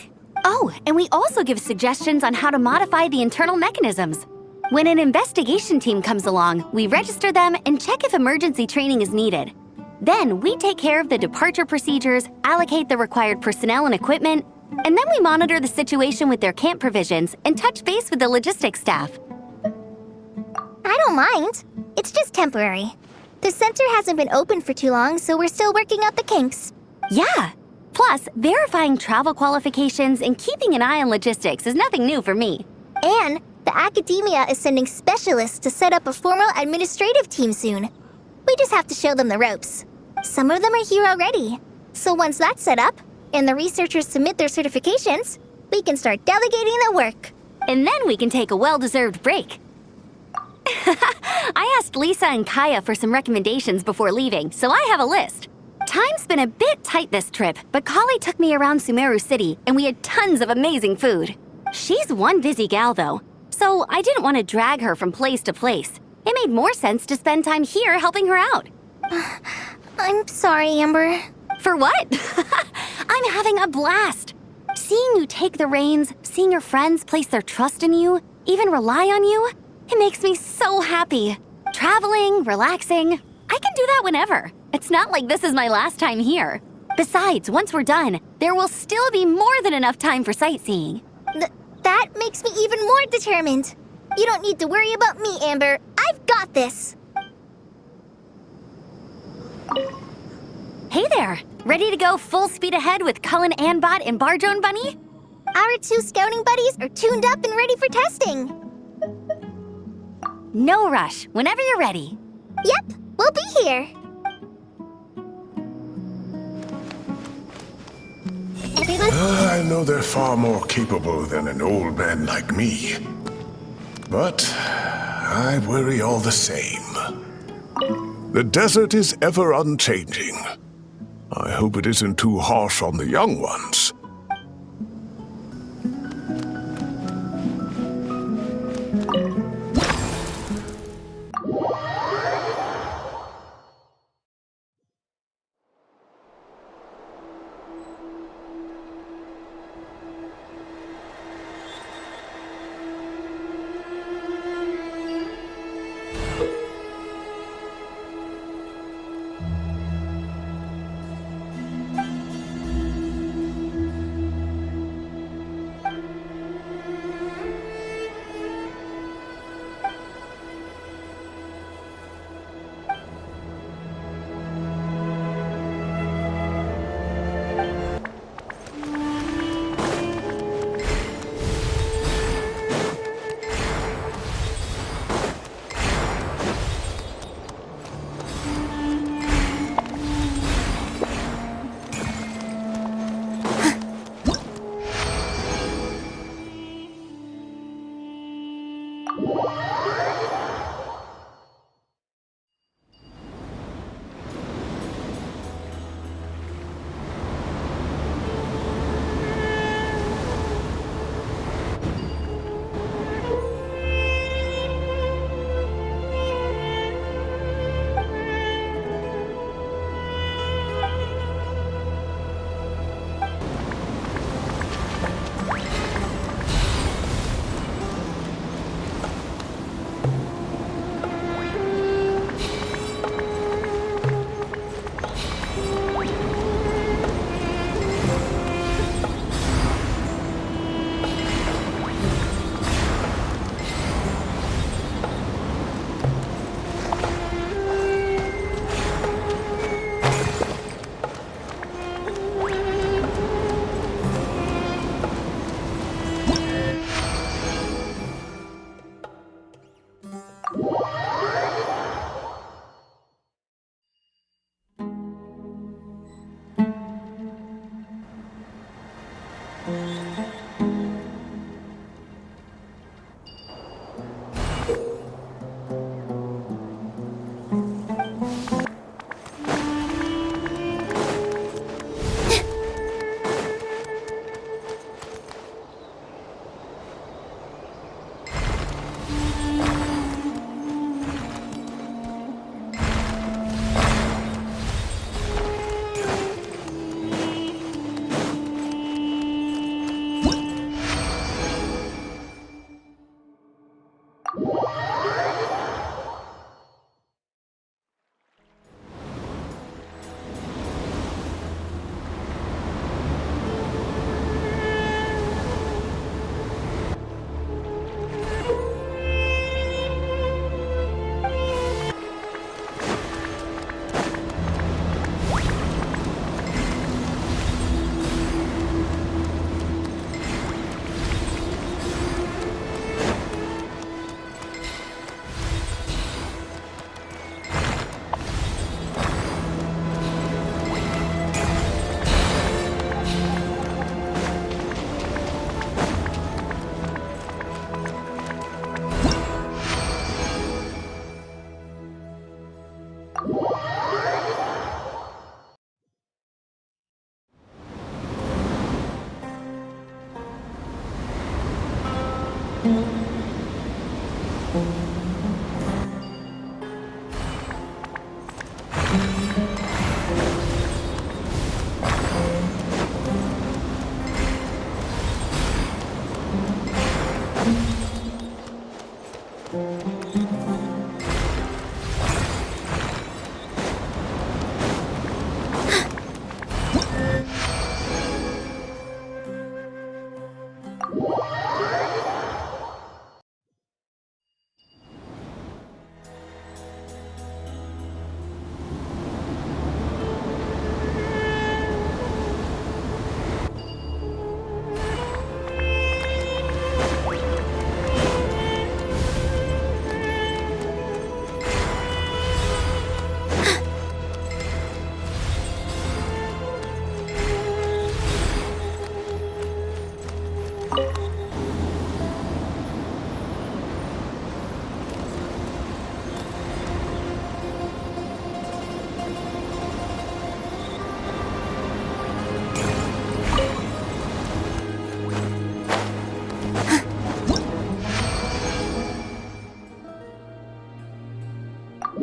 Oh, and we also give suggestions on how to modify the internal mechanisms. When an investigation team comes along, we register them and check if emergency training is needed. Then we take care of the departure procedures, allocate the required personnel and equipment, and then we monitor the situation with their camp provisions and touch base with the logistics staff. I don't mind. It's just temporary. The center hasn't been open for too long, so we're still working out the kinks. Yeah. Plus, verifying travel qualifications and keeping an eye on logistics is nothing new for me. And the academia is sending specialists to set up a formal administrative team soon. We just have to show them the ropes. Some of them are here already. So once that's set up, and the researchers submit their certifications, we can start delegating the work. And then we can take a well-deserved break. I asked Lisa and Kaya for some recommendations before leaving, so I have a list. Time's been a bit tight this trip, but Collei took me around Sumeru City, and we had tons of amazing food. She's one busy gal, though, so I didn't want to drag her from place to place. It made more sense to spend time here helping her out. I'm sorry, Amber. For what? I'm having a blast. Seeing you take the reins, seeing your friends place their trust in you, even rely on you, it makes me so happy. Traveling, relaxing, I can do that whenever. It's not like this is my last time here. Besides, once we're done, there will still be more than enough time for sightseeing. That makes me even more determined. You don't need to worry about me, Amber. I've got this. Hey there! Ready to go full speed ahead with Cullen Anbot and Barjone Bunny? Our 2 scouting buddies are tuned up and ready for testing. No rush, whenever you're ready. Yep, we'll be here. I know they're far more capable than an old man like me. But I worry all the same. The desert is ever unchanging. I hope it isn't too harsh on the young ones.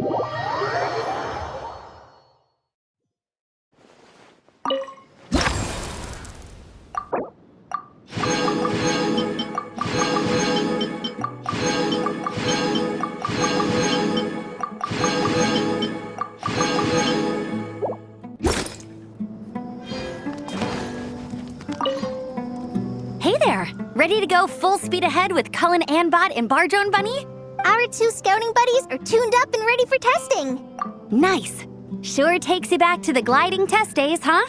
Hey there! Ready to go full speed ahead with Cullen Anbot and Bardrone Bunny? Our 2 scouting buddies are tuned up and ready for testing. Nice! Sure takes you back to the gliding test days, huh?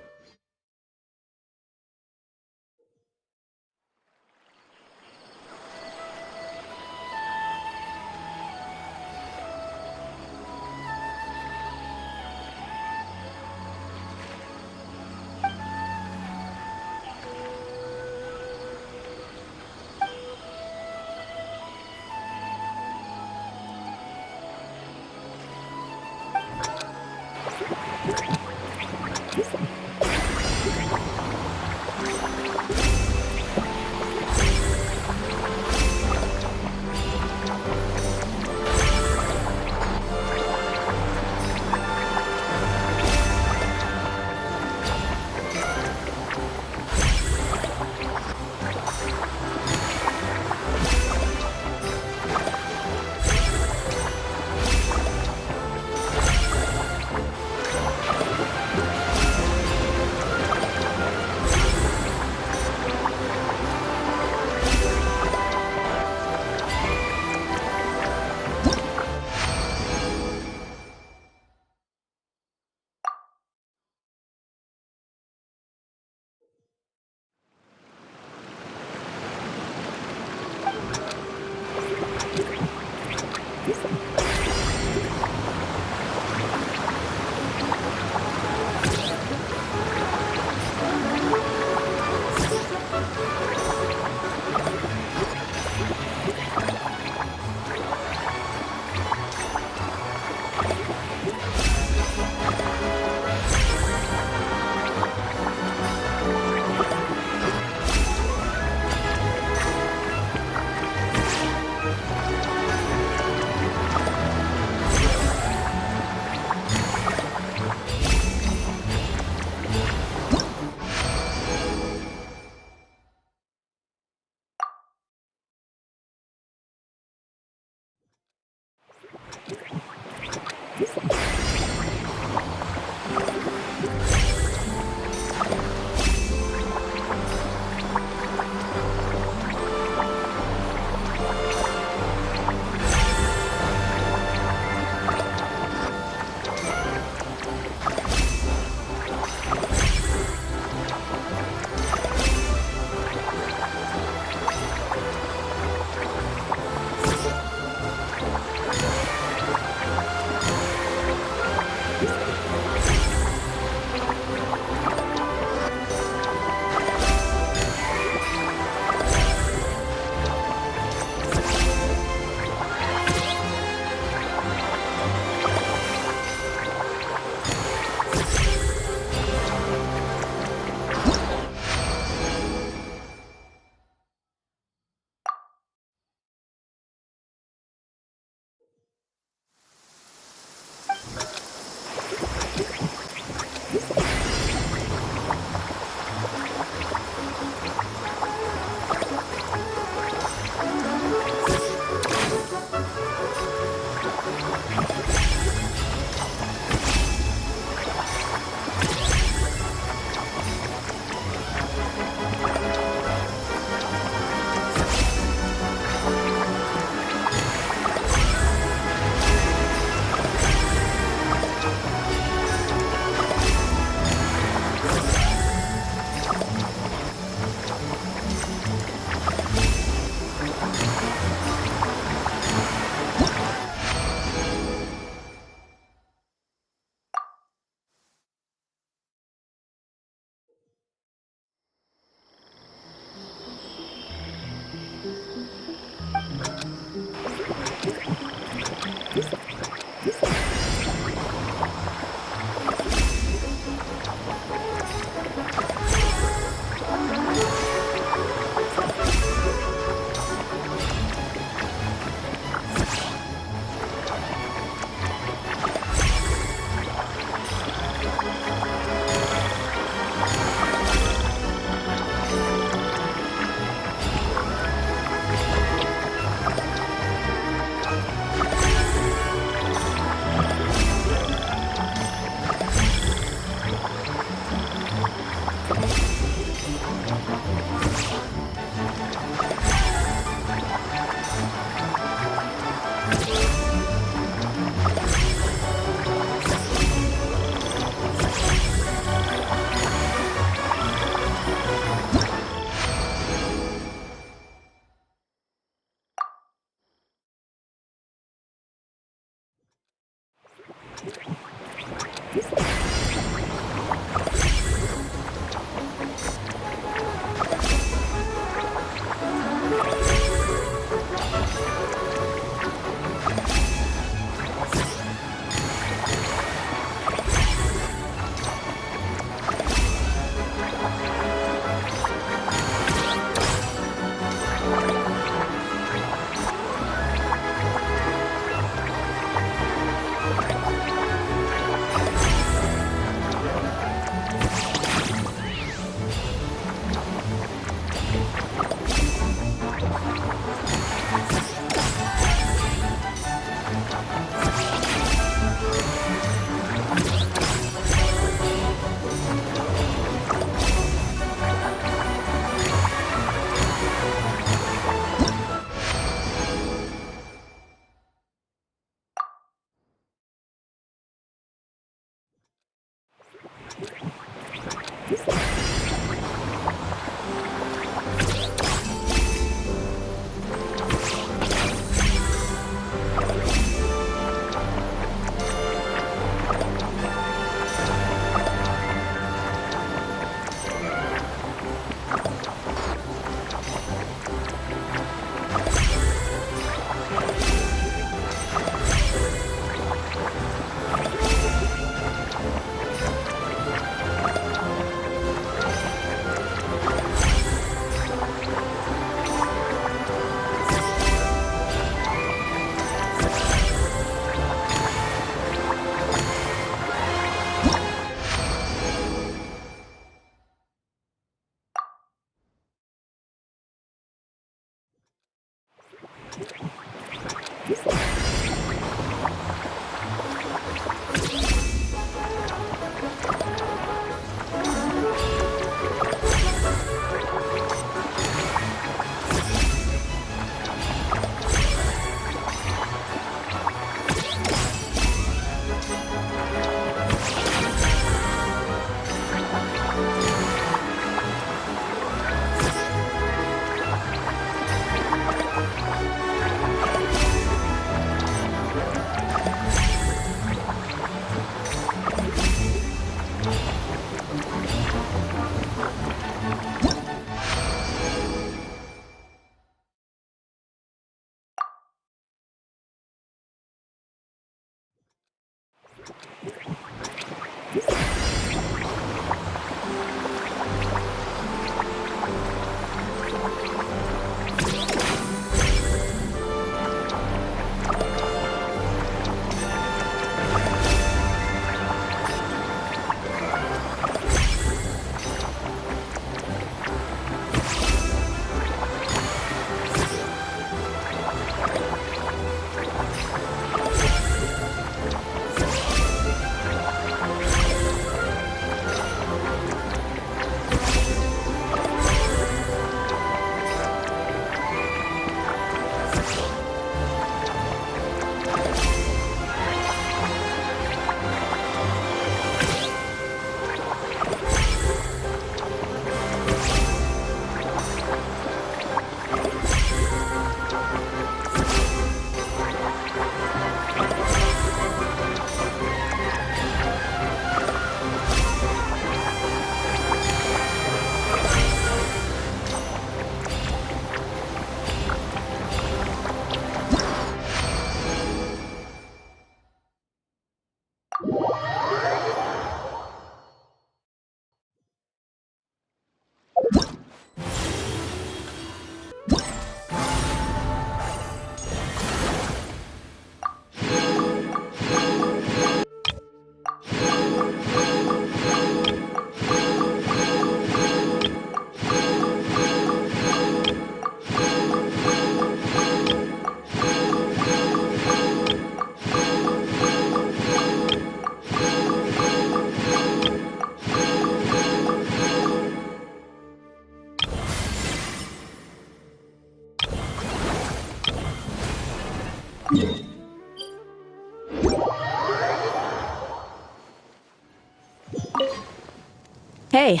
Hey,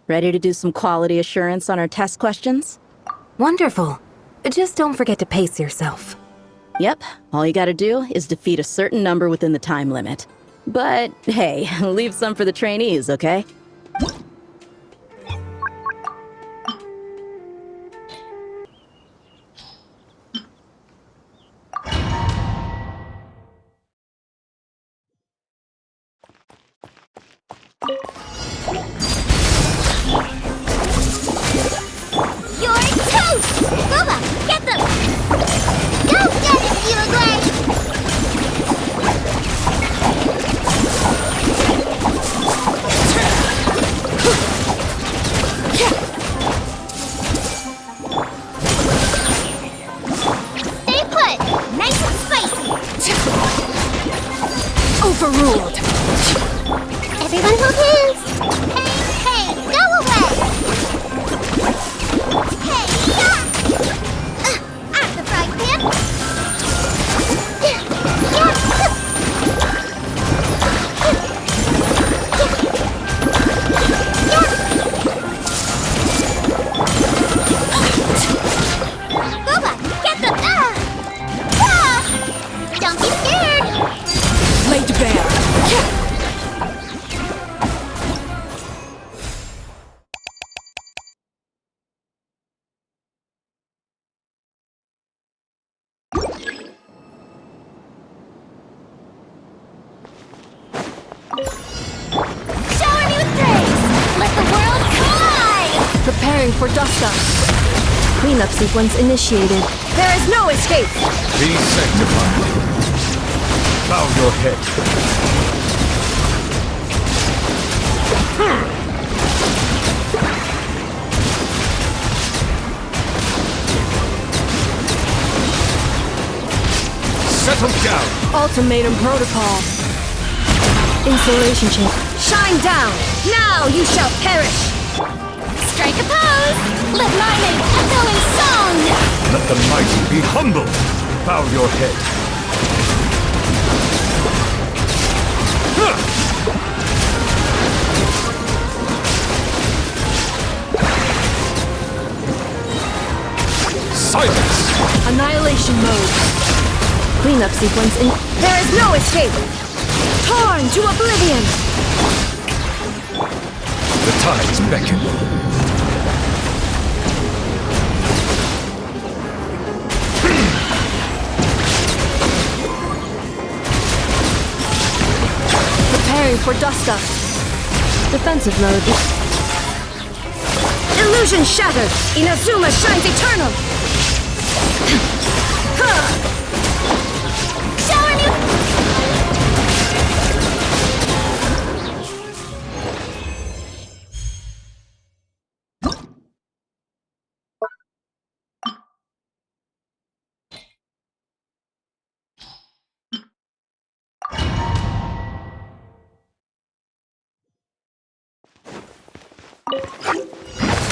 ready to do some quality assurance on our test questions? Wonderful. Just don't forget to pace yourself. Yep, all you gotta do is defeat a certain number within the time limit. But hey, leave some for the trainees, okay? You're toast! Booba, get them! Go get it, Fieldwise! Stay put! Nice and spicy! Overruled! Everyone hold hands! Hey, go away! Hey, out the frying pan! Booba, get them! Don't be scared! Laid bare! Shower me with praise! Let the world collide! Preparing for dust-up. Cleanup sequence initiated. There is no escape! Be sanctified. Bow your head. Settle down. Ultimatum protocol. Insulation chamber. Shine down! Now you shall perish! Strike a pose! Let my name echo in song! Let the mighty be humble. Bow your head. Silence! Annihilation mode. Cleanup sequence in. There is no escape! Torn to oblivion! The tides beckon. Preparing for dust-up. Defensive mode. Illusion shattered! Inazuma shines eternal! Shower me!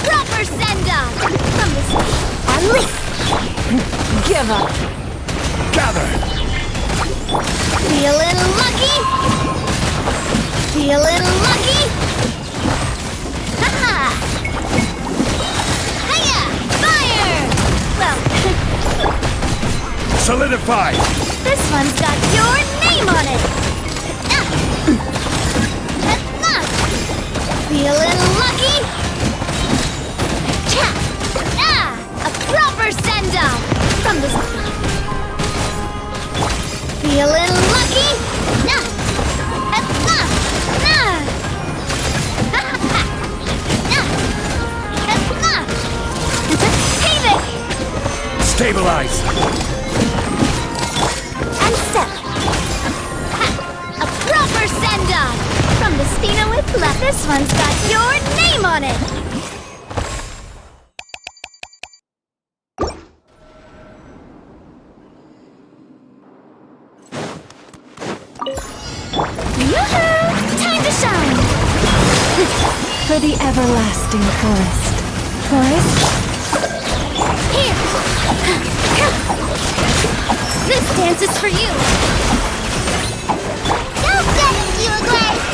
Proper send-off! From the unleash! Give up! Gather! Feeling lucky? Feeling lucky? Haha! Hiya! Fire! Well, Solidify! this one's got your name on it! Feeling lucky? A proper send-off! From the... Feeling lucky? Stabilize! And step! A proper send-off! From the Spina with left, this one's got your name on it! Yoo-hoo! Time to shine! For the everlasting forest. Forest? Here! This dance is for you! Go get it, Fieldwise!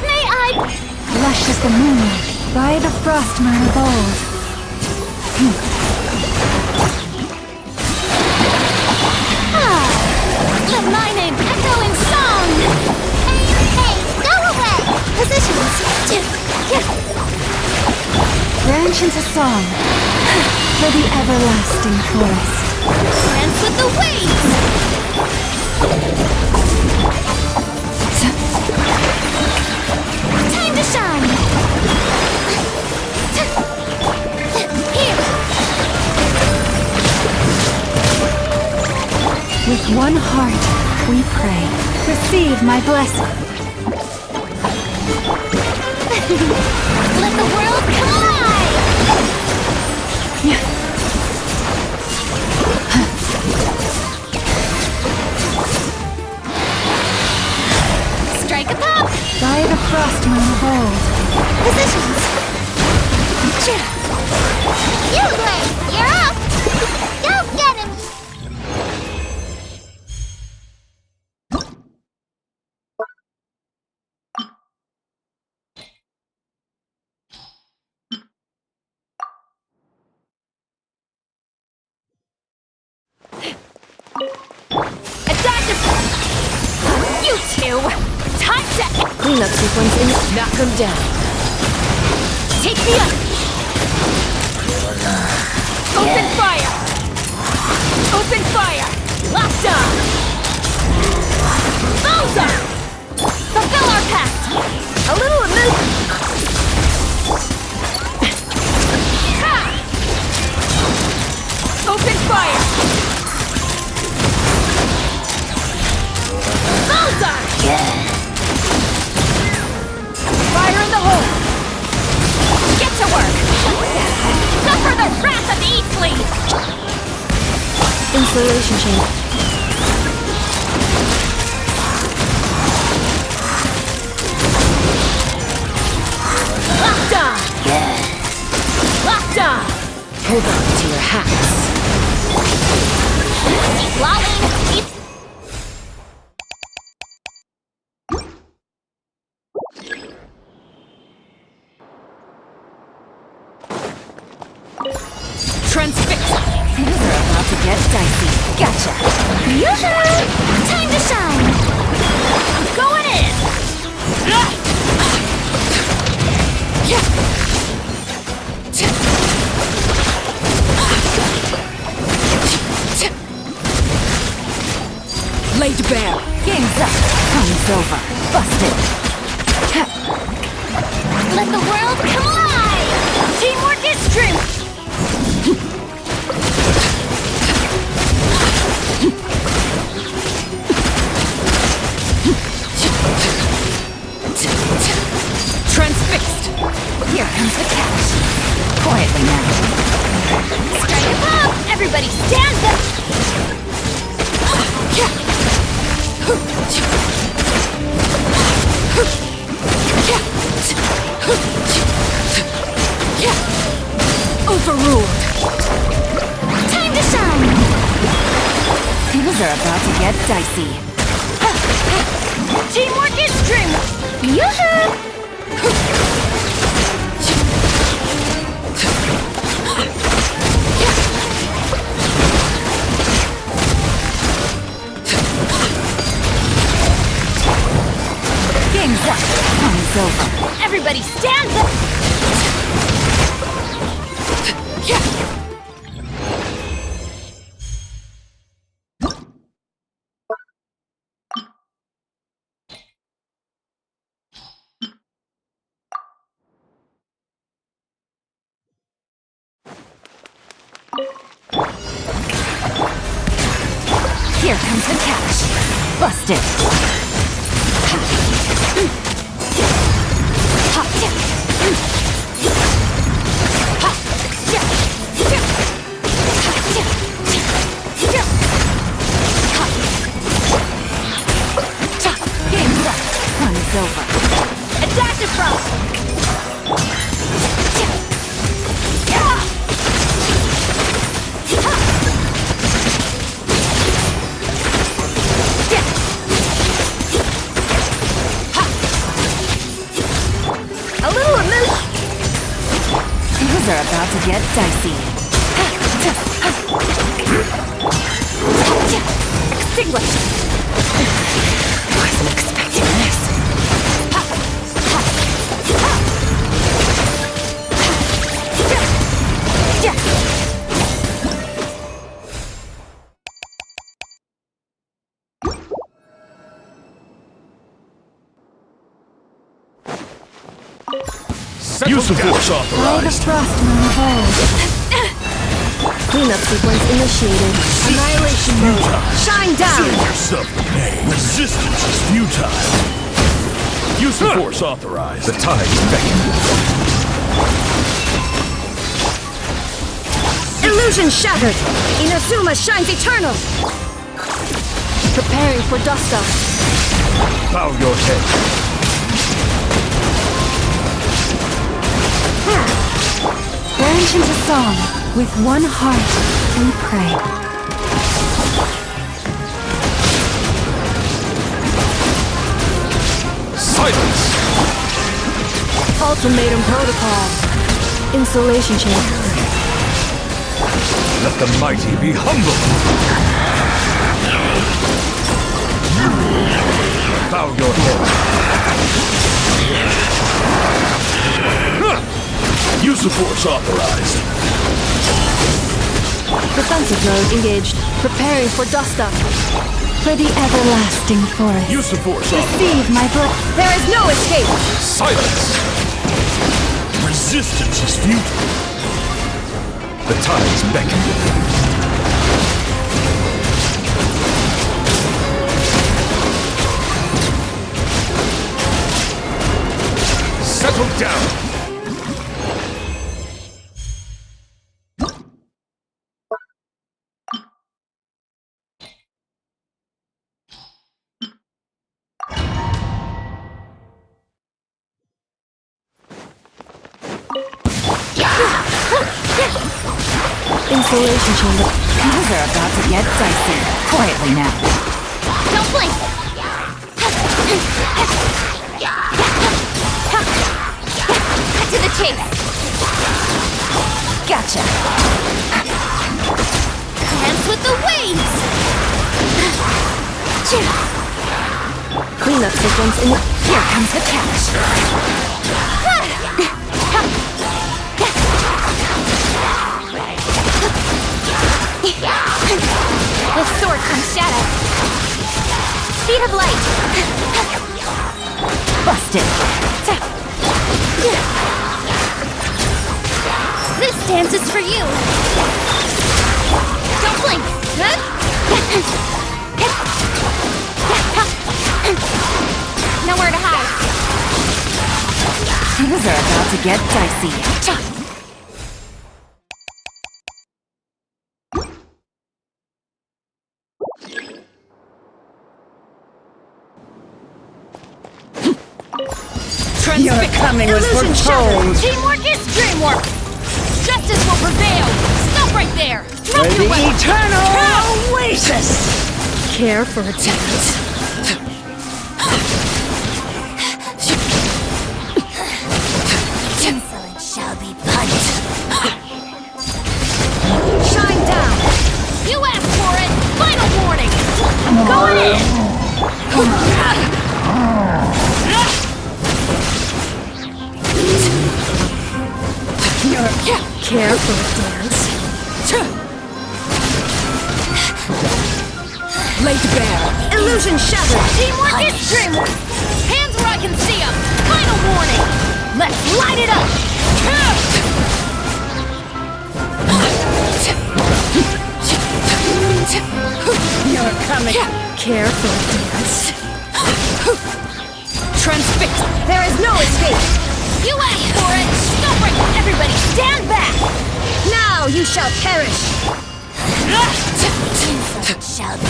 May I? Lush as the moonlight, by the frostmire of old. Branch into song for the everlasting forest. Dance with the waves! Time to shine! Here! With one heart, we pray. Receive my blessing. Let the world collide! Strike a pop! By the frost moon of old. Positions! Fieldwise, you're up! Go get him! You two! Time to Cleanup sequencing. Knock them down. take me up! Open fire! Open fire! Locked on! Bazar! Fulfill our pact! A little amid... Open fire! Bazar! Fire in the hole! Get to work! Suffer the wrath of the Eatfleet! Installation chamber. Locked on! Locked on! Hold on to your hats. Keep lolling! Keep... Transfix! Things are about to get dicey. Gotcha! Usually, time to shine! I'm going in! Laid bare. Game's up. Time's over. Busted. Let the world collide! Teamwork is strength! Transfixed! Here comes the catch. Quietly now. Strike a pop! Everybody stand up! Overruled! Time to shine! Things are about to get dicey. Teamwork is strength! Yoo-hoo! Game's up. Time's over. Everybody stand up! Here comes the catch. Busted. Game's up. Fun's over. Adaptive throw! A little amuse. Things are about to get dicey. Extinguished. Wasn't expecting this. Use the force By the authorized. frost moon of old. Cleanup sequence initiated. Annihilation mode. Shine down! Save yourself the pain. Resistance is futile. Use the force authorized. The tides beckon. Illusion shattered! Inazuma shines eternal! Preparing for dust-up. Bow your head. Branch into song. With one heart, we pray. Silence! Ultimatum protocol. Insulation chamber. Let the mighty be humble. Bow your head. Use the force authorized. Defensive mode engaged. Preparing for dust-up. For the everlasting forest. Use the force authorized. Receive my blood. There is no escape! Silence! Resistance is futile. The tides beckon. Settle down! Insulation chamber. These are about to get dicey. Quietly now. Don't blink! Cut to the chase! Gotcha. Dance with the waves! Cleanup sequence in. Here comes the catch. The sword from shadow. Speed of light. Busted. This dance is for you. Don't blink. Nowhere to hide. Things are about to get dicey. Your coming was foretold. Teamwork is dreamwork. Justice will prevail. Stop right there. Drop For your the weapon. eternal oasis. Care for a tenant. Insolent shall be punished. Shine down. You asked for it. Final warning. Going in. Care for a dance. Laid bare. Illusion shattered. Teamwork is dreamwork. Hands where I can see them. Final warning. Let's light it up. You're coming. Care for a dance. Transfix. There is no escape. You asked for it. Stop right. Everybody stand back. Now you shall perish. Insolent shall be.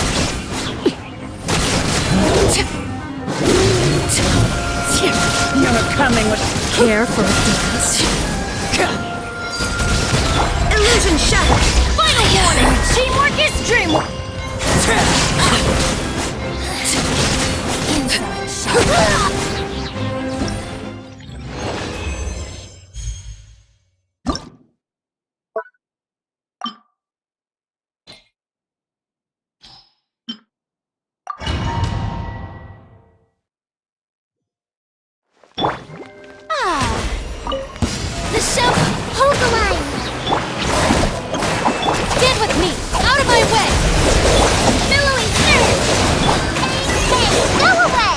You're coming with care for a dance. Illusion shattered. Final warning. Teamwork is dreamwork. Insolent shall be. The show! Hold the line! Stand with me! Out of my way! Billowy surge! Hey, go away!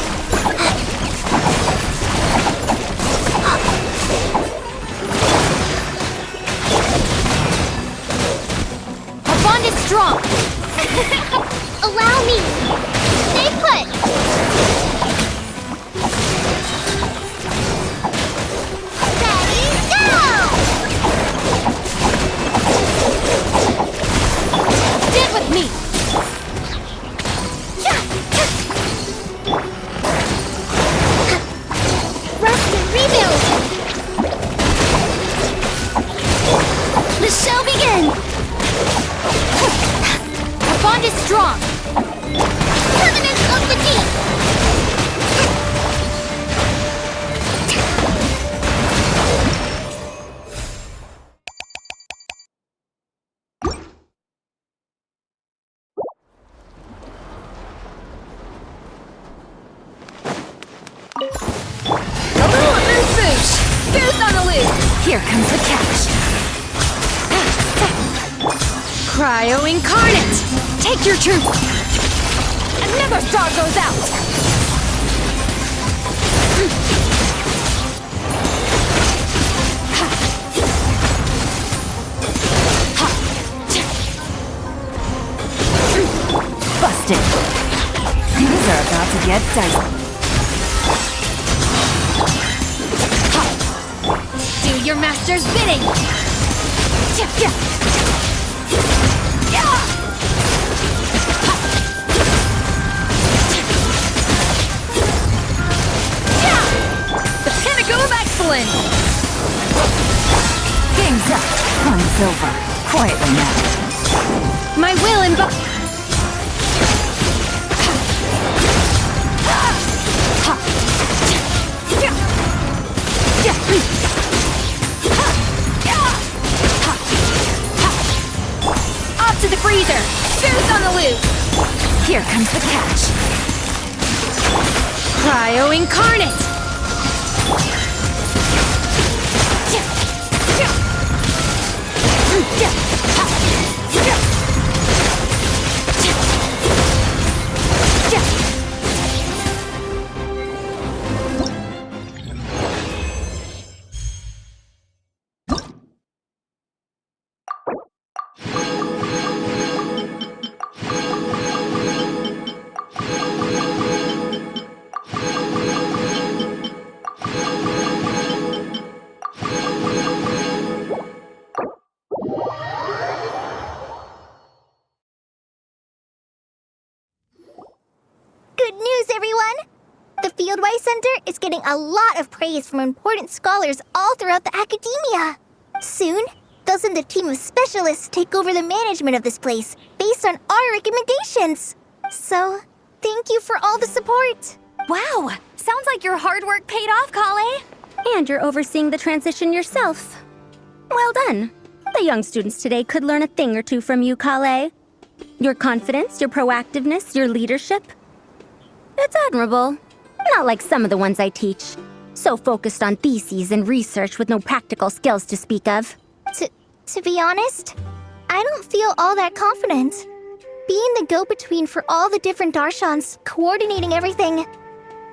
Cryo-incarnate! Take your truth! Another star goes out! Busted. Things are about to get dicey. Do your master's bidding! The pinnacle of excellence! Game's up. Fun's over. Quietly now. My will and Off to the freezer! Spears on the loose! Here comes the catch. Cryo-incarnate! Good news, everyone! The Fieldwise Center is getting a lot of praise from important scholars all throughout the academia. Soon, they'll send a team of specialists to take over the management of this place based on our recommendations. So, thank you for all the support. Wow! Sounds like your hard work paid off, Collei. And you're overseeing the transition yourself. Well done. The young students today could learn a thing or two from you, Collei. Your confidence, your proactiveness, your leadership. It's admirable. Not like some of the ones I teach. So focused on theses and research with no practical skills to speak of. To be honest, I don't feel all that confident. Being the go-between for all the different Darshans, coordinating everything,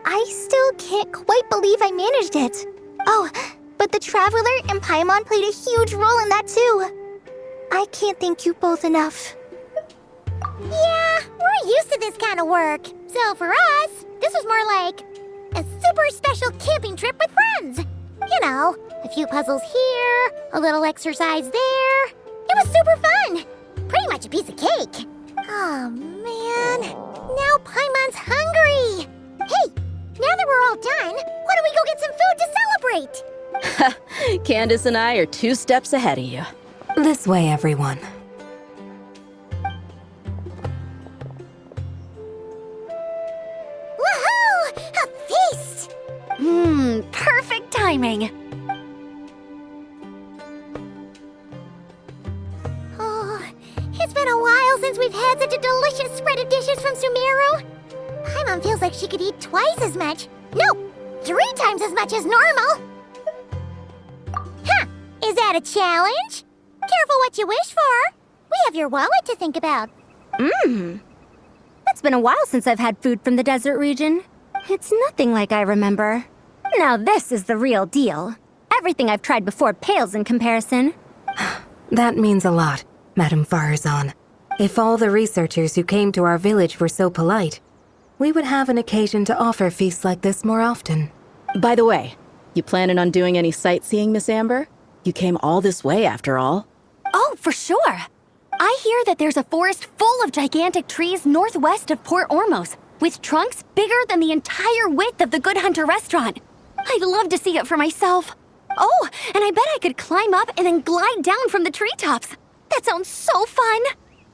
I still can't quite believe I managed it. Oh, but the Traveler and Paimon played a huge role in that too. I can't thank you both enough. Yeah, we're used to this kind of work. So for us, this was more like a super special camping trip with friends. You know, a few puzzles here, a little exercise there. It was super fun. Pretty much a piece of cake. Oh, man. Now Paimon's hungry. Hey, now that we're all done, why don't we go get some food to celebrate? Candace and I are 2 steps ahead of you. This way, everyone. Woohoo! A feast! Perfect timing. Oh, it's been a while since we've had such a delicious spread of dishes from Sumeru. Paimon feels like she could eat twice as much. No, 3 times as much as normal. Huh, is that a challenge? Careful what you wish for. We have your wallet to think about. It's been a while since I've had food from the desert region. It's nothing like I remember. Now this is the real deal. Everything I've tried before pales in comparison. That means a lot, Madame Faruzan. If all the researchers who came to our village were so polite, we would have an occasion to offer feasts like this more often. By the way, you planning on doing any sightseeing, Miss Amber? You came all this way after all. Oh, for sure. I hear that there's a forest full of gigantic trees northwest of Port Ormos, with trunks bigger than the entire width of the Good Hunter restaurant. I'd love to see it for myself. Oh, and I bet I could climb up and then glide down from the treetops. That sounds so fun.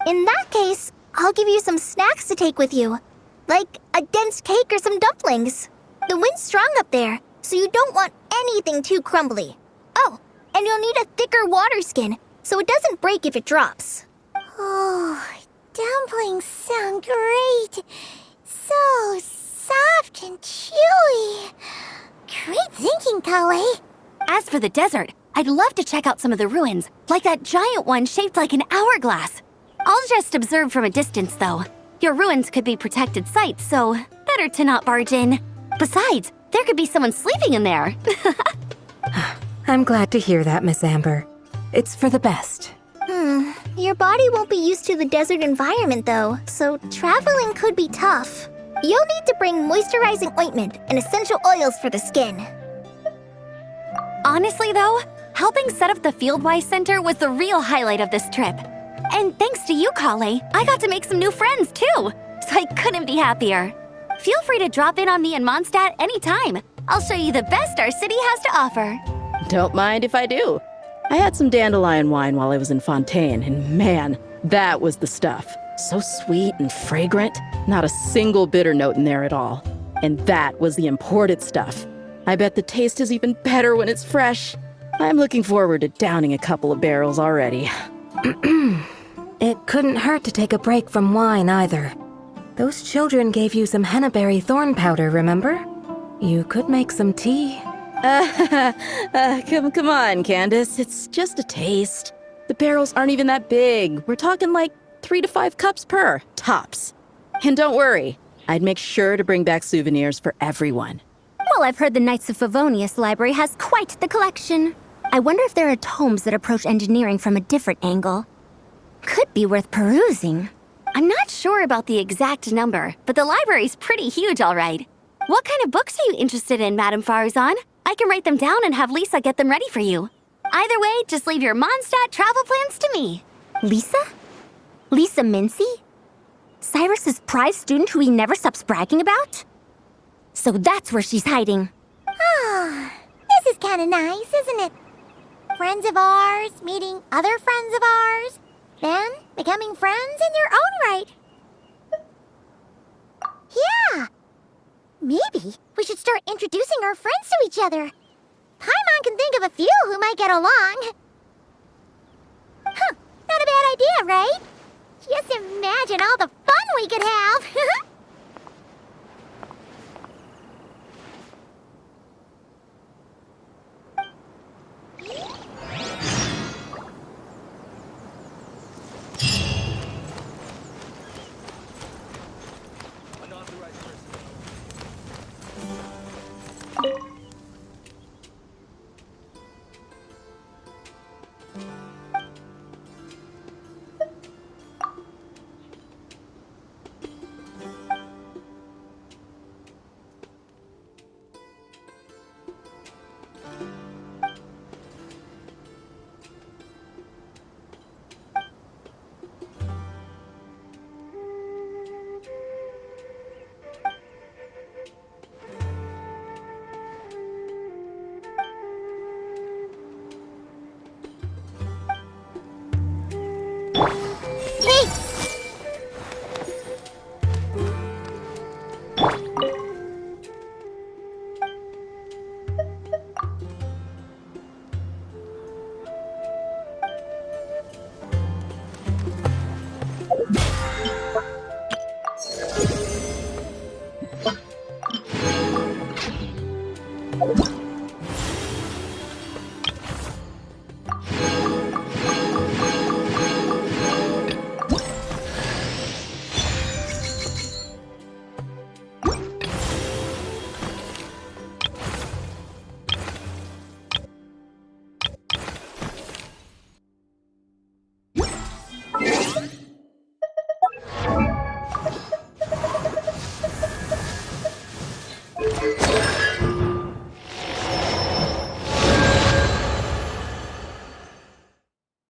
In that case, I'll give you some snacks to take with you. Like a dense cake or some dumplings. The wind's strong up there, so you don't want anything too crumbly. Oh, and you'll need a thicker water skin, so it doesn't break if it drops. Oh, dumplings sound great. So soft and chewy. Great thinking, Collei. As for the desert, I'd love to check out some of the ruins, like that giant one shaped like an hourglass. I'll just observe from a distance, though. Your ruins could be protected sites, so better to not barge in. Besides, there could be someone sleeping in there. I'm glad to hear that, Miss Amber. It's for the best. Your body won't be used to the desert environment, though, so traveling could be tough. You'll need to bring moisturizing ointment and essential oils for the skin. Honestly, though, helping set up the Fieldwise Center was the real highlight of this trip. And thanks to you, Collei, I got to make some new friends, too. So I couldn't be happier. Feel free to drop in on me in Mondstadt anytime. I'll show you the best our city has to offer. Don't mind if I do. I had some dandelion wine while I was in Fontaine, and man, that was the stuff. So sweet and fragrant, not a single bitter note in there at all. And that was the imported stuff. I bet the taste is even better when it's fresh. I'm looking forward to downing a couple of barrels already. It couldn't hurt to take a break from wine either. Those children gave you some hennaberry thorn powder, remember? You could make some tea. Come on, Candace. It's just a taste. The barrels aren't even that big. We're talking like 3 to 5 cups per, tops. And don't worry, I'd make sure to bring back souvenirs for everyone. Well, I've heard the Knights of Favonius Library has quite the collection. I wonder if there are tomes that approach engineering from a different angle. Could be worth perusing. I'm not sure about the exact number, but the library's pretty huge, all right. What kind of books are you interested in, Madame Faruzan? I can write them down and have Lisa get them ready for you. Either way, just leave your Mondstadt travel plans to me. Lisa? Lisa Mincy? Cyrus's prize student who he never stops bragging about? So that's where she's hiding. Ah, this is kind of nice, isn't it? Friends of ours meeting other friends of ours, then becoming friends in their own right. Yeah! Maybe we should start introducing our friends to each other. Paimon can think of a few who might get along. Huh, not a bad idea, right? Just imagine all the fun we could have.